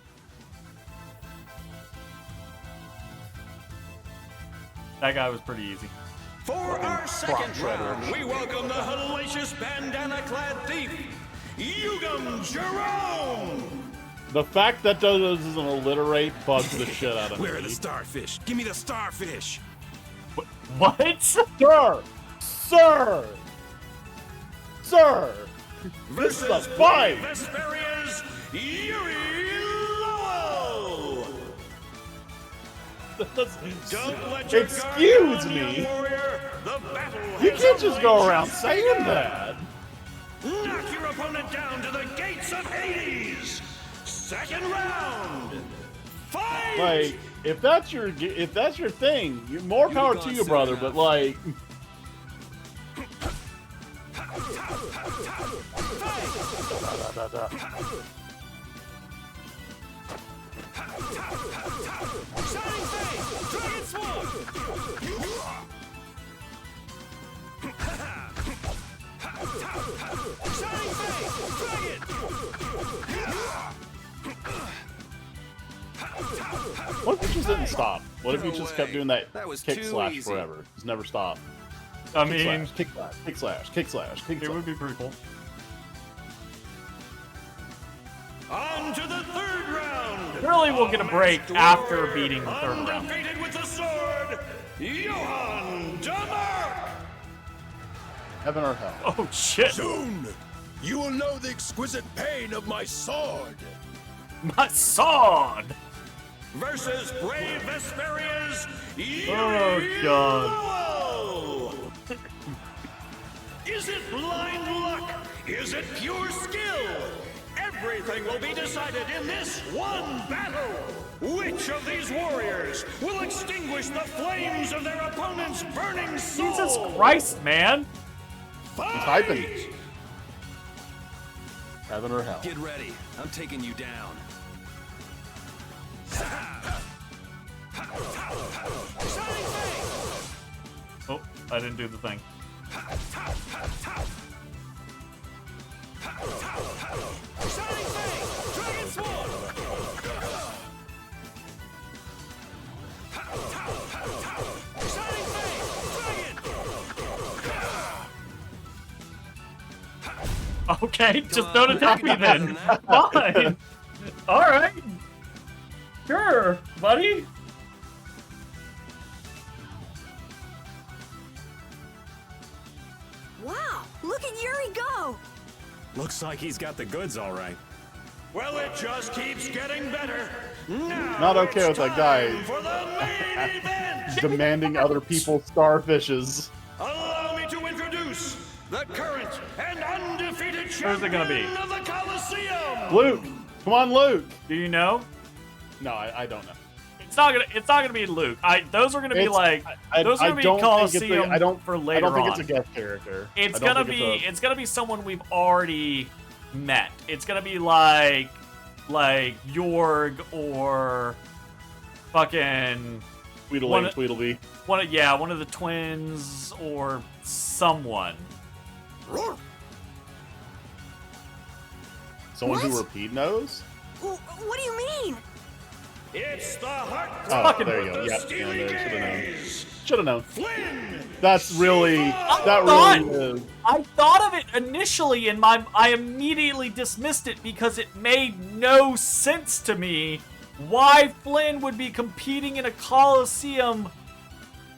That guy was pretty easy. For our second round, we welcome the hellacious bandana-clad thief, Yugam Jerome! The fact that doesn't alliterate bugs the shit out of me. Where are the starfish? Give me the starfish. What? Sir! Sir! Sir! This is a fight! Vesperia's Yuri Lowell! Don't let your Excuse guard down, me. young warrior. The battle You has can't just go only around just saying begun. that. Knock your opponent down to the gates of Hades. Second round. Fight! Like, if that's your thing, more power to you, brother. But like, Shining Face! Dragon Swarm! Shining Face! Dragon! what if you just didn't stop? What if you just kept doing that That was kick too slash easy. forever? Just never stop. I Kick mean, slash, kick slash, kick slash, kick slash, kick it slash. would be pretty cool. On to the third round. Surely we'll get a break after beating the third round. Undefeated with the sword, Johann Damark. Heaven or hell. Oh shit! Soon, you will know the exquisite pain of my sword. My sword! Versus Brave Vesperia's Oh god. Lowell. Is it blind luck? Is it pure skill? Everything will be decided in this one battle. Which of these warriors will extinguish the flames of their opponent's burning soul? Jesus Christ, man! He's hyping. Heaven or hell. Get ready. I'm taking you down. Oh, I didn't do the thing. Okay, just don't attack me then. Fine. Alright. Sure, buddy. Wow, look at Yuri go! Looks like he's got the goods all right. Well, it just keeps getting better. Now Not okay with that guy for the main event. demanding other people's starfishes. Allow me to introduce the current and undefeated champion Who's it gonna be? of the Coliseum. Luke, come on, Luke. Do you know? No, I don't know. It's not gonna be Luke. Those are gonna be It's- like those are gonna be don't think it's Coliseum I don't for later I don't think on. it's a guest character. It's I don't gonna think be it's gonna be someone we've already met. It's gonna be like Jorg or fucking Tweedledee. one of the twins or someone. Someone who What? repeat knows. What do you mean? It's the heart. Oh, there you go. The Yep, Steely should have known. Gaze. Should have known. Flynn. That's really that thought- really is. I thought of it initially and I immediately dismissed it because it made no sense to me why Flynn would be competing in a Coliseum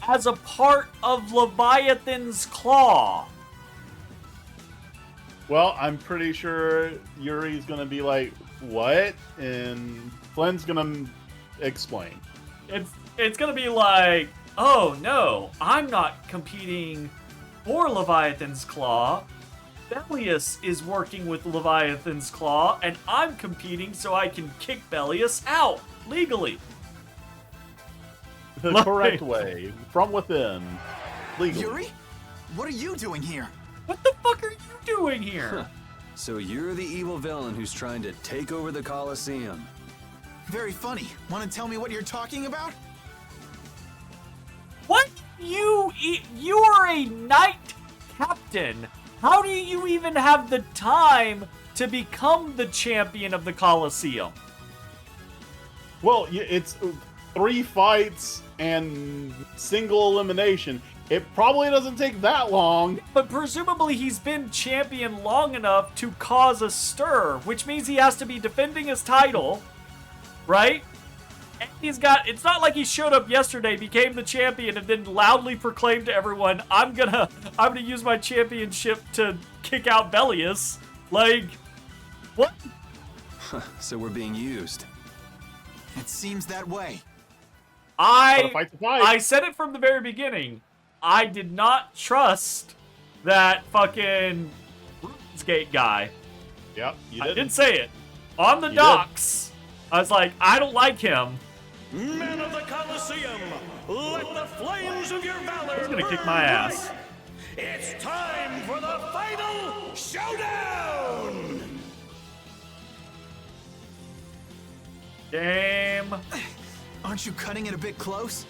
as a part of Leviathan's Claw. Well, I'm pretty sure Yuri's gonna be like, "What?" and Flynn's gonna explain. It's gonna be like, oh no, I'm not competing for Leviathan's Claw. Bellius is working with Leviathan's Claw, and I'm competing so I can kick Bellius out legally. The Like- correct way, from within, legally. Yuri? What are you doing here? What the fuck are you doing here? So you're the evil villain who's trying to take over the Coliseum. Very funny. Want to tell me what you're talking about? What? You are a knight captain. How do you even have the time to become the champion of the Coliseum? Well, it's 3 fights and single elimination. It probably doesn't take that long. But presumably he's been champion long enough to cause a stir, which means he has to be defending his title, right? And it's not like he showed up yesterday, became the champion, and then loudly proclaimed to everyone, I'm gonna use my championship to kick out Bellius. Like, what? So we're being used. It seems that way. I said it from the very beginning. I did not trust that fucking RuneScape guy. Yep, you I didn't. did say it. On the docks, I was like, I don't like him. Men of the Colosseum, let the flames of your valor He's gonna kick burn my ass. bright. It's time for the final showdown! Game. Aren't you cutting it a bit close?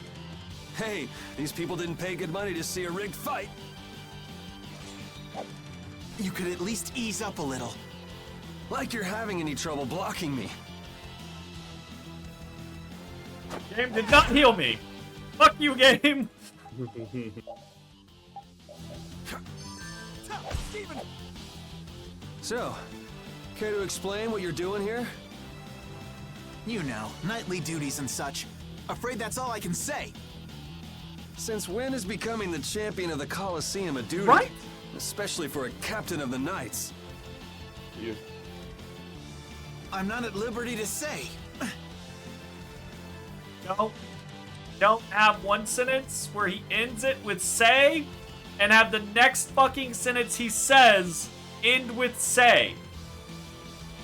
Hey, these people didn't pay good money to see a rigged fight. You could at least ease up a little. Like you're having any trouble blocking me. Game did not heal me. Fuck you, game. So, care to explain what you're doing here? You know, nightly duties and such. Afraid that's all I can say. Since when is becoming the champion of the Colosseum a duty? Right? Especially for a captain of the knights. You. I'm not at liberty to say. Don't have one sentence where he ends it with say, and have the next fucking sentence he says end with say.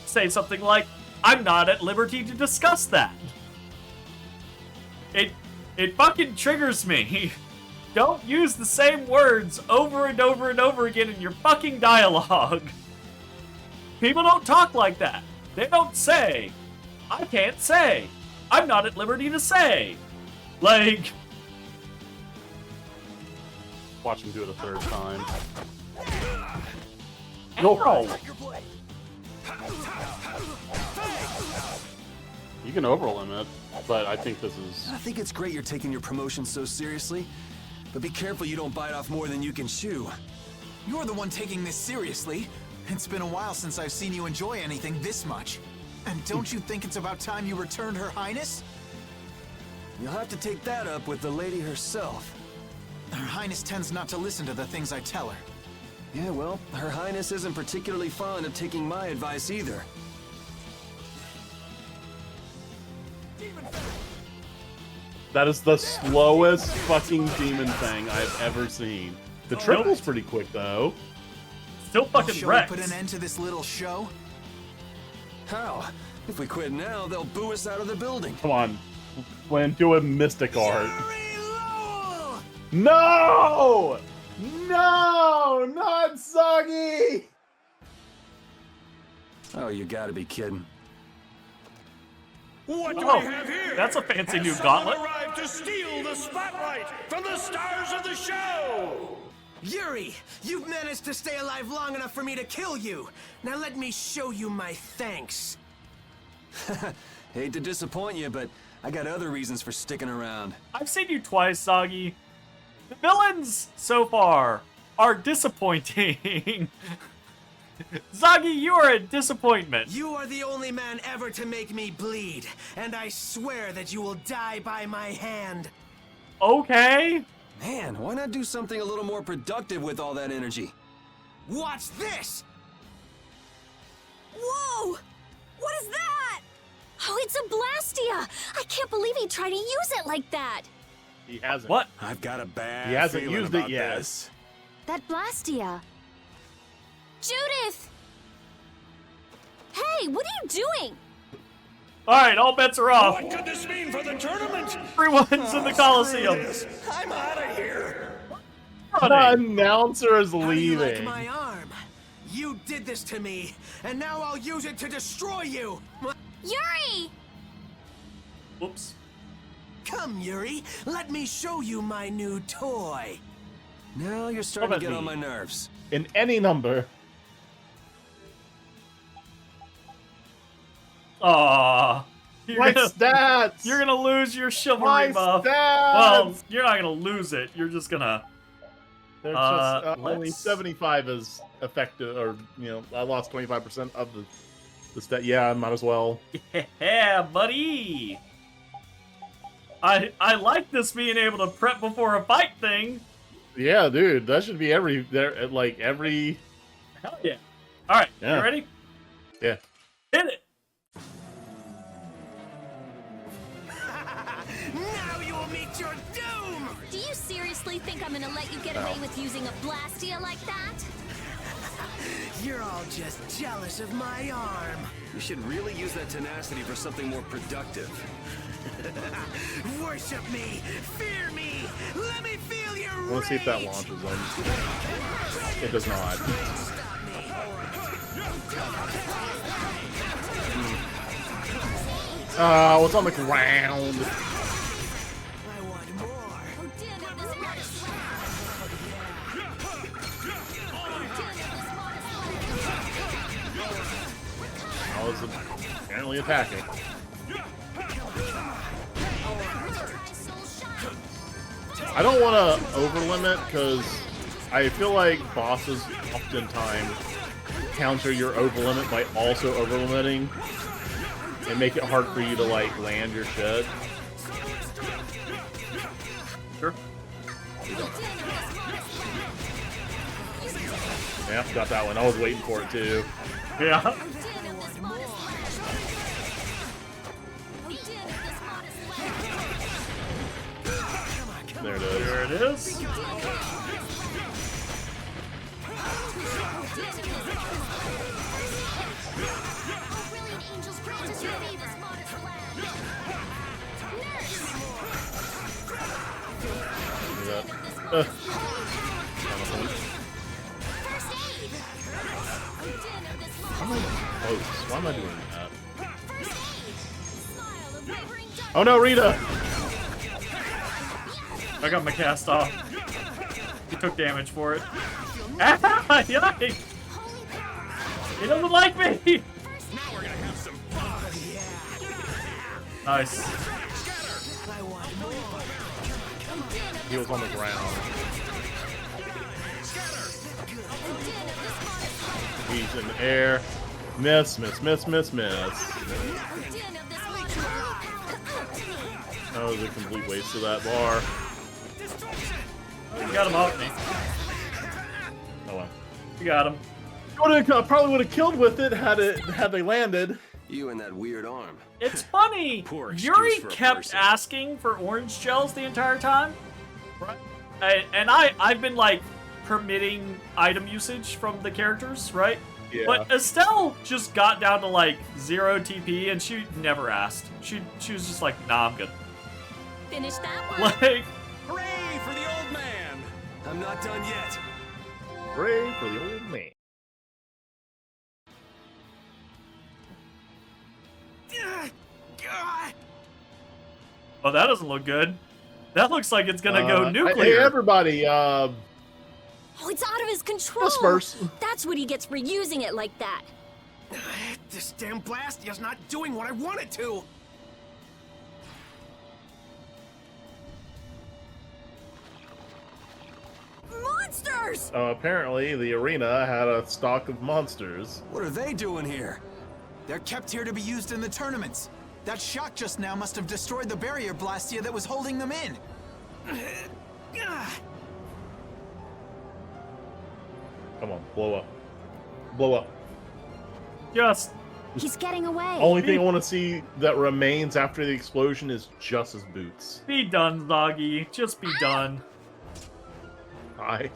Say something like, I'm not at liberty to discuss that. It fucking triggers me. Don't use the same words over and over and over again in your fucking dialogue. People don't talk like that. They don't say, I can't say. I'm not at liberty to say. Like... Watch him do it a third time. No! You can overlimit, but I think this is... I think it's great you're taking your promotion so seriously, but be careful you don't bite off more than you can chew. You're the one taking this seriously. It's been a while since I've seen you enjoy anything this much. And don't you think it's about time you returned Her Highness? You'll have to take that up with the lady herself. Her Highness tends not to listen to the things I tell her. Yeah, well, Her Highness isn't particularly fond of taking my advice either. That is the slowest fucking demon thing I've ever seen. The triple's pretty quick, though. Still fucking Shall wrecked. we put an end to this little show? How? If we quit now, they'll boo us out of the building. Come on. Plan do a mystic art. No! No! Not Soggy! Oh, you gotta be kidding. What do Oh, we have here? that's a fancy new Has someone gauntlet. arrived to steal the spotlight from the stars of the show? Yuri, you've managed to stay alive long enough for me to kill you. Now let me show you my thanks. Hate to disappoint you, but I got other reasons for sticking around. I've seen you twice, Soggy. The villains so far are disappointing. Zoggy, you are a disappointment. You are the only man ever to make me bleed, and I swear that you will die by my hand. Okay. Man, why not do something a little more productive with all that energy? Watch this! Whoa! What is that? Oh, it's a Blastia! I can't believe he tried to use it like that! He hasn't. What? I've got a bad He hasn't feeling used it about yet. this. That Blastia. Judith! Hey, what are you doing? Alright, all bets are off. What could this mean for the tournament? Everyone's in the Coliseum. I'm out of here. The announcer is How do you like leaving. my arm? You did this to me, and now I'll use it to destroy you! Yuri! Whoops. Come, Yuri, let me show you my new toy. Now you're starting What to about get on me? my nerves. In any number. Aww. My stats! You're gonna lose your chivalry My buff. stats! Well, you're not gonna lose it. You're just gonna. They're just only let's- 75 is effective, or I lost 25% of the stat. Yeah, I might as well. Yeah, buddy. I like this being able to prep before a fight thing. Yeah, dude, that should be every. Hell yeah. All right, Yeah. you ready? Yeah. Hit it. Now you will meet your doom! Do you seriously think I'm gonna let you get away with using a Blastia like that? You're all just jealous of my arm. You should really use that tenacity for something more productive. Worship me! Fear me! Let me feel your I want to see if that launches them. It does not. Oh, it's on the ground. I was apparently attacking. I don't want to overlimit because I feel like bosses oftentimes counter your overlimit by also overlimiting and make it hard for you to like land your shit. Sure. Yeah, got that one. I was waiting for it too. Yeah. There it is. There it is. Why am I doing that? Oh no, Rita! I got my cast off. He took damage for it. Ah, yikes! He doesn't like me! Nice. He was on the ground. He's in the air. Miss, miss, miss, miss, miss. That was a complete waste of that bar. You got him off me. Oh well. You got him. Probably would have killed with it had they landed. You and that weird arm. It's funny. Poor excuse Yuri for a kept person. asking for orange gels the entire time. Right. And I've been like permitting item usage from the characters, right? Yeah. But Estelle just got down to like 0 TP and she never asked. She was just like, nah, I'm good. Finish that one. Like, Hooray for the old man! I'm not done yet. Hooray for the old man. oh, that doesn't look good. That looks like it's gonna go nuclear. Hey, everybody, Oh, it's out of his control. disperse. That's what he gets for using it like that. This damn Blastia's not doing what I want it to! Monsters! Apparently, the arena had a stock of monsters. What are they doing here? They're kept here to be used in the tournaments. That shock just now must have destroyed the barrier Blastia that was holding them in. Come on, blow up. Blow up. Just. He's getting away. Only thing I want to see that remains after the explosion is just his boots. Be done, Doggy. Just be done. Hi.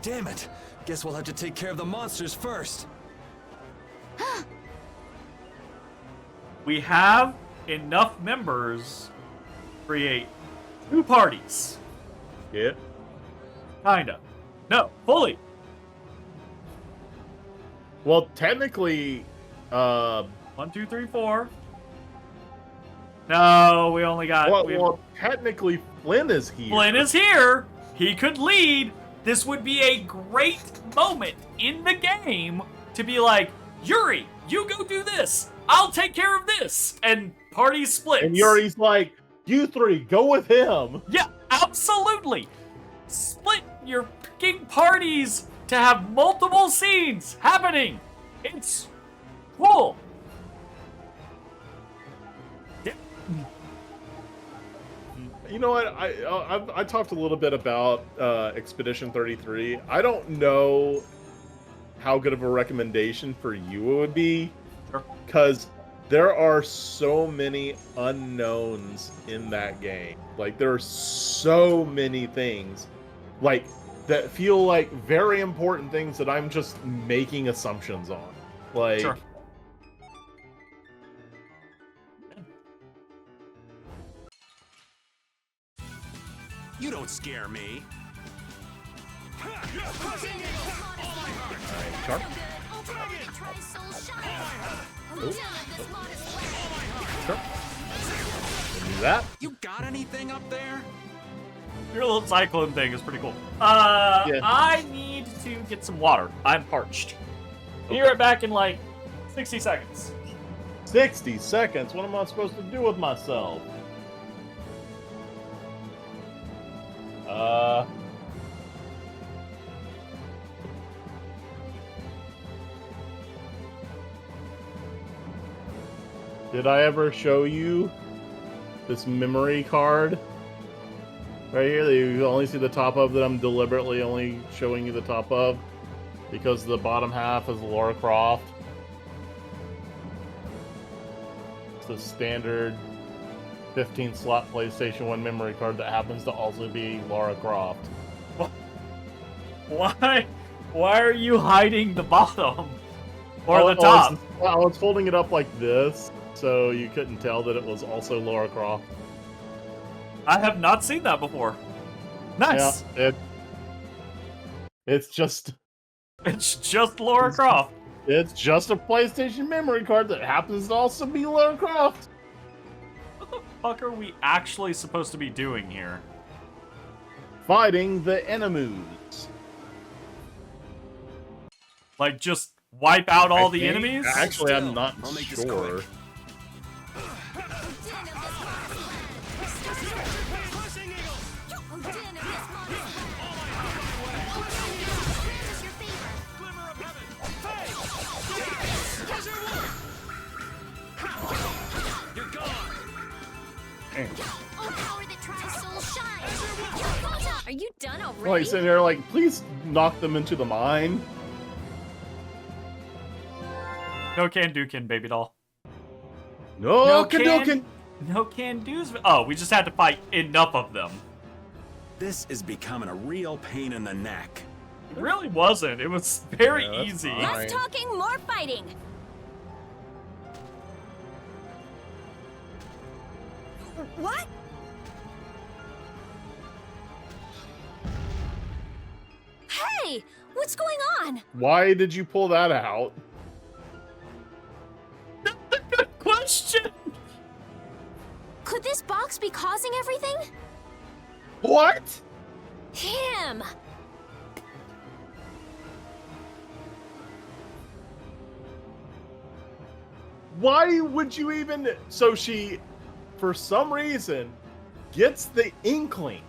Damn it. Guess we'll have to take care of the monsters first. We have enough members to create 2 parties. Yeah. Kinda. No, fully. Well, technically, 1, 2, 3, 4. No, we only got. well, technically, Flynn is here. Flynn is here. He could lead. This would be a great moment in the game to be like, Yuri, you go do this. I'll take care of this. And party splits. And Yuri's like, you 3, go with him. Yeah, absolutely. Split your fucking parties to have multiple scenes happening. It's cool. You know what? I talked a little bit about Expedition 33. I don't know how good of a recommendation for you it would be. Because there are so many unknowns in that game. Like, there are so many things, like, that feel like very important things that I'm just making assumptions on. Like, Sure. You don't scare me. Alright, Shark. Oh. Sure. Do that. You got anything up there? Your little cyclone thing is pretty cool. I need to get some water. I'm parched. Be right back in like 60 seconds. 60 seconds? What am I supposed to do with myself? Did I ever show you this memory card? Right here that you only see the top of, that I'm deliberately only showing you the top of, because the bottom half is Lara Croft. It's a standard 15-slot PlayStation 1 memory card that happens to also be Lara Croft. Why are you hiding the bottom? Or the top? I was holding it up like this, so you couldn't tell that it was also Lara Croft. I have not seen that before. Nice. Yeah, it's just Lara Croft. It's just a PlayStation memory card that happens to also be Lara Croft. What the fuck are we actually supposed to be doing here? Fighting the enemies. Like, just wipe out all the enemies? Actually, I'm not sure. Are you done already? Like, sitting there like, please knock them into the mine. No can-do-kin, baby doll. No can-do-kin. No can-dos. Oh, we just had to fight enough of them. This is becoming a real pain in the neck. It really wasn't. It was very easy. Less talking, more fighting. What? Hey, what's going on? Why did you pull that out? Good question. Could this box be causing everything? What? Him! Why would you even... So she, for some reason, gets the inkling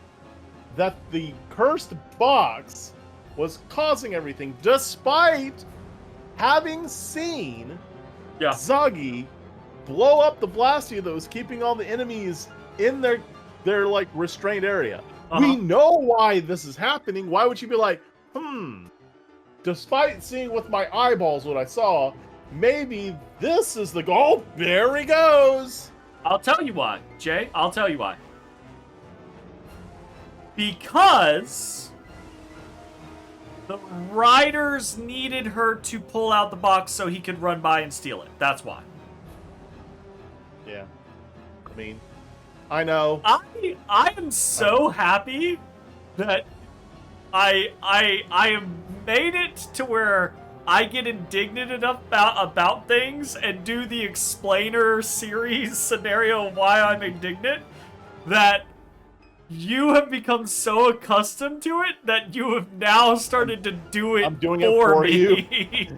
that the cursed box was causing everything, despite having seen Zuggy blow up the Blastia that was keeping all the enemies in their like restrained area. We know why this is happening. Why would she be like, despite seeing with my eyeballs what I saw, maybe this is the goal. There he goes. I'll tell you why, Jay. I'll tell you why. Because the riders needed her to pull out the box so he could run by and steal it. That's why. Yeah. I mean, I know. I am so happy that I have made it to where I get indignant enough about things and do the explainer series scenario of why I'm indignant, that you have become so accustomed to it that you have now started to do it. I'm doing it for me.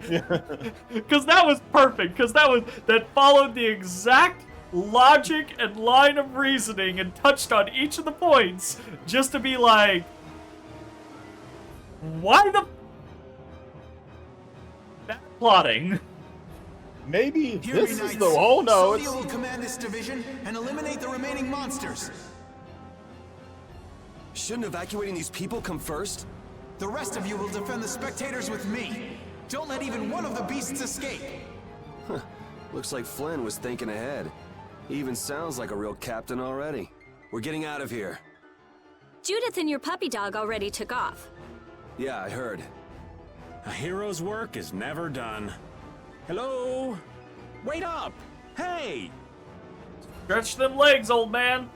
Because that was perfect. Because that followed the exact logic and line of reasoning and touched on each of the points just to be like, why the that plotting? Maybe Hear this me, is Knights. the... Oh no, Sophia will command this division and eliminate the remaining monsters. Shouldn't evacuating these people come first? The rest of you will defend the spectators with me. Don't let even one of the beasts escape! Looks like Flynn was thinking ahead. He even sounds like a real captain already. We're getting out of here. Judith and your puppy dog already took off. Yeah, I heard. A hero's work is never done. Hello? Wait up! Hey! Stretch them legs, old man.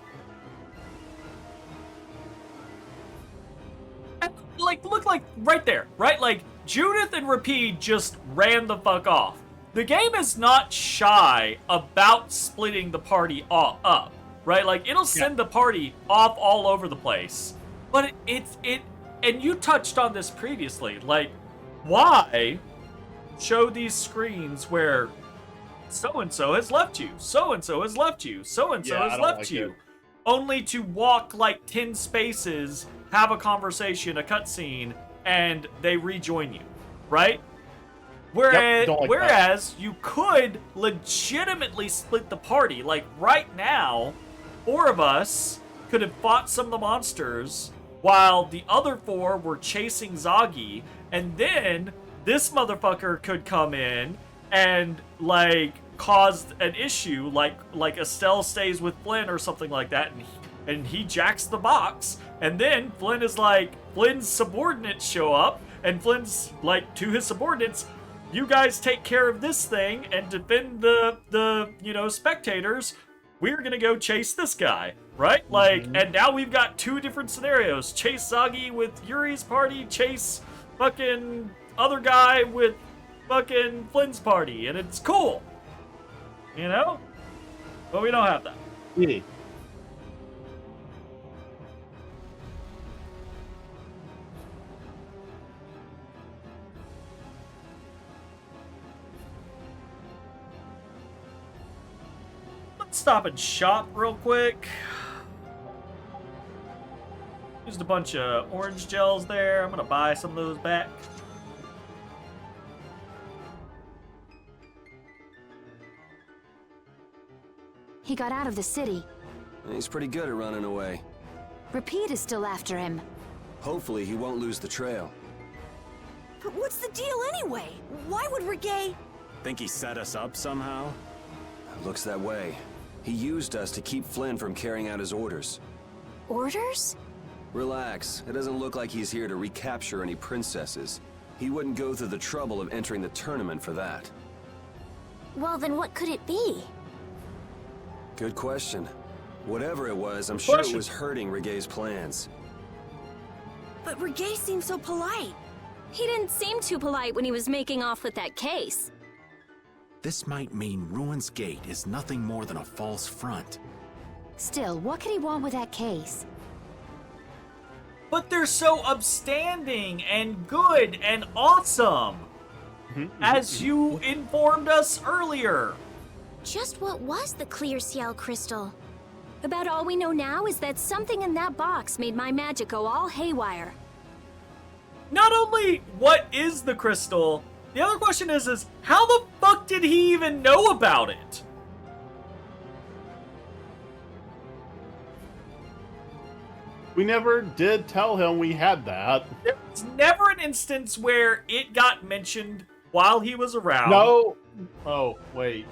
And, like, look like right there, right? Like, Judith and Rapide just ran the fuck off. The game is not shy about splitting the party all up, right? Like, it'll send the party off all over the place. But and you touched on this previously, like, why show these screens where so-and-so has left you, so-and-so has left you, so-and-so has left you, only to walk like 10 spaces, have a conversation, a cutscene, and they rejoin you, right? Whereas you could legitimately split the party. Like, right now, 4 of us could have fought some of the monsters while the other 4 were chasing Zagi, and then this motherfucker could come in and, like, cause an issue, like Estelle stays with Flynn or something like that, and he jacks the box, and then Flynn's subordinates show up, and Flynn's like to his subordinates, you guys take care of this thing and defend the spectators. We're gonna go chase this guy, right? Like, and now we've got 2 different scenarios. Chase Zagi with Yuri's party, chase fucking other guy with fucking Flynn's party, and it's cool. You know? But we don't have that. Yeah. Let's stop and shop real quick. Used a bunch of orange gels there. I'm gonna buy some of those back. He got out of the city. He's pretty good at running away. Rapide is still after him. Hopefully he won't lose the trail. But what's the deal anyway? Why would Reggae... Think he set us up somehow? Looks that way. He used us to keep Flynn from carrying out his orders. Orders? Relax. It doesn't look like he's here to recapture any princesses. He wouldn't go through the trouble of entering the tournament for that. Well, then what could it be? Good question. Whatever it was, I'm sure it was hurting Reggae's plans. But Reggae seemed so polite. He didn't seem too polite when he was making off with that case. This might mean Ruin's Gate is nothing more than a false front. Still, what could he want with that case? But they're so upstanding and good and awesome, as you informed us earlier. Just what was the clear ciel crystal? About all we know now is that something in that box made my magic go all haywire. Not only what is the crystal, the other question is how the fuck did he even know about it? We never did tell him we had that. There's never an instance where it got mentioned while he was around. No. Oh, wait.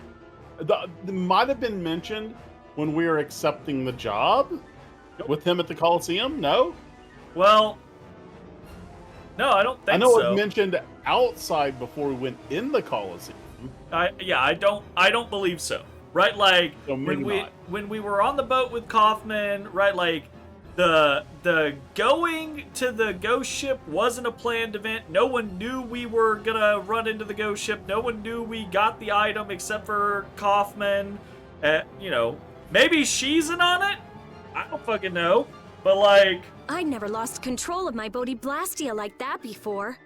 It might have been mentioned when we were accepting the job with him at the Coliseum. No. Well, no, I don't think so. I know it was mentioned outside before we went in the Coliseum. I don't believe so. Right, like so when we were on the boat with Kaufman, right, like the going to the ghost ship wasn't a planned event. No one knew we were gonna run into the ghost ship. No one knew we got the item except for Kaufman. Maybe she's in on it. I don't fucking know. But like, I'd never lost control of my Bodhi Blastia like that before.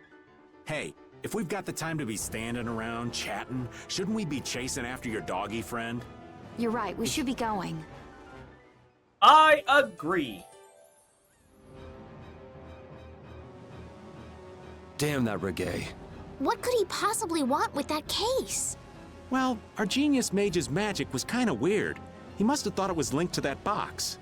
Hey, if we've got the time to be standing around chatting, shouldn't we be chasing after your doggy friend? You're right, we should be going. I agree. Damn that Reggae. What could he possibly want with that case? Well, our genius mage's magic was kind of weird. He must have thought it was linked to that box.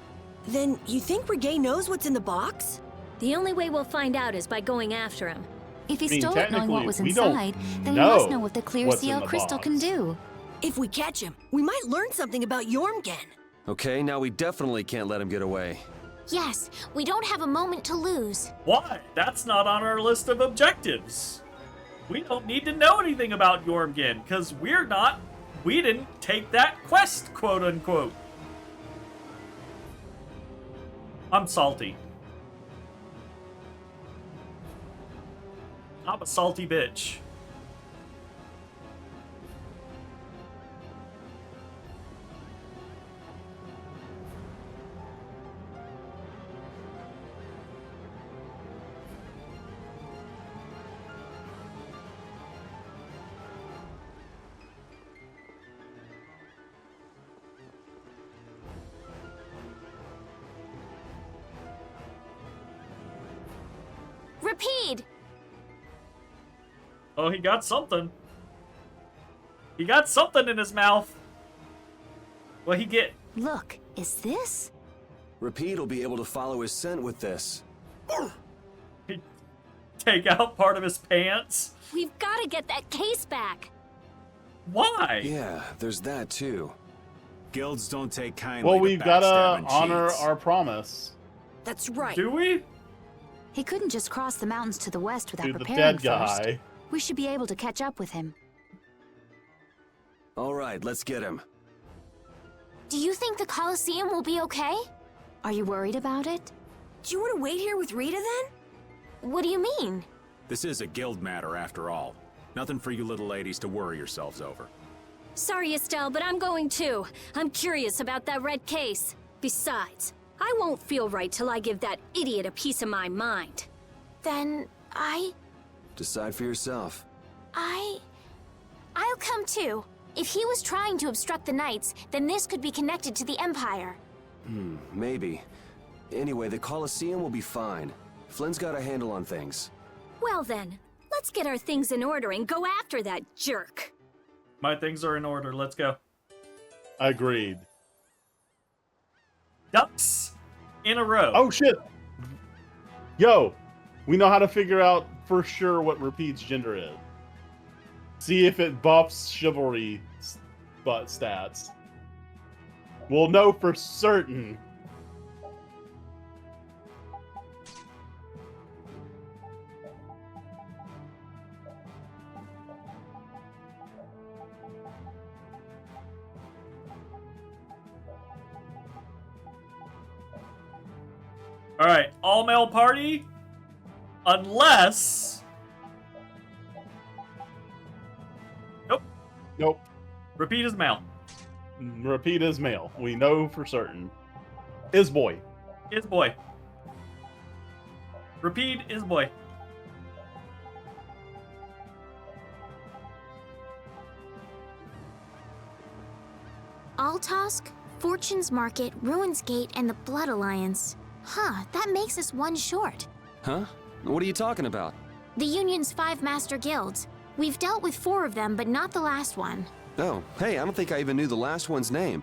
Then you think Reggae knows what's in the box? The only way we'll find out is by going after him. If he I mean, stole it knowing what was technically, we don't inside, then he must know know what the clear what's in seal the crystal can box. do. If we catch him, we might learn something about Jormgen. Okay, now we definitely can't let him get away. Yes, we don't have a moment to lose. Why? That's not on our list of objectives. We don't need to know anything about Jormgen, because we didn't take that quest, quote unquote. I'm salty. I'm a salty bitch. Repeat! Oh, he got something. He got something in his mouth. What he get? Look, is this? Repeat will be able to follow his scent with this. Take out part of his pants? We've got to get that case back. Why? Yeah, there's that too. Guilds don't take kindly Well, to we've got to backstabbing honor cheats. our promise. That's right. Do we? He couldn't just cross the mountains to the west without Dude, the preparing dead guy. first. We should be able to catch up with him. All right, let's get him. Do you think the Colosseum will be okay? Are you worried about it? Do you want to wait here with Rita then? What do you mean? This is a guild matter after all. Nothing for you little ladies to worry yourselves over. Sorry, Estelle, but I'm going too. I'm curious about that red case. Besides, I won't feel right till I give that idiot a piece of my mind. Then Decide for yourself. I'll come too. If he was trying to obstruct the Knights, then this could be connected to the Empire. Maybe. Anyway, the Colosseum will be fine. Flynn's got a handle on things. Well then, let's get our things in order and go after that jerk. My things are in order. Let's go. Agreed. Ducks in a row. Oh shit! Yo, we know how to figure out for sure what Repeat's gender is. See if it buffs chivalry stats. We'll know for certain. All right, all male party, unless. Nope. Repeat is male. Repeat is male. We know for certain. Is boy. Is boy. Repeat is boy. Altosk, Fortune's Market, Ruins Gate, and the Blood Alliance. Huh, that makes us one short. Huh? What are you talking about? The Union's 5 master guilds. We've dealt with 4 of them, but not the last one. Oh, hey, I don't think I even knew the last one's name.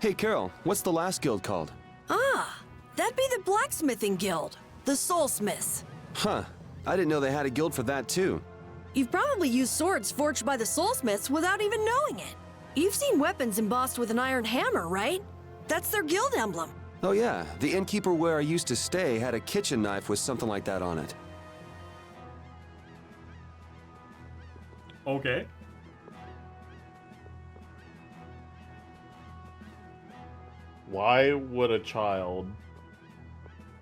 Hey, Carol, what's the last guild called? Ah, that'd be the Blacksmithing Guild, the Soulsmiths. Huh. I didn't know they had a guild for that, too. You've probably used swords forged by the Soulsmiths without even knowing it. You've seen weapons embossed with an iron hammer, right? That's their guild emblem. Oh, yeah. The innkeeper where I used to stay had a kitchen knife with something like that on it. Okay. Why would a child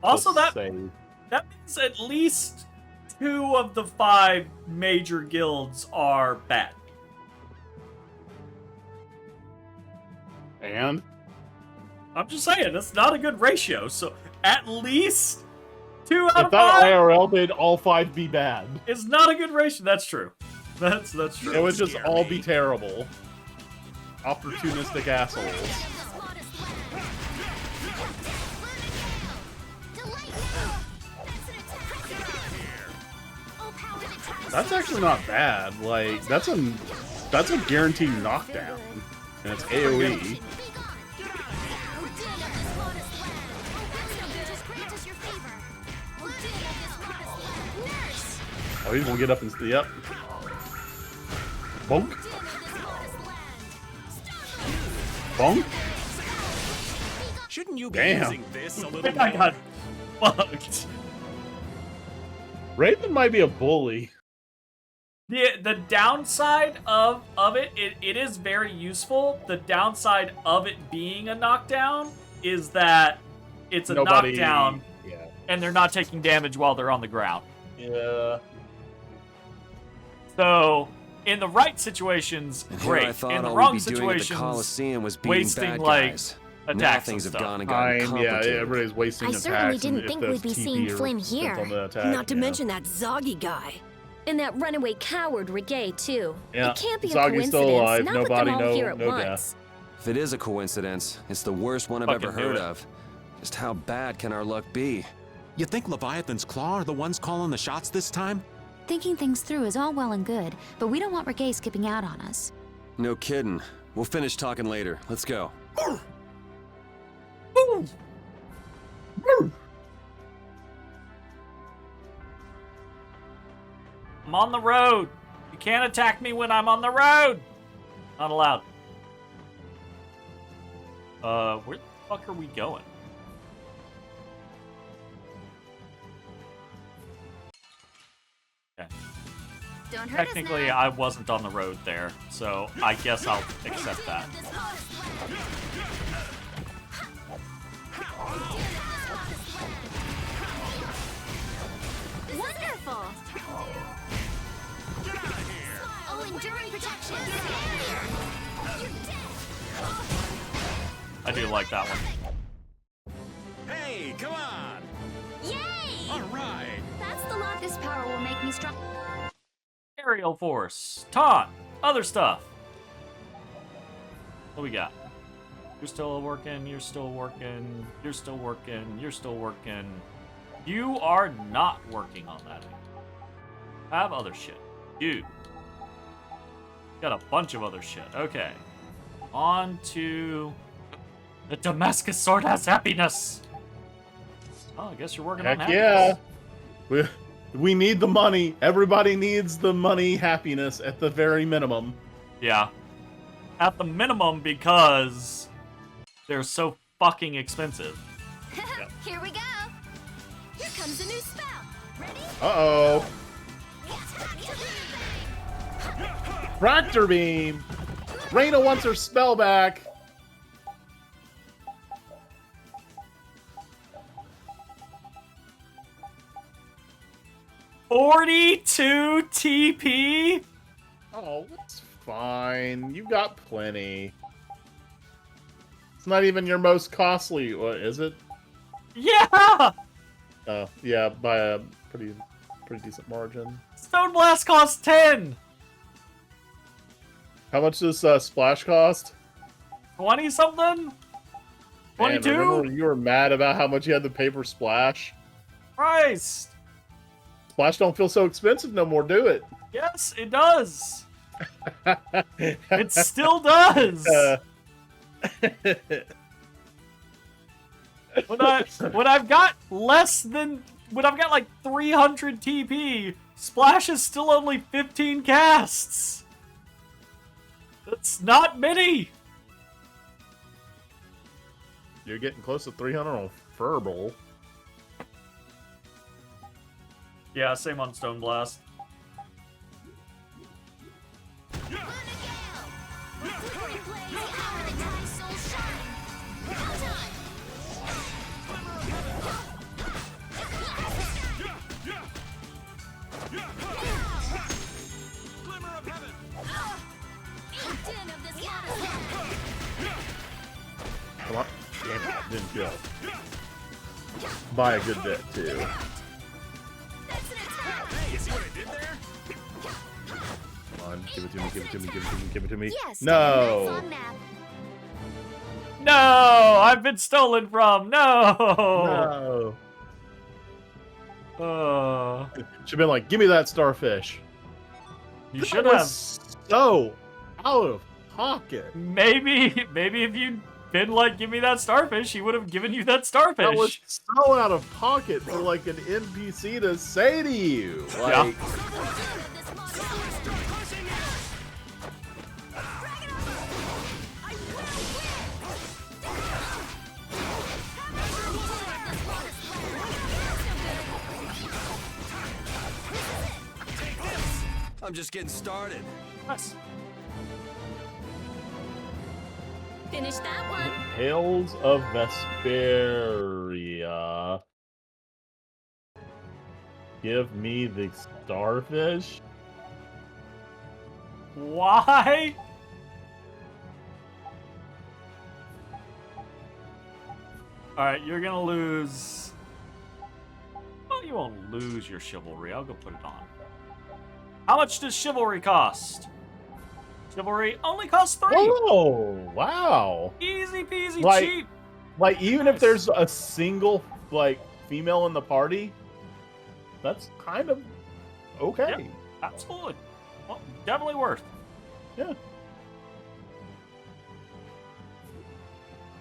Also, just that say... that means at least 2 of the 5 major guilds are bad. And? I'm just saying, that's not a good ratio. So at least 2 out If of that 5 IRL did all 5 be bad. is not a good ratio. That's true. That's true. It would just all be terrible. Opportunistic assholes. That's actually not bad. Like, that's a guaranteed knockdown. And it's AoE. Oh, he's gonna get up and yep. Bonk. Bonk. Shouldn't you be Damn. using this a little I more? got fucked. Raven might be a bully. The downside of it is very useful. The downside of it being a knockdown is that it's a knockdown, and they're not taking damage while they're on the ground. Yeah. So, in the right situations, And here I great. thought In the all wrong we'd be doing at the situations, Colosseum was beating wasting bad like guys. Now attacks things and have stuff. gone and gotten Yeah, complicated. everybody's wasting I attacks. certainly and didn't if think there's we'd be TP seeing or Flynn depends here. on the attack, Not to mention that Zoggy guy. And that runaway coward Regay, too. Yeah, It can't be a Zoggy's coincidence, still alive, not no with body, them all no- here at no once. death. If it is a coincidence, it's the worst one I've Fucking ever do heard it. of. Just how bad can our luck be? You think Leviathan's Claw are the ones calling the shots this time? Thinking things through is all well and good, but we don't want Regay skipping out on us. No kidding. We'll finish talking later. Let's go. I'm on the road. You can't attack me when I'm on the road. Not allowed. Where the fuck are we going? Okay. Don't hurt us Technically, now. I wasn't on the road there, so I guess I'll accept that. Wonderful. Oh, enduring protection. I do like that one. Hey, come on! Yay! All right. That's the lot. This power will make me strong. Aerial Force. Taunt. Other stuff. What we got? You're still working, you're still working, you're still working, you're still working. You are not working on that anymore. I have other shit. You. Got a bunch of other shit. Okay. On to... The Damascus Sword has happiness! Oh, I guess you're working on Heck happiness. yeah. We need the money. Everybody needs the money, happiness at the very minimum. Yeah. At the minimum, because they're so fucking expensive. Here we go. Here comes a new spell. Ready? Uh-oh. Fractor Beam! Reyna wants her spell back. $42 TP? Oh, that's fine. You've got plenty. It's not even your most costly, what, is it? Yeah! Oh, yeah, by a pretty decent margin. Stone Blast costs 10! How much does Splash cost? 20 something? 22? Man, remember you were mad about how much you had to pay for Splash? Christ! Splash don't feel so expensive no more, do it? Yes, it does! It still does! When I've got like 300 TP, Splash is still only 15 casts. That's not many. You're getting close to 300 on Furble. Yeah, same on Stone Blast. Come on. Damn it, didn't go. By a good bit, too. Hey, you see what I did there? Come on, give it to me, give it to me, give it to me, give it to me. Yes. No! No, I've been stolen from. No. No. Should've been like, give me that starfish. You That should was have. so out of pocket. Maybe if you been like, give me that starfish, he would have given you that starfish. That was so out of pocket for like an NPC to say to you. Like, I'm just getting started. Nice. Finish that one. Tales of Vesperia. Give me the starfish. Why? Alright, you're gonna lose... Well, you won't lose your chivalry. I'll go put it on. How much does chivalry cost? Chivalry only costs 3. Oh, wow. Easy peasy, Like, cheap. like even if there's a single like female in the party, that's kind of okay. Yeah, absolutely. Well, definitely worth. Yeah.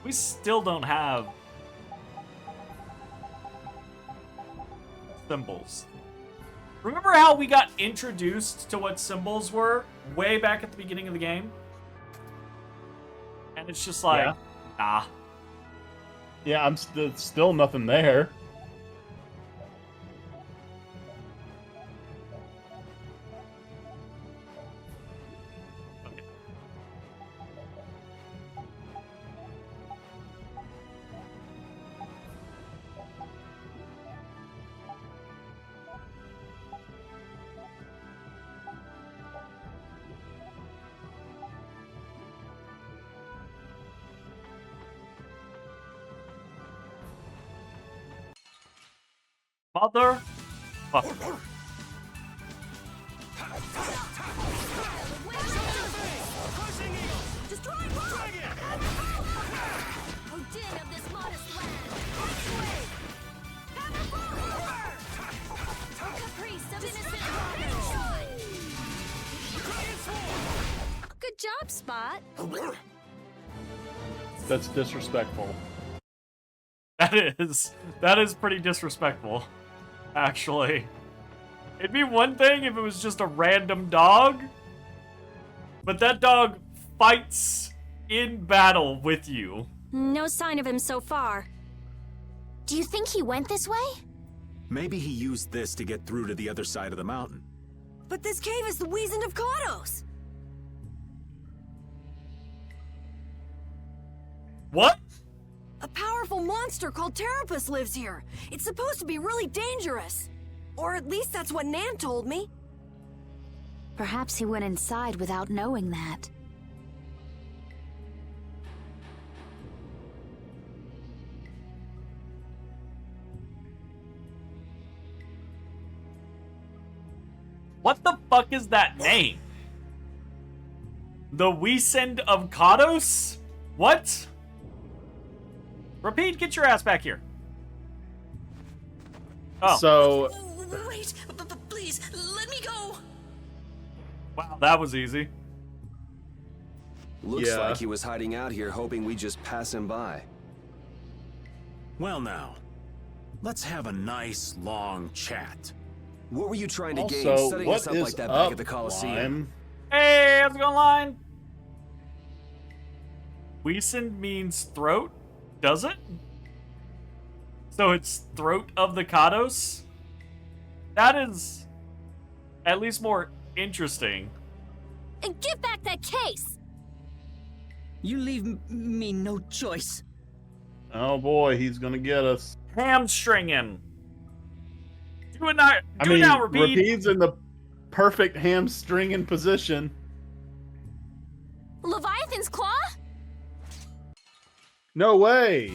We still don't have symbols. Remember how we got introduced to what symbols were way back at the beginning of the game? And it's just like, nah. Yeah, I'm still nothing there. Mother fucker. Good job, Spot. That's disrespectful. That is pretty disrespectful, actually. It'd be one thing if it was just a random dog, but that dog fights in battle with you. No sign of him so far. Do you think he went this way? Maybe he used this to get through to the other side of the mountain. But this cave is the Wizened of Kados. What? A powerful monster called Terapus lives here. It's supposed to be really dangerous. Or at least that's what Nan told me. Perhaps he went inside without knowing that. What the fuck is that name? The Wizened of Kados? What? Repeat, get your ass back here. Oh. So... Wait, please, let me go. Wow, that was easy. Looks like he was hiding out here hoping we just pass him by. Well now, let's have a nice long chat. What were you trying to Also, gain setting us what up is like that up, back at the Coliseum? Lime? Hey, how's it going, Line? Wizened means throat, does it? So it's throat of the Kados? That is at least more interesting. And give back that case! You leave me no choice. Oh boy, he's gonna get us. Hamstring him. Do it now, I mean, now, Rapide. Rapide's in the perfect hamstringing position. Leviathan's Claw? No way.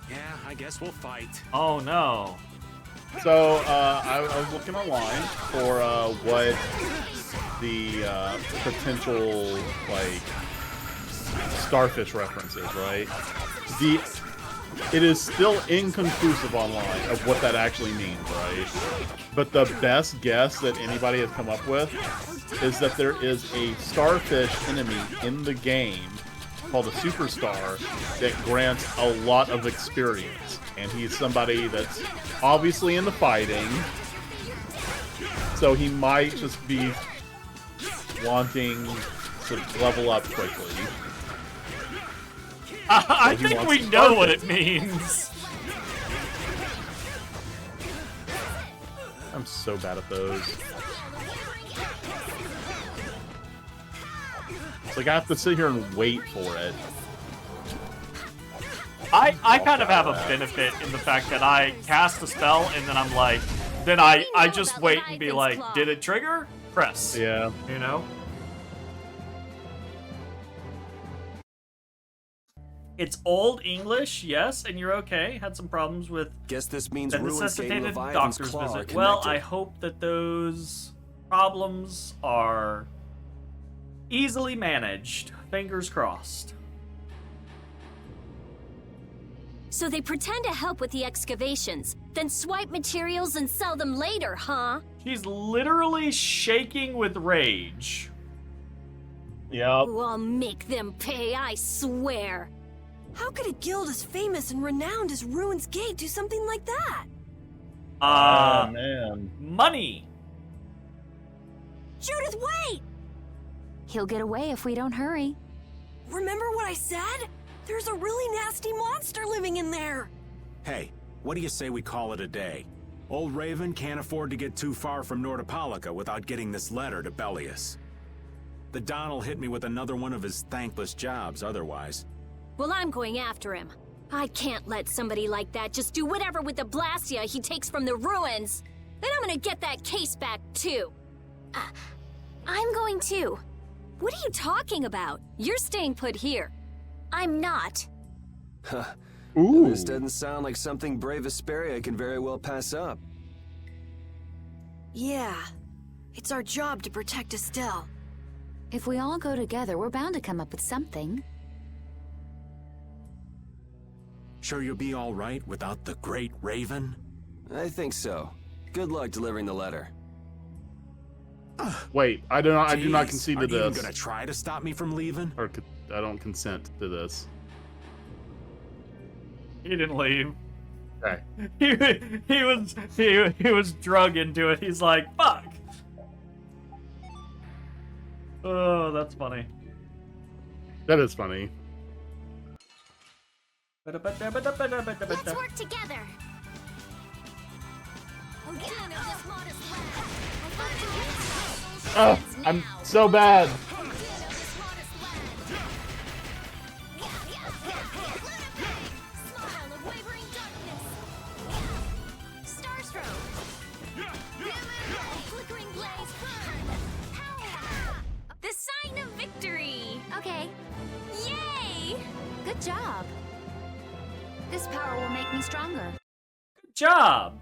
Yeah, I guess we'll fight. Oh no. So, I was looking online for what the potential, like, starfish references, right? It is still inconclusive online of what that actually means, right? But the best guess that anybody has come up with is that there is a starfish enemy in the game called a superstar that grants a lot of experience. And he's somebody that's obviously into fighting. So he might just be wanting to level up quickly. I think we know what it means. I'm so bad at those. It's like I have to sit here and wait for it. I kind of have a benefit in the fact that I cast a spell and then I'm like, then I just wait and be like, did it trigger? Press. Yeah. You know? It's Old English, yes, and you're okay. Had some problems with Guess this means that Ruins Gate and necessitated Leviathan's doctor's Claw are visit. Well, connected. I hope that those problems are easily managed. Fingers crossed. So they pretend to help with the excavations, then swipe materials and sell them later, huh? She's literally shaking with rage. Yep. Oh, I'll make them pay, I swear. How could a guild as famous and renowned as Ruins Gate do something like that? Oh, man. Money. Judith, wait! He'll get away if we don't hurry. Remember what I said? There's a really nasty monster living in there. Hey, what do you say we call it a day? Old Raven can't afford to get too far from Nordopolica without getting this letter to Bellius. The Don'll hit me with another one of his thankless jobs otherwise. Well, I'm going after him. I can't let somebody like that just do whatever with the Blastia he takes from the ruins. Then I'm gonna get that case back, too. I'm going too. What are you talking about? You're staying put here. I'm not. Huh. Ooh. This doesn't sound like something Brave Vesperia can very well pass up. Yeah. It's our job to protect Estelle. If we all go together, we're bound to come up with something. Sure you'll be all right without the Great Raven? I think so. Good luck delivering the letter. Wait, I do not Jeez, concede to aren't you even this. gonna try to stop me from leaving? Or I don't consent to this. He didn't leave. Okay. He was drug into it. He's like, fuck. Oh, that's funny. That is funny. Let's work together. Oh, I'm so bad. The sign of victory! Okay, Yay! good job. This power will make me stronger. Good job!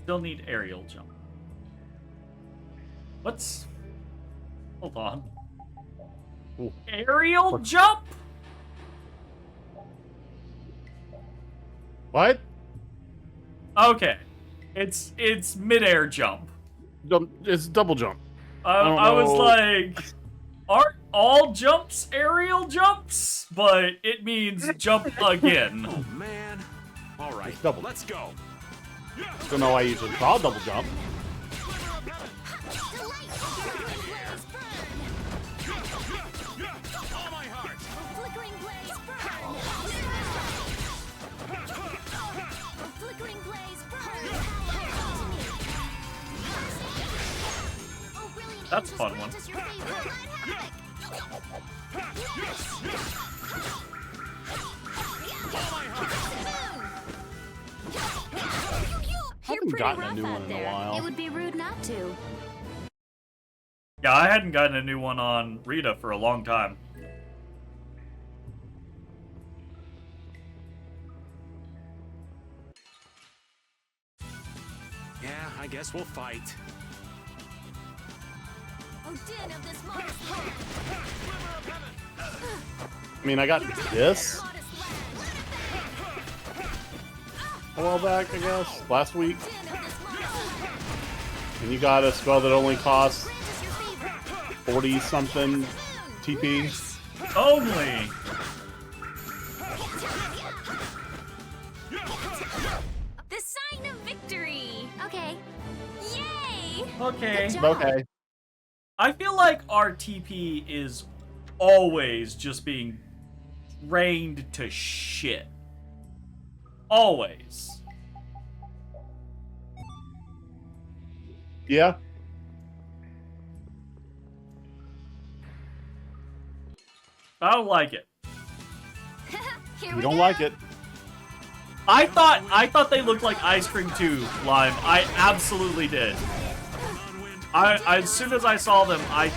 Still need aerial jump. What's... Hold on. Ooh. Aerial jump? What? Okay. It's mid-air jump. It's double jump. I was like, aren't all jumps aerial jumps? But it means jump again. Oh, man. All right, double. let's go. Don't know why I usually call double jump. That's a fun one. I haven't gotten a new one in a while. It would be rude not to. Yeah, I hadn't gotten a new one on Rita for a long time. Yeah, I guess we'll fight. I mean, I got this a while back, I guess, last week. And you got a spell that only costs 40-something TP. Only! The sign of victory! Okay. Yay! Okay. Good job. Okay. I feel like our TP is always just being drained to shit. Always. Yeah. I don't like it. You don't like it. I thought they looked like ice cream too, Lime. I absolutely did. As soon as I saw them, I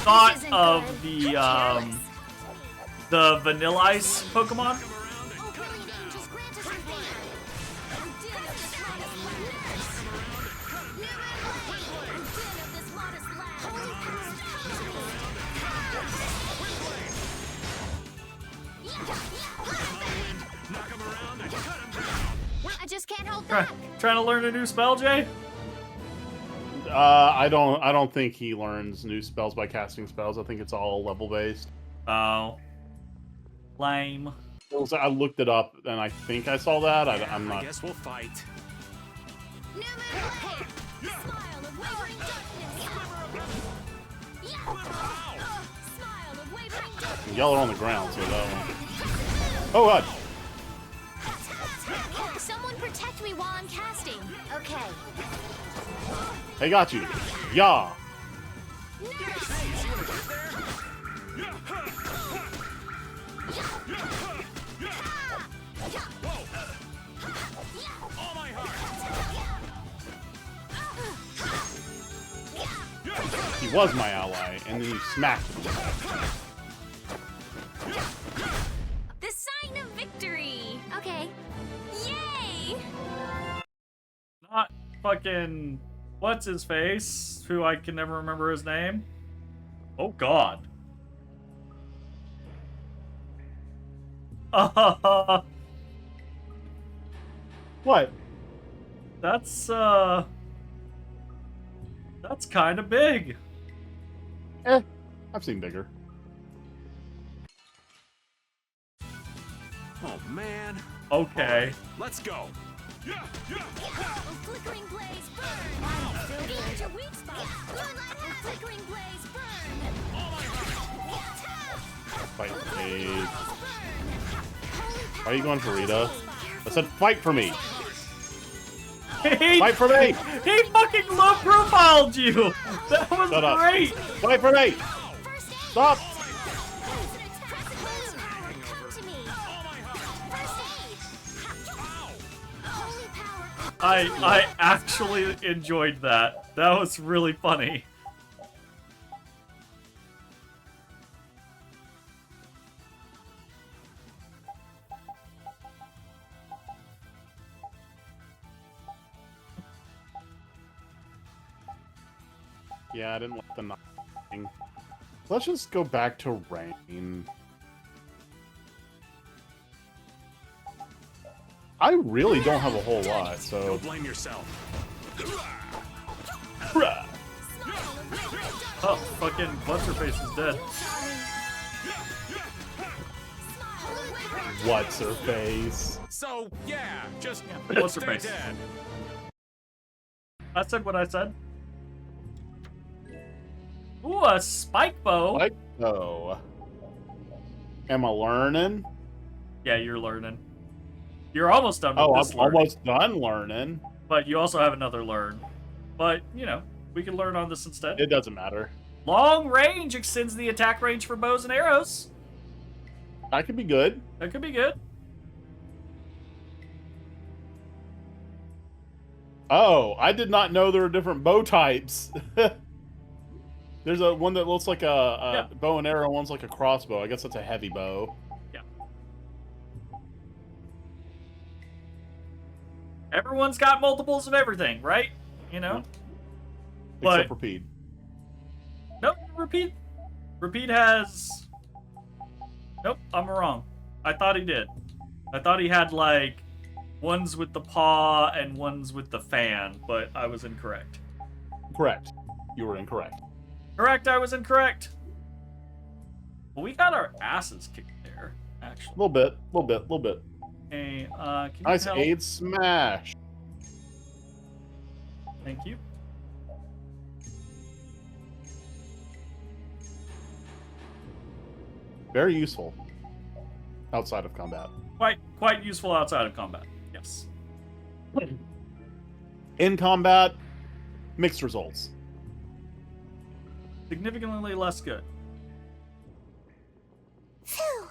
thought of the Vanilla Ice Pokemon. I just can't hold back. Trying to learn a new spell, Jay? I don't think he learns new spells by casting spells. I think it's all level based. Oh. Lame. I looked it up and I think I saw that. I'm not. I guess we'll fight. Yellow on the ground, so that one. Oh god! Someone protect me while I'm casting. Okay. I got you. Yeah. He was my ally, and then he smacked me. The sign of victory. Okay. Yay! Not fucking what's his face, who I can never remember his name. Oh god. What? That's kind of big. I've seen bigger. Oh man. Okay. Let's go. Flickering blaze burn. Be your weak spot. Flickering blaze burn. Fight me. Why are you going for Rita? I said fight for me. Fight for me. He fucking low profiled you. That was Shut up. great. Fight for me. Stop. I actually enjoyed that. That was really funny. Yeah, I didn't like the knocking. Let's just go back to rain. I really don't have a whole lot, so... Don't blame yourself. Oh, fucking what's-her-face is dead. What's her face? So, yeah, just What's her stay face? dead. I said what I said. Ooh, a spike bow. Spike bow. Am I learning? Yeah, you're learning. You're almost done with Oh, this I'm learn. almost done learning. But you also have another learn. But, you know, we can learn on this instead. It doesn't matter. Long range extends the attack range for bows and arrows. That could be good. That could be good. Oh, I did not know there were different bow types. There's a one that looks like a bow and arrow, one's like a crossbow. I guess that's a heavy bow. Yeah. Everyone's got multiples of everything, right? You know? But, Except for Pete. nope, repeat. Repeat has... Nope, I'm wrong. I thought he did. I thought he had, like, ones with the paw and ones with the fan, but I was incorrect. Correct. You were incorrect. Correct, I was incorrect. Well, we got our asses kicked there, actually. A little bit. Okay, can you Nice help? aid smash. Thank you. Very useful. Outside of combat. Quite useful outside of combat. Yes. In combat, mixed results. Significantly less good. Phew.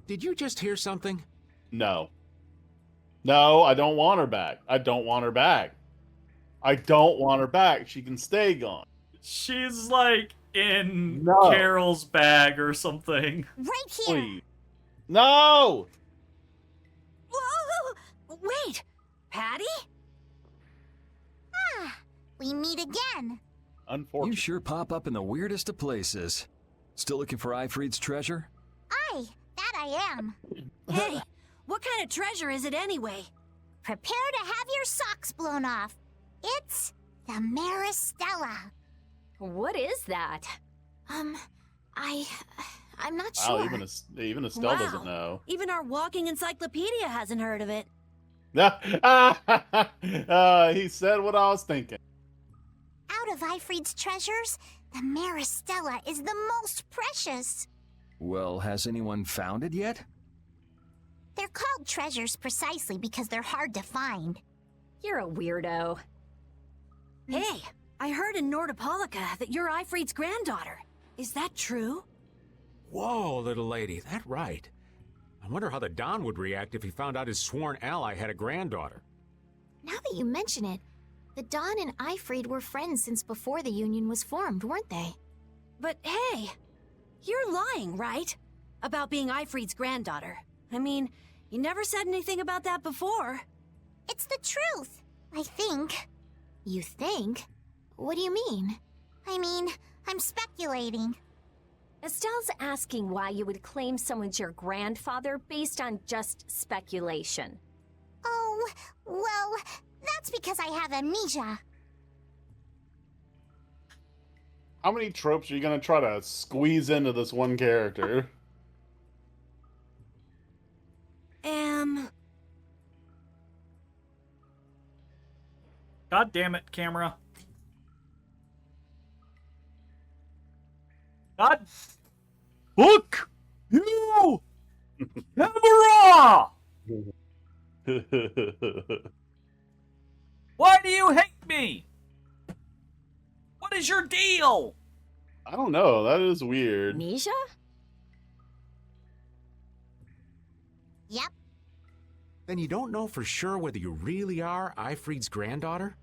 Did you just hear something? No. No, I don't want her back. I don't want her back. I don't want her back. She can stay gone. She's like in No. Carol's bag or something. Right here. Please. No! Whoa! Wait! Patty? Ah, we meet again. Unfortunately. You sure pop up in the weirdest of places. Still looking for Ifried's treasure? Aye, that I am. Hey, what kind of treasure is it anyway? Prepare to have your socks blown off. It's the Maristella. What is that? I'm not Wow, sure. even Estelle doesn't know. Even our walking encyclopedia hasn't heard of it. He said what I was thinking. Out of Ifried's treasures, the Maristella is the most precious. Well, has anyone found it yet? They're called treasures precisely because they're hard to find. You're a weirdo. Hey, I heard in Nordopolica that you're Ifried's granddaughter. Is that true? Whoa, little lady, that right. I wonder how the Don would react if he found out his sworn ally had a granddaughter. Now that you mention it, the Don and Ifried were friends since before the Union was formed, weren't they? But hey, you're lying, right? About being Ifried's granddaughter. I mean, you never said anything about that before. It's the truth, I think. You think? What do you mean? I mean, I'm speculating. Estelle's asking why you would claim someone's your grandfather based on just speculation. Oh, well, that's because I have amnesia. How many tropes are you gonna try to squeeze into this one character? God damn it, camera. God. Look! You! Camera! Why do you hate me? What is your deal? I don't know. That is weird. Amnesia? Yep. Then you don't know for sure whether you really are Ifried's granddaughter?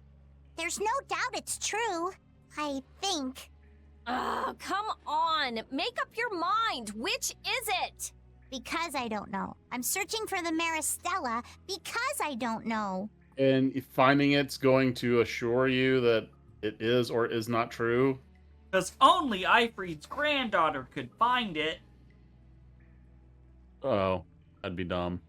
There's no doubt it's true. I think. Oh, come on. Make up your mind. Which is it? Because I don't know. I'm searching for the Maristella because I don't know. And finding it's going to assure you that it is or is not true? Because only Ifried's granddaughter could find it. Oh, that'd be dumb.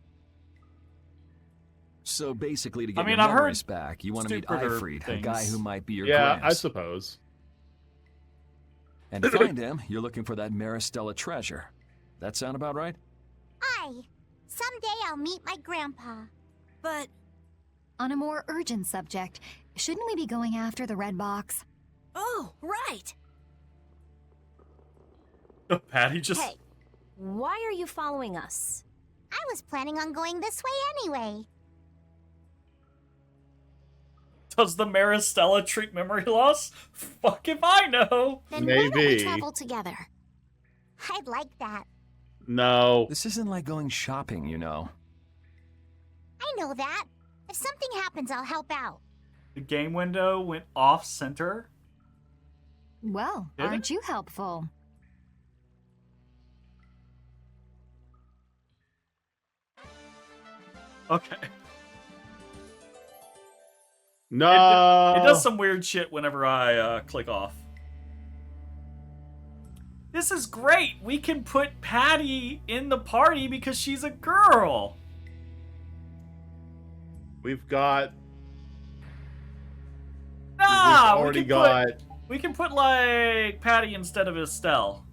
So basically, to get I mean, your I've memories heard back, you want to meet stupider Ifried, a things. guy who might be your Yeah, grands. I suppose. And to find him, you're looking for that Maristella treasure. That sound about right? Aye. Someday I'll meet my grandpa. But on a more urgent subject, shouldn't we be going after the red box? Oh, right. Patty just... Hey, why are you following us? I was planning on going this way anyway. Does the Maristella treat memory loss? Fuck if I know. Then why don't we travel together? I'd like that. No. This isn't like going shopping, you know. I know that. If something happens, I'll help out. The game window went off center. Well, Did it? aren't you helpful? Okay. No. It does some weird shit whenever I click off. This is great. We can put Patty in the party because she's a girl. We've got... No! already got... We can put, like, Patty instead of Estelle.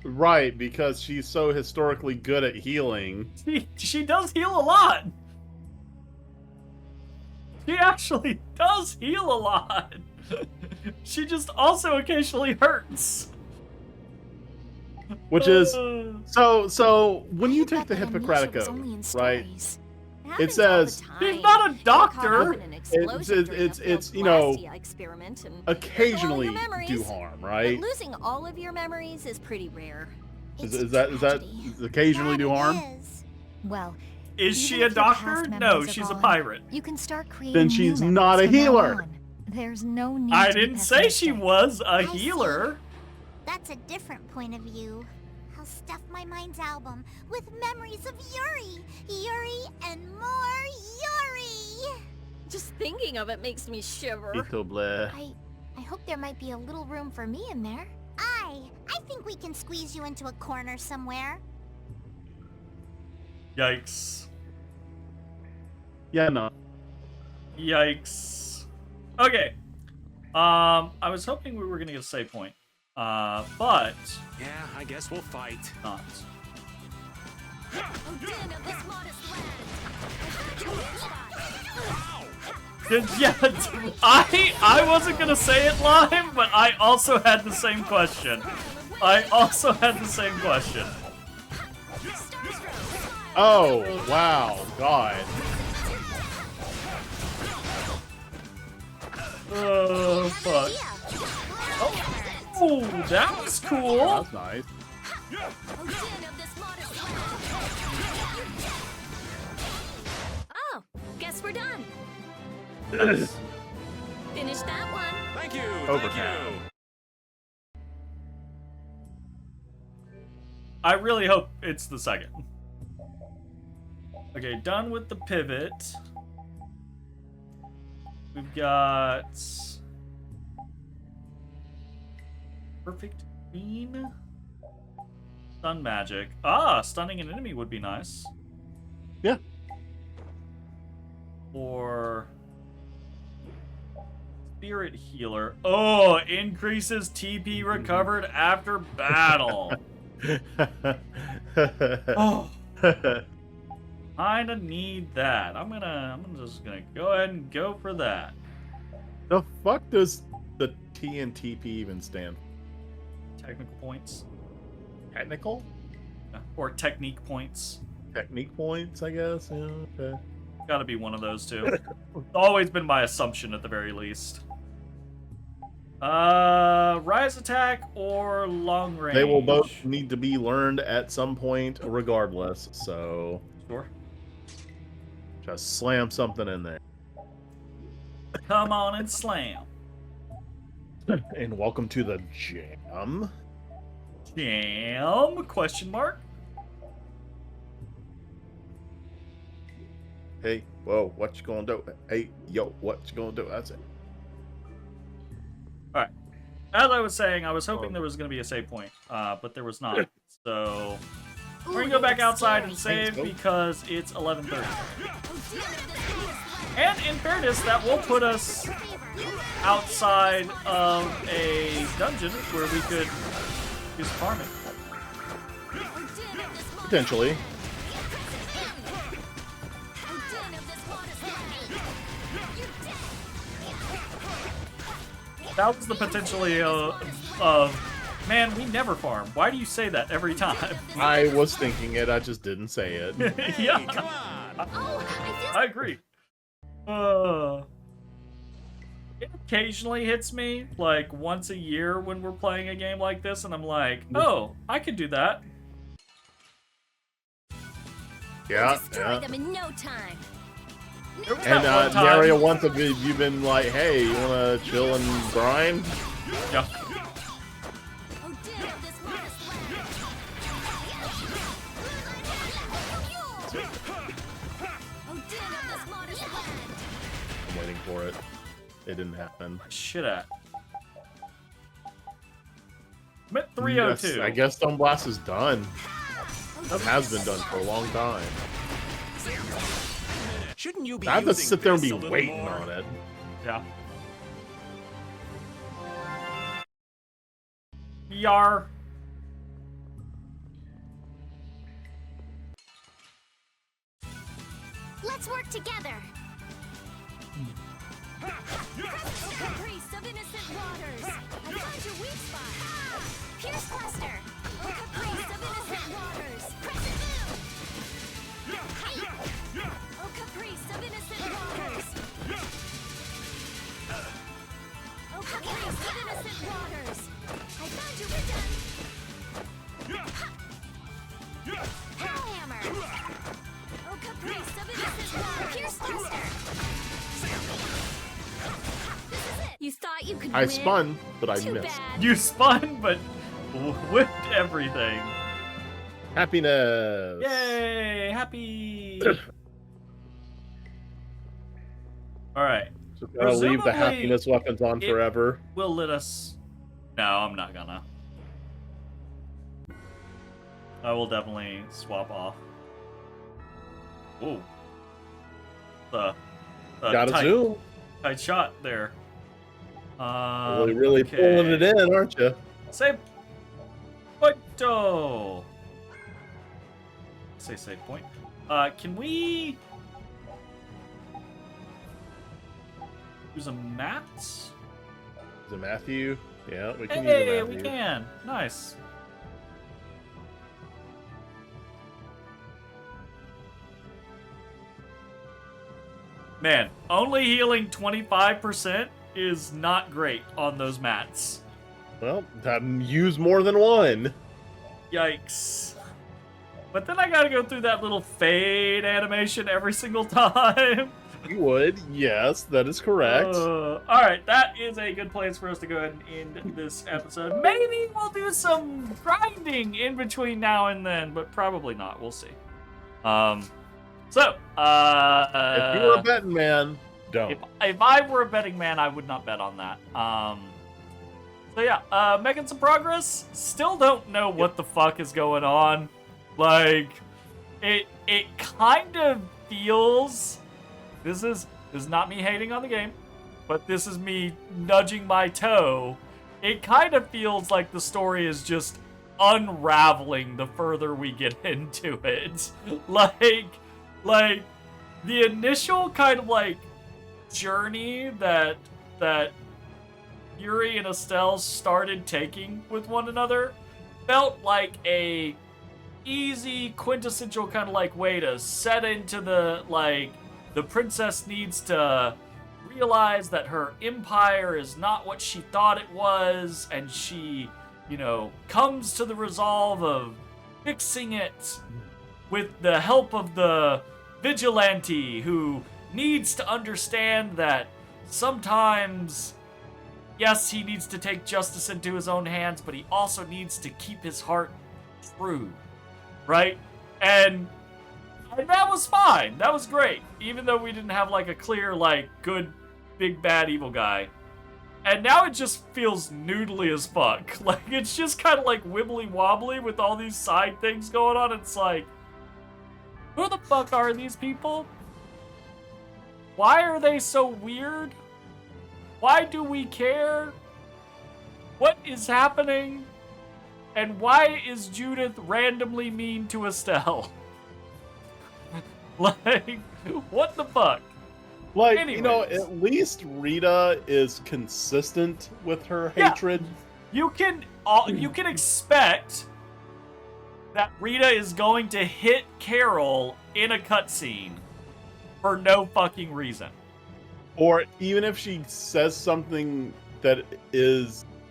Right, because she's so historically good at healing. She does heal a lot. She actually does heal a lot. She just also occasionally hurts. Which is so when you take the Hippocratic Oath, right? It says he's not a doctor. It's you know, occasionally do harm, right? But losing all of your memories is pretty rare. Is that occasionally do harm? Well, is she a doctor? No, she's a pirate. You can start creating Then she's not a healer. There's no need. I didn't say she was a healer. That's a different point of view. I'll stuff my mind's album with memories of Yuri. Yuri and more Yuri. Just thinking of it makes me shiver. I hope there might be a little room for me in there. I think we can squeeze you into a corner somewhere. Yikes. Yeah, no. Yikes. Okay. I was hoping we were gonna get a save point. But yeah, I guess we'll fight. Not. Yeah, I wasn't gonna say it live, but I also had the same question. Oh, wow, God. Oh, fuck. Oh, that was cool. That's nice. Oh, guess we're done. Finish that one. Thank you. Overtime. I really hope it's the second. Okay, done with the pivot. We've got perfect green. Stun magic. Stunning an enemy would be nice. Yeah. Or spirit healer. Oh, increases TP recovered after battle. Oh. Kinda need that. I'm just gonna go ahead and go for that. The fuck does the T and TP even stand for? Technical points. Technical? Or technique points. Technique points, I guess. Yeah, okay. Gotta be one of those two. It's always been my assumption at the very least. Rise attack or long range? They will both need to be learned at some point regardless, so... Sure. Just slam something in there. Come on and slam. And welcome to the jam. Jam? Question mark? Hey, whoa, what you gonna do? Hey, yo, what you gonna do? That's it. Alright. As I was saying, I was hoping there was going to be a save point, but there was not. So, we're going to go back outside and save because it's 11:30. And in fairness, that will put us outside of a dungeon where we could do some farming. Potentially. That was the potentially of, man, we never farm. Why do you say that every time? I was thinking it, I just didn't say it. Yeah. I agree. It occasionally hits me, like, once a year when we're playing a game like this, and I'm like, oh, I could do that. Yeah, Destroy them in no time. And Naria, once have you been like, hey, you wanna chill and grind? Yeah. I'm waiting for it. It didn't happen. Shit at. I'm at 302. Yes, I guess Stone Blast is done. It has been done for a long time. Shouldn't you be I have to using sit there and this be a little waiting more? on it. Yeah. Yar. Let's work together. Caprice of innocent waters. I found your weak spot. Pierce cluster. Oh, caprice of innocent waters. Crescent moon. Hey. Oh, caprice of innocent waters. Oh, caprice of innocent waters. I found you, we're done. Hellhammer. Oh, caprice of innocent waters. Pierce cluster. You thought you could I win? spun, but I Too missed. bad. You spun, but whipped everything. Happiness. Yay! Happy. All right. Just gotta leave the happiness weapons on forever. Will let us. No, I'm not gonna. I will definitely swap off. Ooh. The Gotta tight, zoom. Tight shot there. Really pulling it in, aren't you? Save pointo. Say save point. Can we use a mat? Is it Matthew? Yeah, we can use Hey, a Matthew. we can. Nice. Man, only healing 25% is not great on those mats. Well, use more than one. Yikes. But then I gotta go through that little fade animation every single time. You would, yes, that is correct. Alright, that is a good place for us to go ahead and end this episode. Maybe we'll do some grinding in between now and then, but probably not. We'll see. So, if you were a betting man, don't. If I were a betting man, I would not bet on that. So yeah, making some progress. Still don't know what the fuck is going on. Like, it kind of feels. This is not me hating on the game, but this is me nudging my toe. It kind of feels like the story is just unraveling the further we get into it. Like the initial kind of like journey that Yuri and Estelle started taking with one another felt like a easy quintessential kind of like way to set into the like the princess needs to realize that her empire is not what she thought it was, and she, comes to the resolve of fixing it with the help of the vigilante who needs to understand that sometimes, yes, he needs to take justice into his own hands, but he also needs to keep his heart true, right? And that was fine. That was great. Even though we didn't have like a clear, like, good, big, bad, evil guy. And now it just feels noodly as fuck. Like, it's just kind of like wibbly wobbly with all these side things going on. It's like, who the fuck are these people? Why are they so weird? Why do we care? What is happening? And why is Judith randomly mean to Estelle? Like, what the fuck? Like, Anyways. at least Rita is consistent with her hatred. You can expect that Rita is going to hit Carol in a cutscene for no fucking reason. Or even if she says something that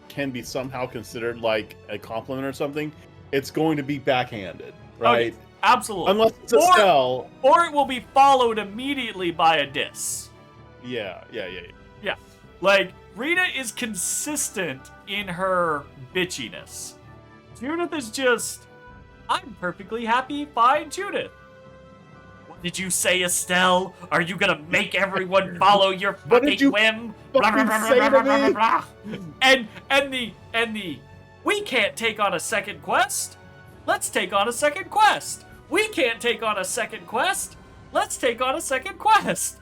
can be somehow considered like a compliment or something, it's going to be backhanded, right? Okay, absolutely. Unless it's Estelle. Or it will be followed immediately by a diss. Yeah. Yeah. Like, Rita is consistent in her bitchiness. Judith is just, I'm perfectly happy, fine, Judith. What did you say, Estelle? Are you gonna make everyone follow your fucking whim? Blah, blah, blah, blah, blah, blah, blah, blah. And the we can't take on a second quest. Let's take on a second quest. We can't take on a second quest. Let's take on a second quest.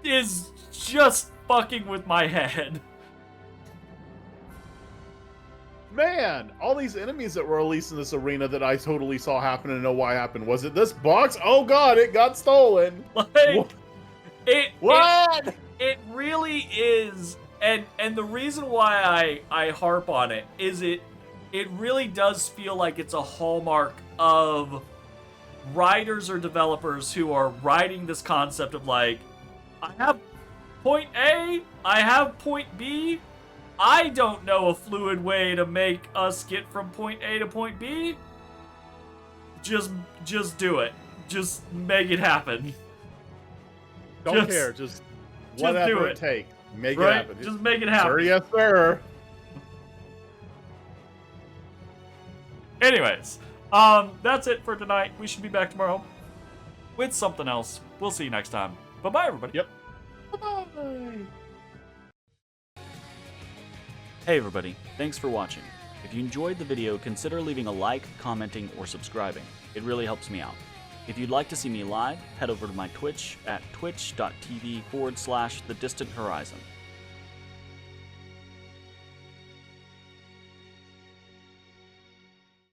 Is just fucking with my head. Man, all these enemies that were released in this arena that I totally saw happen and know why happened. Was it this box? Oh god, it got stolen. Like, what? It really is, and the reason why I harp on it is it really does feel like it's a hallmark of writers or developers who are writing this concept of like, I have point A, I have point B, I don't know a fluid way to make us get from point A to point B. Just do it. Just make it happen. Don't care. Just whatever do it takes. Make right? it happen. Just make it happen. Sir, yes, sir. Anyways, that's it for tonight. We should be back tomorrow with something else. We'll see you next time. Bye-bye, everybody. Yep. Bye-bye. Hey, everybody. Thanks for watching. If you enjoyed the video, consider leaving a like, commenting, or subscribing. It really helps me out. If you'd like to see me live, head over to my Twitch at twitch.tv/thedistanthorizon.